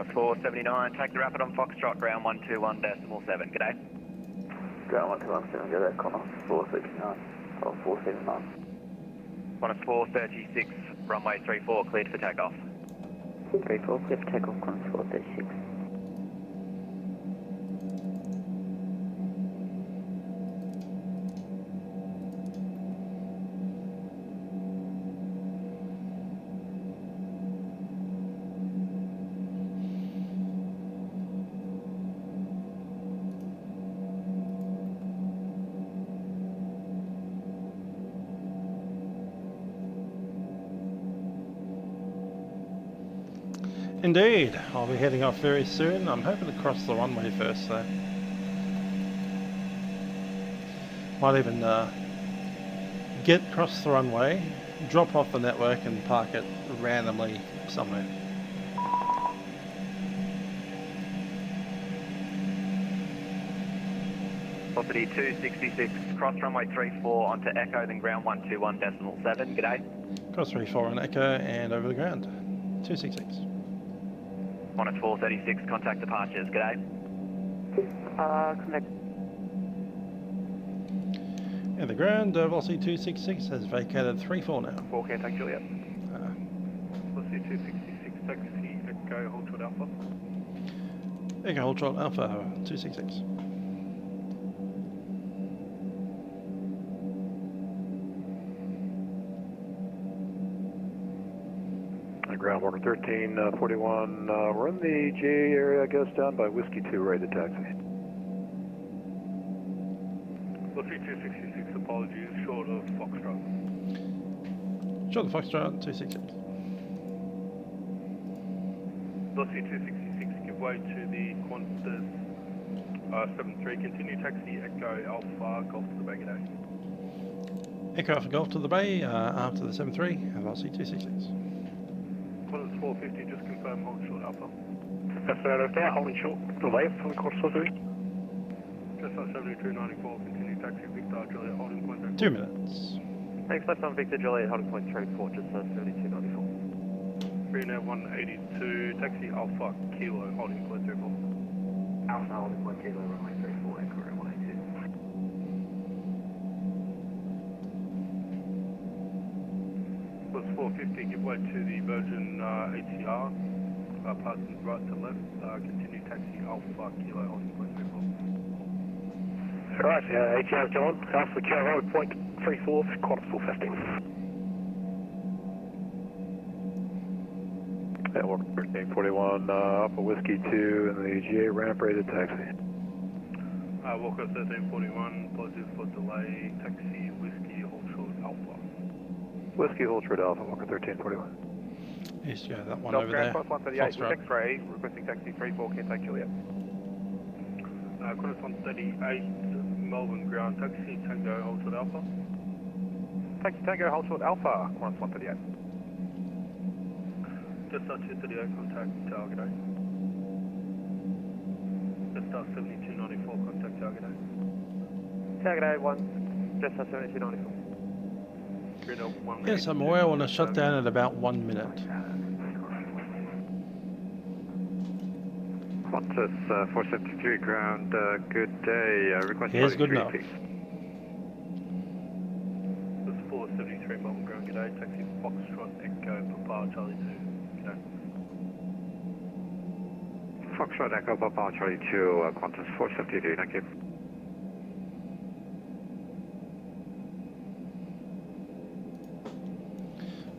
[SPEAKER 6] Qantas 479, take the rapid on Foxtrot, ground 121.7, g'day.
[SPEAKER 8] Ground 121.7, g'day, Qantas 469, or 479.
[SPEAKER 6] Qantas 436, runway 34, cleared for takeoff.
[SPEAKER 11] 34, cleared for takeoff, Qantas 436.
[SPEAKER 1] Indeed, I'll be heading off very soon. I'm hoping to cross the runway first though. Might even get across the runway, drop off the network and park it randomly somewhere.
[SPEAKER 6] Velocity 266, cross runway 34 onto Echo, then ground 121.7, g'day.
[SPEAKER 1] Cross 34 on Echo and over the ground. 266.
[SPEAKER 6] Qantas 436, contact departures, g'day.
[SPEAKER 11] Connect.
[SPEAKER 1] And the ground, velocity 266 has vacated 34 now.
[SPEAKER 2] 4 contact Juliet. Velocity 266, taxi Echo, hold short Alpha.
[SPEAKER 1] Echo, hold short Alpha, 266.
[SPEAKER 12] Ground 11341, we're in the GA area, I guess, down by Whiskey 2, ready to taxi.
[SPEAKER 2] Velocity 266, apologies, short of Foxtrot.
[SPEAKER 1] Short of Foxtrot, 266.
[SPEAKER 2] Velocity 266, give way to the Qantas 73, continue taxi Echo Alpha, Golf to the Bay, g'day.
[SPEAKER 1] Echo Alpha Golf to the Bay, after the 73, velocity 266.
[SPEAKER 2] Qantas 450, just confirm hold short Alpha.
[SPEAKER 7] That's out of there, holding short to the left for the Qantas 430.
[SPEAKER 2] Just on 7294, continue taxi Victor Juliet, holding point 34.
[SPEAKER 1] 2 minutes.
[SPEAKER 5] Thanks, left on Victor Juliet, holding point 34, just on 7294.
[SPEAKER 2] Green Air 182, taxi Alpha Kilo, holding point 34.
[SPEAKER 14] Alpha holding point Kilo, runway 34, Echo Air 182.
[SPEAKER 2] Plus 450, give way to the Virgin ATR, passing right to left, continue taxi Alpha Kilo, holding point 34.
[SPEAKER 7] Alright, ATR John, Alpha Kilo, point 34, Qantas 450.
[SPEAKER 12] Yeah, 1341, Alpha Whiskey 2 in the GA ramp, ready to taxi.
[SPEAKER 2] Walker 1341, apologies for delay, taxi Whiskey, hold short Alpha.
[SPEAKER 12] Whiskey, hold short Alpha, Walker 1341.
[SPEAKER 1] Yes, yeah, that one over there.
[SPEAKER 2] Qantas 138, with X-ray, requesting taxi 34, contact Juliet. Qantas 138, Melbourne ground, taxi Tango, hold short Alpha. Taxi Tango, hold short Alpha, Qantas 138. Just 238, contact Target. Just 7294, contact Target.
[SPEAKER 5] Target 1, just 7294.
[SPEAKER 1] Yes, I'm aware I want to shut down at about 1 minute.
[SPEAKER 4] Qantas 473 ground, good day. Request
[SPEAKER 1] Here's good enough.
[SPEAKER 2] This 473 Melbourne ground, good day. Taxi Foxtrot Echo Papa Charlie 2. Good day.
[SPEAKER 4] Foxtrot Echo Papa Charlie 2, Qantas 473, thank you.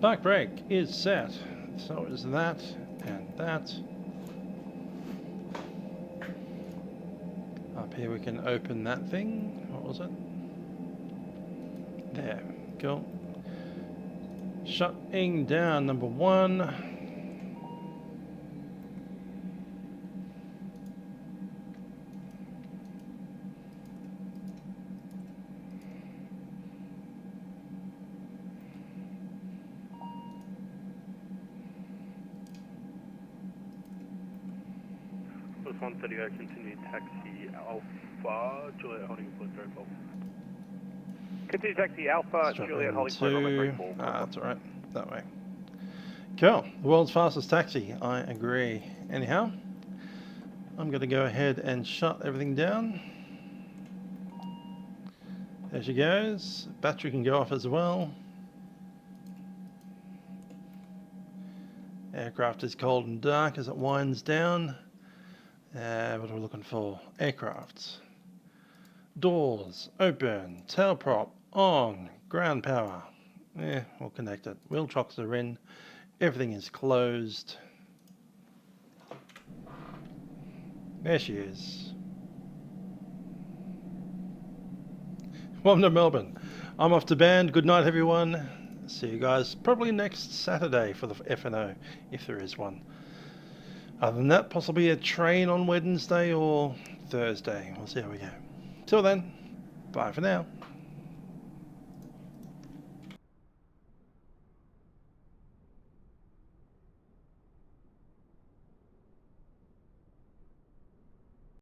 [SPEAKER 1] Park brake is set. So is that and that. Up here we can open that thing. What was it? There. Cool. Shutting down number 1.
[SPEAKER 2] Plus 138, continue taxi Alpha, Juliet holding point 34. Continue taxi Alpha, Juliet holding point 34.
[SPEAKER 1] That's alright. That way. Cool. The world's fastest taxi. I agree. Anyhow, I'm going to go ahead and shut everything down. There she goes. Battery can go off as well. Aircraft is cold and dark as it winds down. What are we looking for? Aircraft. Doors open. Tail prop on. Ground power. We'll connect it. Wheel chocks are in. Everything is closed. There she is. Welcome to Melbourne. I'm off to band. Good night, everyone. See you guys probably next Saturday for the FNO, if there is one. Other than that, possibly a train on Wednesday or Thursday. We'll see how we go. Till then, bye for now.